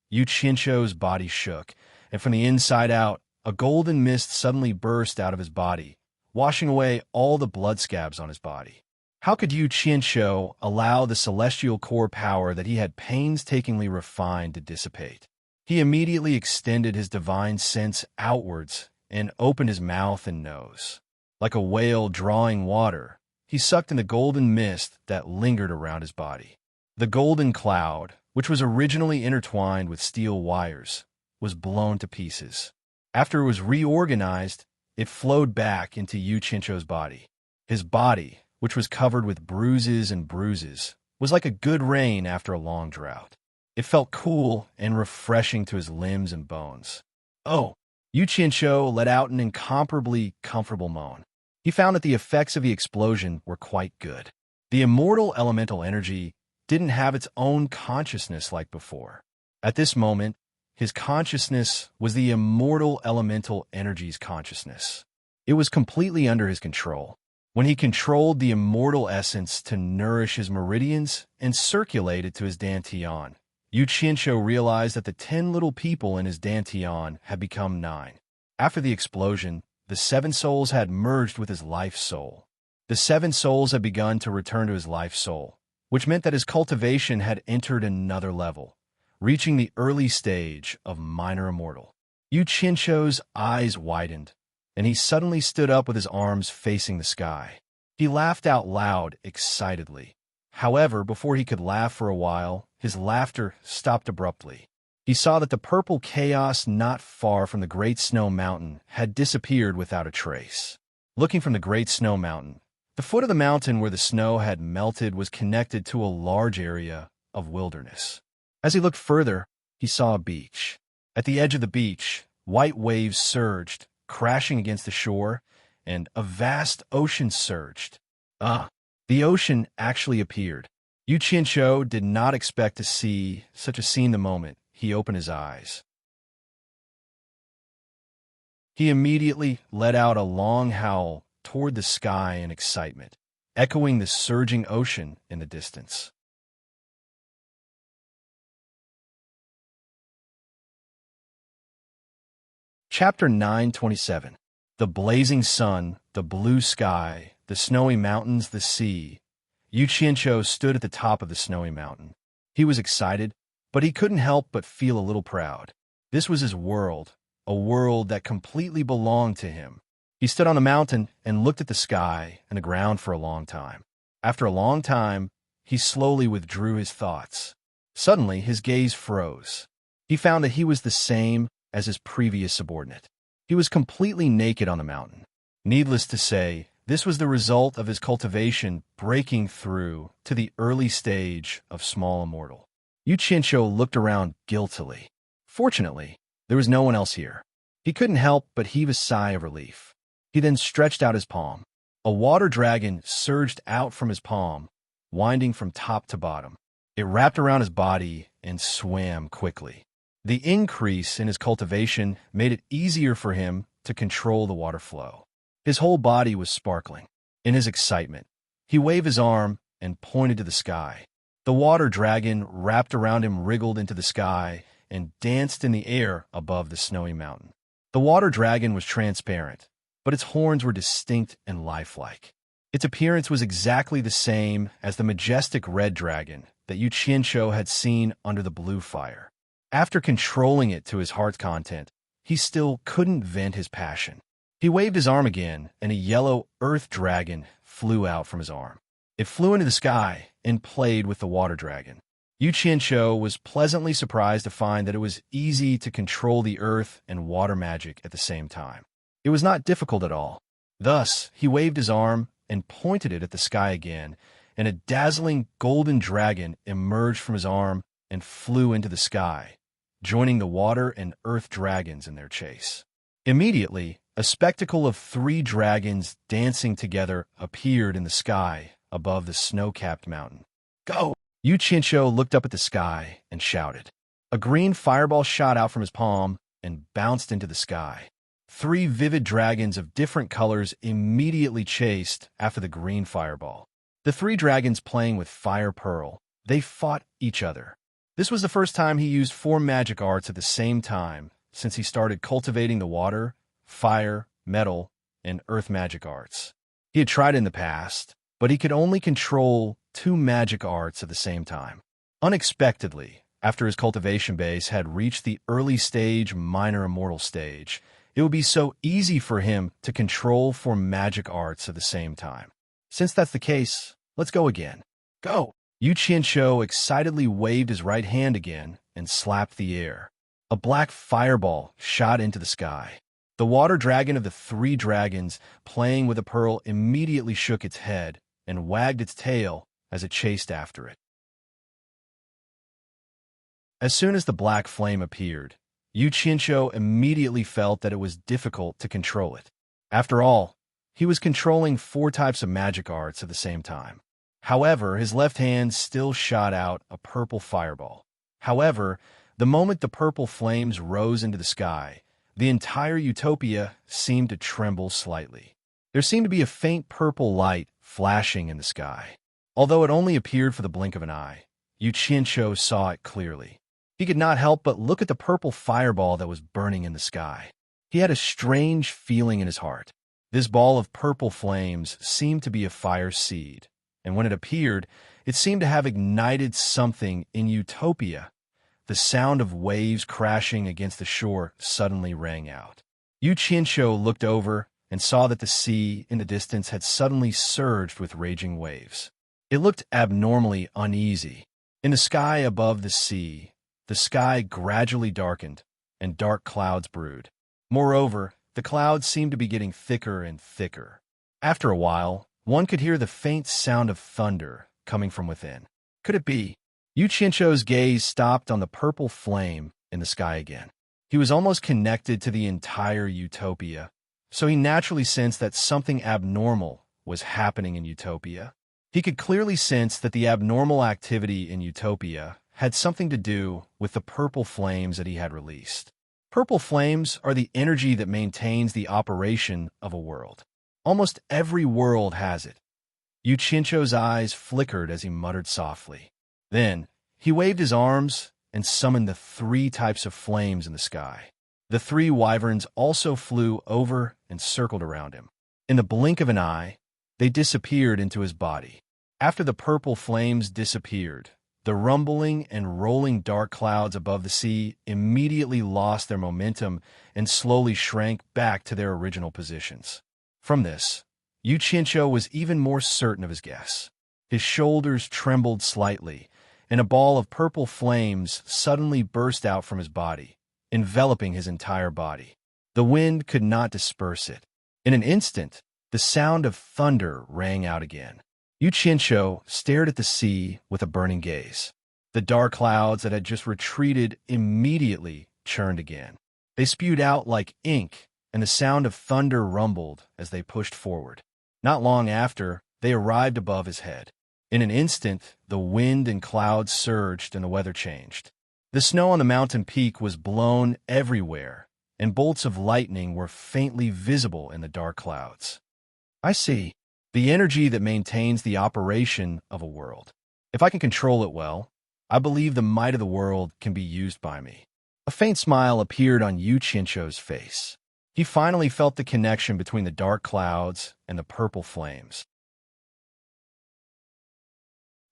Yu Qianqiu's body shook, and from the inside out, a golden mist suddenly burst out of his body, washing away all the blood scabs on his body. How could Yu Qianqiu allow the celestial core power that he had painstakingly refined to dissipate? He immediately extended his divine sense outwards and opened his mouth and nose. Like a whale drawing water, he sucked in the golden mist that lingered around his body. The golden cloud, which was originally intertwined with steel wires, was blown to pieces. After it was reorganized, it flowed back into Yu Qianqiu's body. His body, which was covered with bruises and bruises, was like a good rain after a long drought. It felt cool and refreshing to his limbs and bones. Oh! Yu Qianqiu let out an incomparably comfortable moan. He found that the effects of the explosion were quite good. The immortal elemental energy didn't have its own consciousness like before. At this moment, his consciousness was the immortal elemental energy's consciousness. It was completely under his control. when he controlled the immortal essence to nourish his meridians and circulate it to his dantian. Yu Qianqiu realized that the 10 little people in his dantian had become 9. After the explosion, the 7 souls had merged with his life soul. The 7 souls had begun to return to his life soul, which meant that his cultivation had entered another level, reaching the early stage of minor immortal. Yu Qianqiu's eyes widened, and he suddenly stood up with his arms facing the sky. He laughed out loud, excitedly. However, before he could laugh for a while, his laughter stopped abruptly. He saw that the purple chaos not far from the Great Snow Mountain had disappeared without a trace. Looking from the Great Snow Mountain, the foot of the mountain where the snow had melted was connected to a large area of wilderness. As he looked further, he saw a beach. At the edge of the beach, white waves surged, crashing against the shore, and a vast ocean surged. The ocean actually appeared. Yu Qianqiu did not expect to see such a scene the moment he opened his eyes. He immediately let out a long howl toward the sky in excitement, echoing the surging ocean in the distance. Chapter 927. The blazing sun, the blue sky, the snowy mountains, the sea. Yu Qianqiu stood at the top of the snowy mountain. He was excited, but he couldn't help but feel a little proud. This was his world, a world that completely belonged to him. He stood on the mountain and looked at the sky and the ground for a long time. After a long time, he slowly withdrew his thoughts. Suddenly, his gaze froze. He found that he was the same as his previous subordinate. He was completely naked on the mountain. Needless to say, this was the result of his cultivation breaking through to the early stage of small immortal. Yu Qianqiu looked around guiltily. Fortunately, there was no one else here. He couldn't help but heave a sigh of relief. He then stretched out his palm. A water dragon surged out from his palm, winding from top to bottom. It wrapped around his body and swam quickly. The increase in his cultivation made it easier for him to control the water flow. His whole body was sparkling. In his excitement, he waved his arm and pointed to the sky. The water dragon wrapped around him, wriggled into the sky, and danced in the air above the snowy mountain. The water dragon was transparent, but its horns were distinct and lifelike. Its appearance was exactly the same as the majestic red dragon that Yu Qianqiu had seen under the blue fire. After controlling it to his heart's content, he still couldn't vent his passion. He waved his arm again, and a yellow earth dragon flew out from his arm. It flew into the sky and played with the water dragon. Yu Qianqiu was pleasantly surprised to find that it was easy to control the earth and water magic at the same time. It was not difficult at all. Thus, he waved his arm and pointed it at the sky again, and a dazzling golden dragon emerged from his arm and flew into the sky, joining the water and earth dragons in their chase. Immediately, a spectacle of 3 dragons dancing together appeared in the sky above the snow-capped mountain. Go! Yu Qianqiu looked up at the sky and shouted. A green fireball shot out from his palm and bounced into the sky. 3 vivid dragons of different colors immediately chased after the green fireball. The 3 dragons playing with fire pearl, they fought each other. This was the first time he used 4 magic arts at the same time since he started cultivating the water, fire, metal, and earth magic arts. He had tried in the past, but he could only control 2 magic arts at the same time. Unexpectedly, after his cultivation base had reached the early stage minor immortal stage, it would be so easy for him to control 4 magic arts at the same time. Since that's the case, let's go again. Go! Yu Qianqiu excitedly waved his right hand again and slapped the air. A black fireball shot into the sky. The water dragon of the 3 dragons playing with a pearl immediately shook its head and wagged its tail as it chased after it. As soon as the black flame appeared, Yu Qianqiu immediately felt that it was difficult to control it. After all, he was controlling 4 types of magic arts at the same time. However, his left hand still shot out a purple fireball. However, the moment the purple flames rose into the sky, the entire utopia seemed to tremble slightly. There seemed to be a faint purple light flashing in the sky. Although it only appeared for the blink of an eye, Yu Qianqiu saw it clearly. He could not help but look at the purple fireball that was burning in the sky. He had a strange feeling in his heart. This ball of purple flames seemed to be a fire seed, and when it appeared, it seemed to have ignited something in Utopia. The sound of waves crashing against the shore suddenly rang out. Yu Qianqiu looked over and saw that the sea in the distance had suddenly surged with raging waves. It looked abnormally uneasy. In the sky above the sea, the sky gradually darkened, and dark clouds brewed. Moreover, the clouds seemed to be getting thicker and thicker. After a while, one could hear the faint sound of thunder coming from within. Could it be? Yu Qianqiu's gaze stopped on the purple flame in the sky again. He was almost connected to the entire Utopia, so he naturally sensed that something abnormal was happening in Utopia. He could clearly sense that the abnormal activity in Utopia had something to do with the purple flames that he had released. Purple flames are the energy that maintains the operation of a world. Almost every world has it. Yu Qianqiu's eyes flickered as he muttered softly. Then, he waved his arms and summoned the 3 types of flames in the sky. The 3 wyverns also flew over and circled around him. In the blink of an eye, they disappeared into his body. After the purple flames disappeared, the rumbling and rolling dark clouds above the sea immediately lost their momentum and slowly shrank back to their original positions. From this, Yu Qianqiu was even more certain of his guess. His shoulders trembled slightly, and a ball of purple flames suddenly burst out from his body, enveloping his entire body. The wind could not disperse it. In an instant, the sound of thunder rang out again. Yu Qianqiu stared at the sea with a burning gaze. The dark clouds that had just retreated immediately churned again. They spewed out like ink, and the sound of thunder rumbled as they pushed forward. Not long after, they arrived above his head. In an instant, the wind and clouds surged and the weather changed. The snow on the mountain peak was blown everywhere, and bolts of lightning were faintly visible in the dark clouds. I see. The energy that maintains the operation of a world. If I can control it well, I believe the might of the world can be used by me. A faint smile appeared on Yu Qianqiu's face. He finally felt the connection between the dark clouds and the purple flames.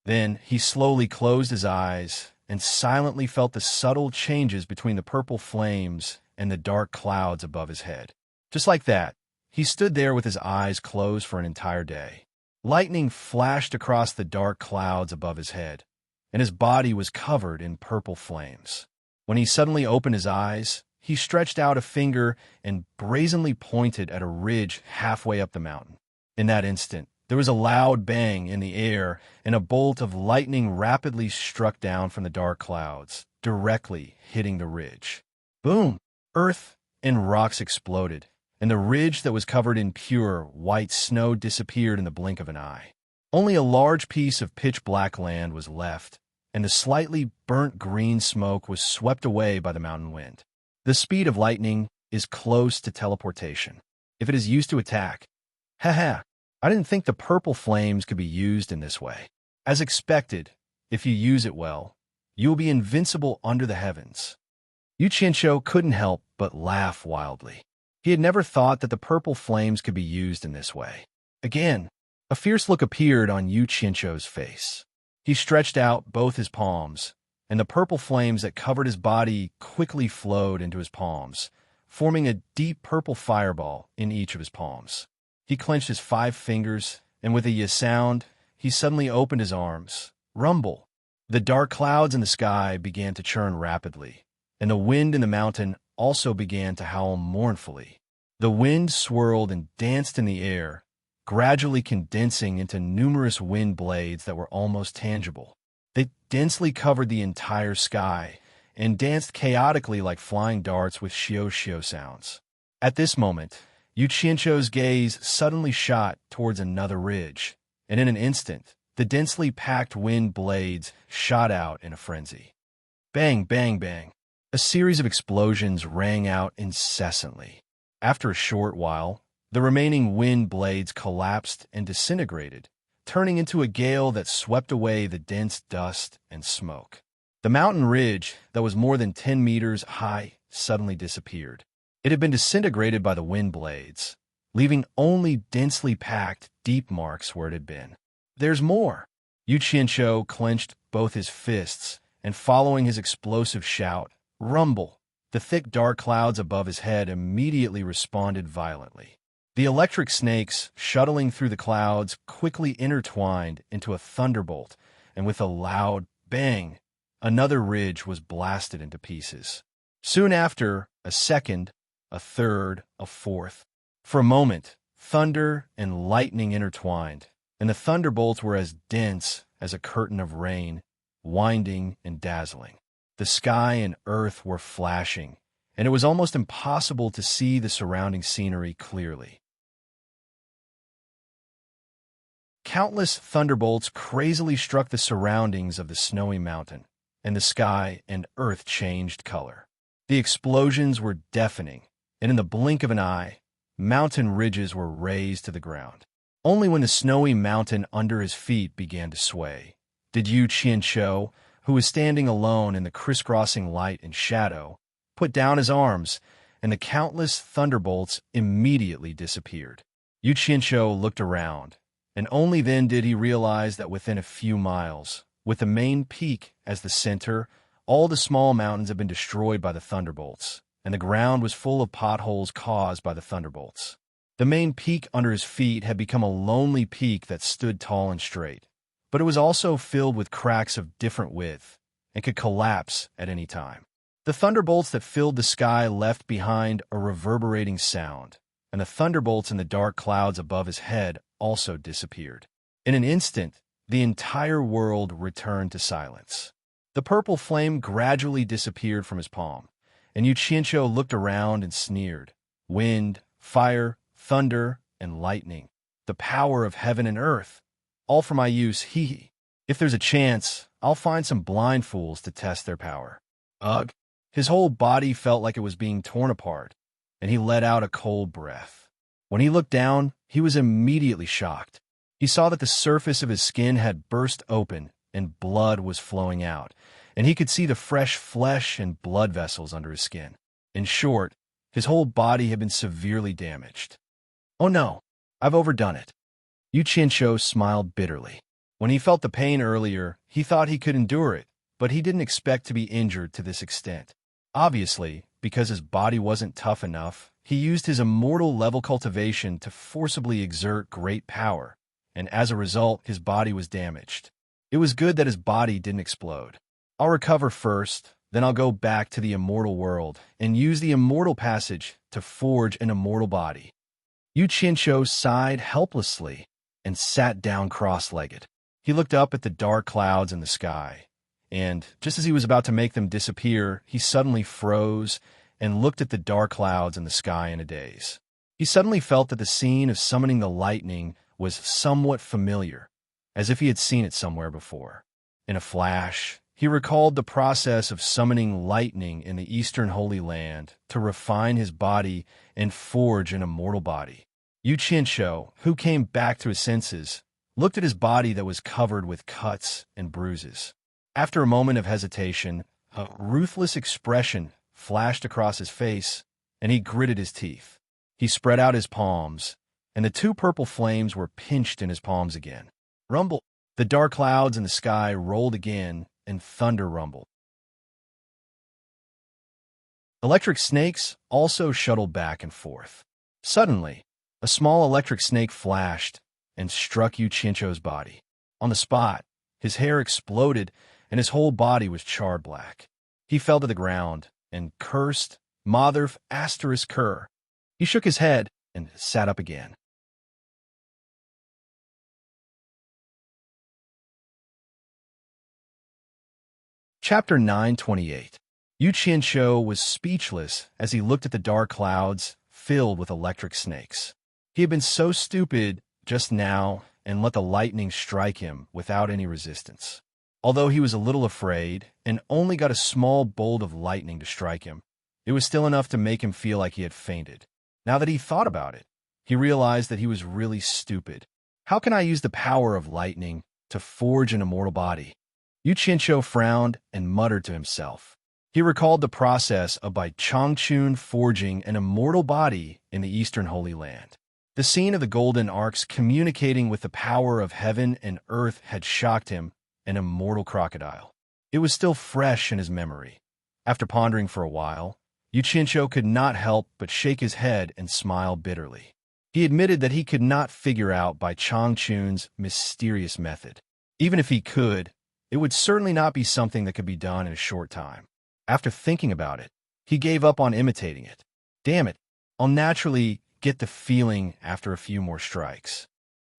Then he slowly closed his eyes and silently felt the subtle changes between the purple flames and the dark clouds above his head. Just like that, he stood there with his eyes closed for an entire day. Lightning flashed across the dark clouds above his head, and his body was covered in purple flames. When he suddenly opened his eyes, he stretched out a finger and brazenly pointed at a ridge halfway up the mountain. In that instant, there was a loud bang in the air, and a bolt of lightning rapidly struck down from the dark clouds, directly hitting the ridge. Boom! Earth and rocks exploded, and the ridge that was covered in pure, white snow disappeared in the blink of an eye. Only a large piece of pitch-black land was left, and the slightly burnt green smoke was swept away by the mountain wind. The speed of lightning is close to teleportation. If it is used to attack, haha, I didn't think the purple flames could be used in this way. As expected, if you use it well, you will be invincible under the heavens. Yu Qianqiu couldn't help but laugh wildly. He had never thought that the purple flames could be used in this way. Again, a fierce look appeared on Yu Qianqiu's face. He stretched out both his palms, and the purple flames that covered his body quickly flowed into his palms, forming a deep purple fireball in each of his palms. He clenched his 5 fingers, and with a "ya" sound, he suddenly opened his arms. Rumble! The dark clouds in the sky began to churn rapidly, and the wind in the mountain also began to howl mournfully. The wind swirled and danced in the air, gradually condensing into numerous wind blades that were almost tangible. They densely covered the entire sky and danced chaotically like flying darts with shio-shio sounds. At this moment, Yu Qianqiu's gaze suddenly shot towards another ridge, and in an instant, the densely packed wind blades shot out in a frenzy. Bang, bang, bang. A series of explosions rang out incessantly. After a short while, The remaining wind blades collapsed and disintegrated, turning into a gale that swept away the dense dust and smoke. The mountain ridge, that was more than 10 meters high, suddenly disappeared. It had been disintegrated by the wind blades, leaving only densely packed, deep marks where it had been. "There's more!" Yu Qianqiu clenched both his fists, and following his explosive shout, "Rumble!" The thick dark clouds above his head immediately responded violently. The electric snakes, shuttling through the clouds, quickly intertwined into a thunderbolt, and with a loud bang, another ridge was blasted into pieces. Soon after, a second, a third, a fourth. For a moment, thunder and lightning intertwined, and the thunderbolts were as dense as a curtain of rain, winding and dazzling. The sky and earth were flashing, and it was almost impossible to see the surrounding scenery clearly. Countless thunderbolts crazily struck the surroundings of the snowy mountain, and the sky and earth changed color. The explosions were deafening, and in the blink of an eye, mountain ridges were razed to the ground. Only when the snowy mountain under his feet began to sway did Yu Qianqiu, who was standing alone in the crisscrossing light and shadow, put down his arms, and the countless thunderbolts immediately disappeared. Yu Qianqiu looked around, and only then did he realize that within a few miles, with the main peak as the center, all the small mountains had been destroyed by the thunderbolts, and the ground was full of potholes caused by the thunderbolts. The main peak under his feet had become a lonely peak that stood tall and straight, but it was also filled with cracks of different width and could collapse at any time. The thunderbolts that filled the sky left behind a reverberating sound, and the thunderbolts in the dark clouds above his head also disappeared. In an instant, the entire world returned to silence. The purple flame gradually disappeared from his palm, and Yu Qianqiu looked around and sneered. Wind, fire, thunder, and lightning, the power of heaven and earth, all for my use, hee. If there's a chance, I'll find some blind fools to test their power. Ugh. His whole body felt like it was being torn apart, and he let out a cold breath. When he looked down, he was immediately shocked. He saw that the surface of his skin had burst open, and blood was flowing out, and he could see the fresh flesh and blood vessels under his skin. In short, his whole body had been severely damaged. "Oh no, I've overdone it." Yu Qianqiu smiled bitterly. When he felt the pain earlier, he thought he could endure it, but he didn't expect to be injured to this extent. Obviously, because his body wasn't tough enough, he used his immortal level cultivation to forcibly exert great power, and as a result, his body was damaged. It was good that his body didn't explode. "I'll recover first, then I'll go back to the immortal world and use the immortal passage to forge an immortal body." Yu Qianqiu sighed helplessly and sat down cross-legged. He looked up at the dark clouds in the sky, and just as he was about to make them disappear, he suddenly froze and looked at the dark clouds in the sky in a daze. He suddenly felt that the scene of summoning the lightning was somewhat familiar, as if he had seen it somewhere before. In a flash, he recalled the process of summoning lightning in the Eastern Holy Land to refine his body and forge an immortal body. Yu Qianqiu, who came back to his senses, looked at his body that was covered with cuts and bruises. After a moment of hesitation, a ruthless expression flashed across his face, and he gritted his teeth. He spread out his palms, and the two purple flames were pinched in his palms again. Rumble! The dark clouds in the sky rolled again, and thunder rumbled. Electric snakes also shuttled back and forth. Suddenly, a small electric snake flashed and struck Yu Qianqiu's body. On the spot, his hair exploded, and his whole body was charred black. He fell to the ground and cursed, "Mother asterisk cur." He shook his head and sat up again. Chapter 928. Yu Qianqiu was speechless as he looked at the dark clouds filled with electric snakes. He had been so stupid just now and let the lightning strike him without any resistance. Although he was a little afraid and only got a small bolt of lightning to strike him, it was still enough to make him feel like he had fainted. Now that he thought about it, he realized that he was really stupid. How can I use the power of lightning to forge an immortal body? Yu Qianqiu frowned and muttered to himself. He recalled the process of Bai Changchun forging an immortal body in the Eastern Holy Land. The scene of the golden arcs communicating with the power of heaven and earth had shocked him, an immortal crocodile. It was still fresh in his memory. After pondering for a while, Yu Qianqiu could not help but shake his head and smile bitterly. He admitted that he could not figure out Bai Changchun's mysterious method. Even if he could, it would certainly not be something that could be done in a short time. After thinking about it, he gave up on imitating it. Damn it, I'll naturally get the feeling after a few more strikes.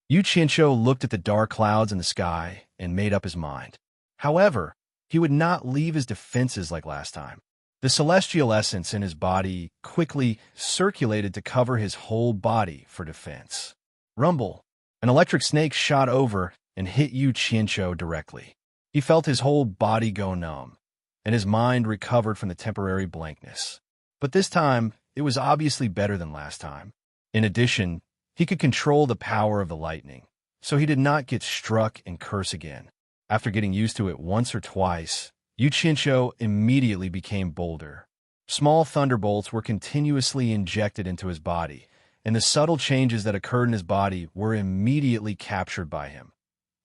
Yu Qianqiu looked at the dark clouds in the sky and made up his mind. However, he would not leave his defenses like last time. The celestial essence in his body quickly circulated to cover his whole body for defense. Rumble! An electric snake shot over and hit Yu Qianqiu directly. He felt his whole body go numb, and his mind recovered from the temporary blankness. But this time, it was obviously better than last time. In addition, he could control the power of the lightning, so he did not get struck and curse again. After getting used to it once or twice, Yu Qianqiu immediately became bolder. Small thunderbolts were continuously injected into his body, and the subtle changes that occurred in his body were immediately captured by him.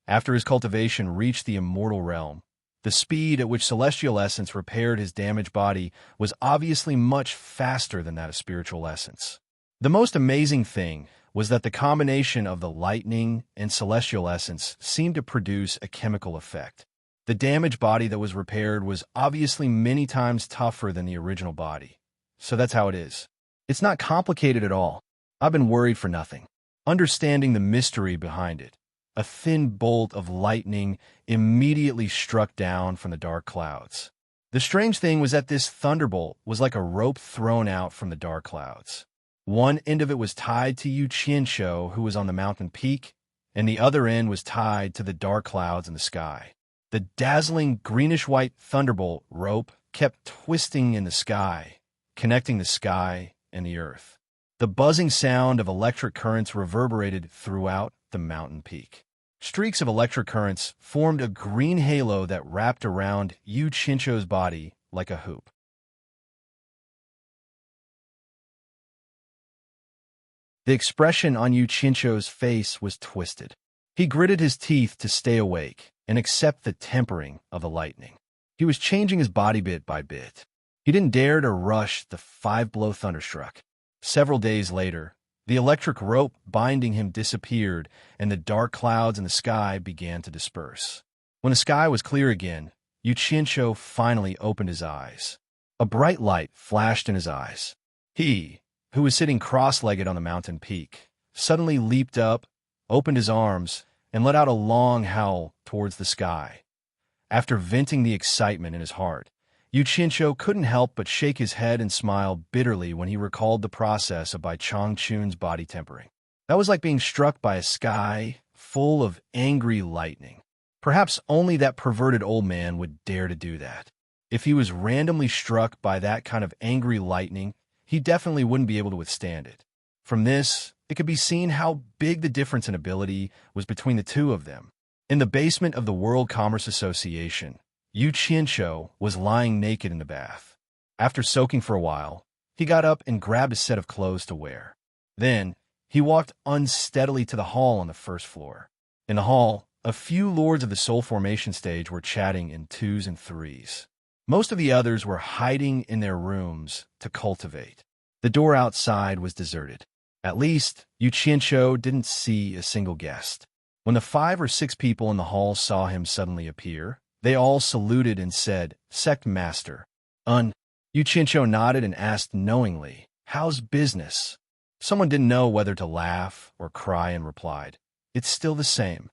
After his cultivation reached the immortal realm, the speed at which celestial essence repaired his damaged body was obviously much faster than that of spiritual essence. The most amazing thing was that the combination of the lightning and celestial essence seemed to produce a chemical effect. The damaged body that was repaired was obviously many times tougher than the original body. So that's how it is. It's not complicated at all. I've been worried for nothing. Understanding the mystery behind it, a thin bolt of lightning immediately struck down from the dark clouds. The strange thing was that this thunderbolt was like a rope thrown out from the dark clouds. One end of it was tied to Yu Qianqiu, who was on the mountain peak, and the other end was tied to the dark clouds in the sky. The dazzling greenish-white thunderbolt rope kept twisting in the sky, connecting the sky and the earth. The buzzing sound of electric currents reverberated throughout the mountain peak. Streaks of electric currents formed a green halo that wrapped around Yu Qianqiu's body like a hoop. The expression on Yu Qianqiu's face was twisted. He gritted his teeth to stay awake and accept the tempering of the lightning. He was changing his body bit by bit. He didn't dare to rush the five-blow thunderstruck. Several days later, the electric rope binding him disappeared, and the dark clouds in the sky began to disperse. When the sky was clear again, Yu Qianqiu finally opened his eyes. A bright light flashed in his eyes. He, who was sitting cross-legged on the mountain peak, suddenly leaped up, opened his arms, and let out a long howl towards the sky. After venting the excitement in his heart, Yu Qianqiu couldn't help but shake his head and smile bitterly when he recalled the process of Bai Changchun's body tempering. That was like being struck by a sky full of angry lightning. Perhaps only that perverted old man would dare to do that. If he was randomly struck by that kind of angry lightning, he definitely wouldn't be able to withstand it. From this, it could be seen how big the difference in ability was between the two of them. In the basement of the World Commerce Association, Yu Qianqiu was lying naked in the bath. After soaking for a while, he got up and grabbed a set of clothes to wear. Then, he walked unsteadily to the hall on the first floor. In the hall, a few lords of the soul formation stage were chatting in twos and threes. Most of the others were hiding in their rooms to cultivate. The door outside was deserted. At least, Yu Qianqiu didn't see a single guest. When the 5 or 6 people in the hall saw him suddenly appear, they all saluted and said, "Sect Master." Yu Qianqiu nodded and asked knowingly, "How's business?" Someone didn't know whether to laugh or cry and replied, "It's still the same.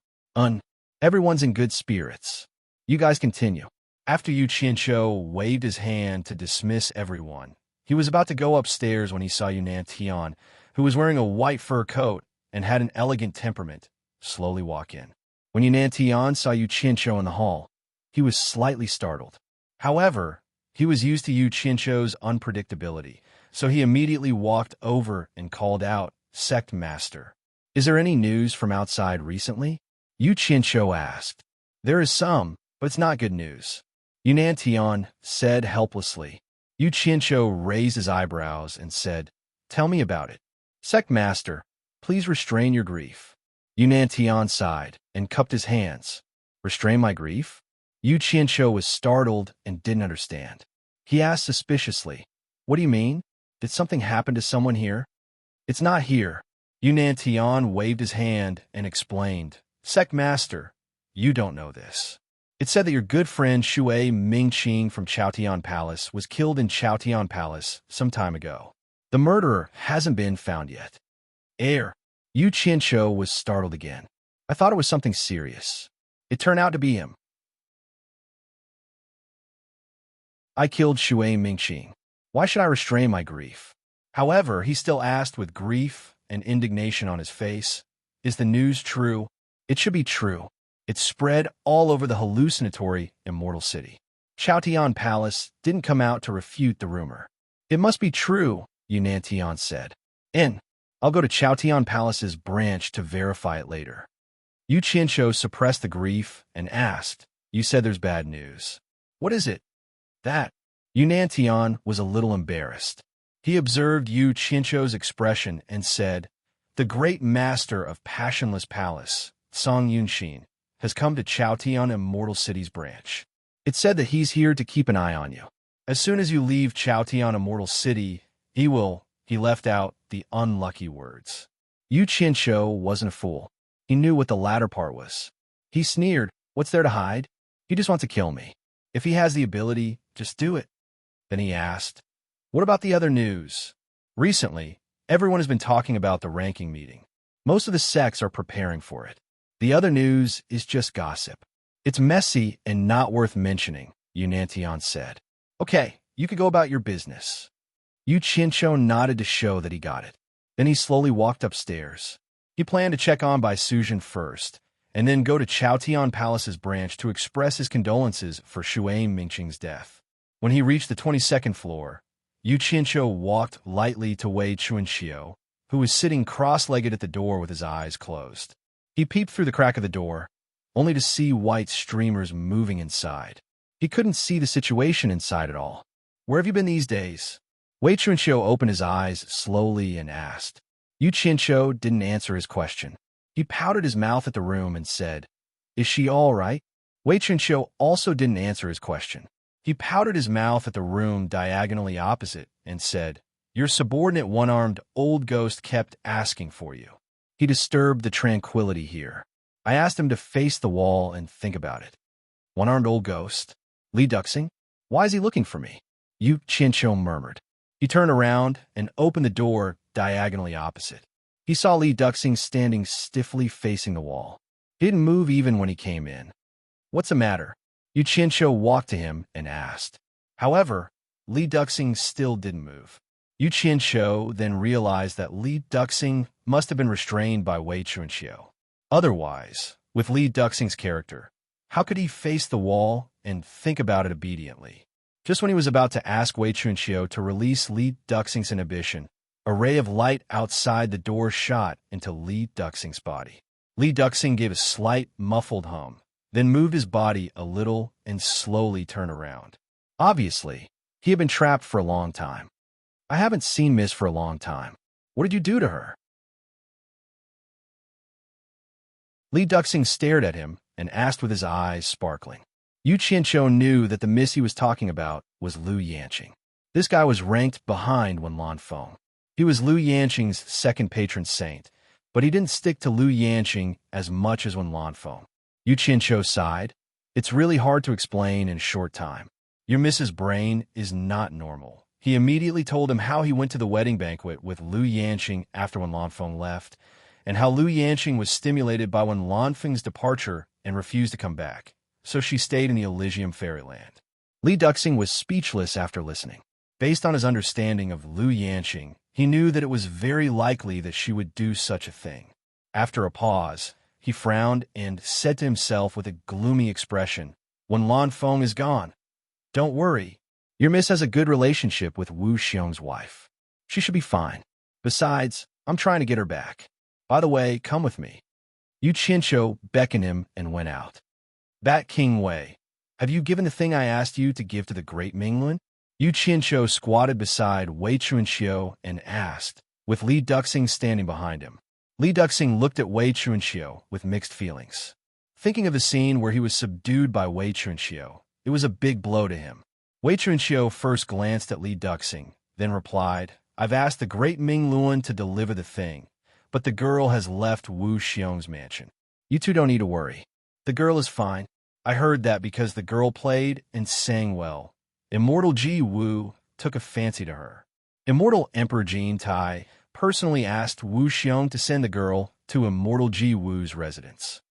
Everyone's in good spirits. You guys continue." After Yu Qianqiu waved his hand to dismiss everyone, he was about to go upstairs when he saw Yunnan Tian, who was wearing a white fur coat and had an elegant temperament, slowly walk in. When Yunnan Tian saw Yu Qianqiu in the hall, he was slightly startled. However, he was used to Yu Qianqiu's unpredictability, so he immediately walked over and called out, Sect Master. Is there any news from outside recently? Yu Qianqiu asked. There is some, but it's not good news. Yunnan Tian said helplessly. Yu Qianqiu raised his eyebrows and said, Tell me about it. Sect Master, please restrain your grief. Yunnan Tian sighed and cupped his hands. Restrain my grief? Yu Qianqiu was startled and didn't understand. He asked suspiciously, What do you mean? Did something happen to someone here? It's not here. Yunnan Tian waved his hand and explained, Sect Master, you don't know this. It said that your good friend Shui Mingqing from Chaotian Palace was killed in Chaotian Palace some time ago. The murderer hasn't been found yet. Yu Qianqiu was startled again. I thought it was something serious. It turned out to be him. I killed Shui Mingqing. Why should I restrain my grief? However, he still asked with grief and indignation on his face, Is the news true? It should be true. It spread all over the hallucinatory Immortal City. Chaotian Palace didn't come out to refute the rumor. It must be true, Yunnan Tian said. I'll go to Chaotian Palace's branch to verify it later. Yu Qianqiu suppressed the grief and asked, You said there's bad news. What is it? That. Yunnan Tian was a little embarrassed. He observed Yu Qianqiu's expression and said, The great master of Passionless Palace, Song Yunxin, has come to Chaotian Immortal City's branch. It said that he's here to keep an eye on you. As soon as you leave Chaotian Immortal City, he left out the unlucky words. Yu Qianqiu wasn't a fool. He knew what the latter part was. He sneered, What's there to hide? He just wants to kill me. If he has the ability, just do it. Then he asked, What about the other news? Recently, everyone has been talking about the ranking meeting. Most of the sects are preparing for it. The other news is just gossip. It's messy and not worth mentioning, Yunnan Tian said. Okay, you can go about your business. Yu Qianqiu nodded to show that he got it. Then he slowly walked upstairs. He planned to check on Bai Sujin first, and then go to Chaotian Palace's branch to express his condolences for Shui Mingqing's death. When he reached the 22nd floor, Yu Qianqiu walked lightly to Wei Chunqiu, who was sitting cross-legged at the door with his eyes closed. He peeped through the crack of the door, only to see white streamers moving inside. He couldn't see the situation inside at all. Where have you been these days? Wei Chunqiu opened his eyes slowly and asked. Yu Qianqiu didn't answer his question. He pouted his mouth at the room and said, Is she all right? Wei Chunqiu also didn't answer his question. He pouted his mouth at the room diagonally opposite and said, Your subordinate one-armed old ghost kept asking for you. He disturbed the tranquility here. I asked him to face the wall and think about it. One-armed old ghost? Li Duxing? Why is he looking for me? Yu Qianqiu murmured. He turned around and opened the door diagonally opposite. He saw Li Duxing standing stiffly facing the wall. He didn't move even when he came in. What's the matter? Yu Qianqiu walked to him and asked. However, Li Duxing still didn't move. Yu Qianqiu then realized that Li Duxing must have been restrained by Wei Chunqiu. Otherwise, with Li Duxing's character, how could he face the wall and think about it obediently? Just when he was about to ask Wei Chunqiu to release Li Duxing's inhibition, a ray of light outside the door shot into Li Duxing's body. Li Duxing gave a slight, muffled hum, then moved his body a little and slowly turned around. Obviously, he had been trapped for a long time. I haven't seen Miss for a long time. What did you do to her? Li Duxing stared at him and asked with his eyes sparkling. Yu Qianqiu knew that the Miss he was talking about was Lu Yanqing. This guy was ranked behind Wen Lanfeng. He was Lu Yanqing's second patron saint, but he didn't stick to Lu Yanqing as much as Wen Lanfeng. Yu Qianqiu sighed. It's really hard to explain in a short time. Your Miss's brain is not normal. He immediately told him how he went to the wedding banquet with Lu Yanqing after Wen Lanfeng left, and how Lu Yanqing was stimulated by Wen Lanfeng's departure and refused to come back, so she stayed in the Elysium fairyland. Li Duxing was speechless after listening. Based on his understanding of Lu Yanqing, he knew that it was very likely that she would do such a thing. After a pause, he frowned and said to himself with a gloomy expression, Wen Lanfeng is gone. Don't worry. Your Miss has a good relationship with Wu Xiong's wife. She should be fine. Besides, I'm trying to get her back. By the way, come with me. Yu Qianqiu beckoned him and went out. Bat King Wei, have you given the thing I asked you to give to the great Minglin? Yu Qianqiu squatted beside Wei Chuanqiu and asked, with Li Duxing standing behind him. Li Duxing looked at Wei Chuanqiu with mixed feelings. Thinking of the scene where he was subdued by Wei Chuanqiu, it was a big blow to him. Wei Chuanqiu first glanced at Li Duxing, then replied, I've asked the great Ming Luan to deliver the thing, but the girl has left Wu Xiong's mansion. You two don't need to worry. The girl is fine. I heard that because the girl played and sang well. Immortal Ji Wu took a fancy to her. Immortal Emperor Jin Tai personally asked Wu Xiong to send the girl to Immortal Ji Wu's residence.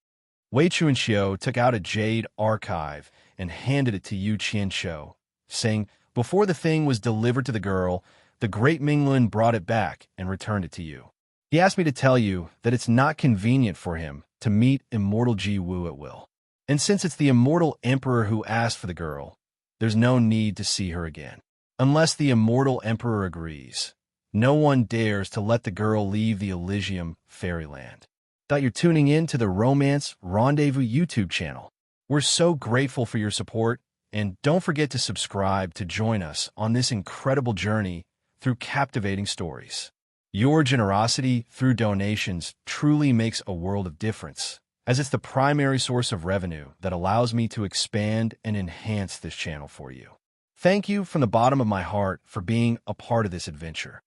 Wei Chuanqiu took out a Jade archive and handed it to Yu Qianqiu, saying, before the thing was delivered to the girl, the great Minglin brought it back and returned it to you. He asked me to tell you that it's not convenient for him to meet Immortal Ji Wu at will. And since it's the Immortal Emperor who asked for the girl, there's no need to see her again. Unless the Immortal Emperor agrees, no one dares to let the girl leave the Elysium fairyland. You're tuning in to the Romance Rendezvous YouTube channel. We're so grateful for your support, and don't forget to subscribe to join us on this incredible journey through captivating stories. Your generosity through donations truly makes a world of difference, as it's the primary source of revenue that allows me to expand and enhance this channel for you. Thank you from the bottom of my heart for being a part of this adventure.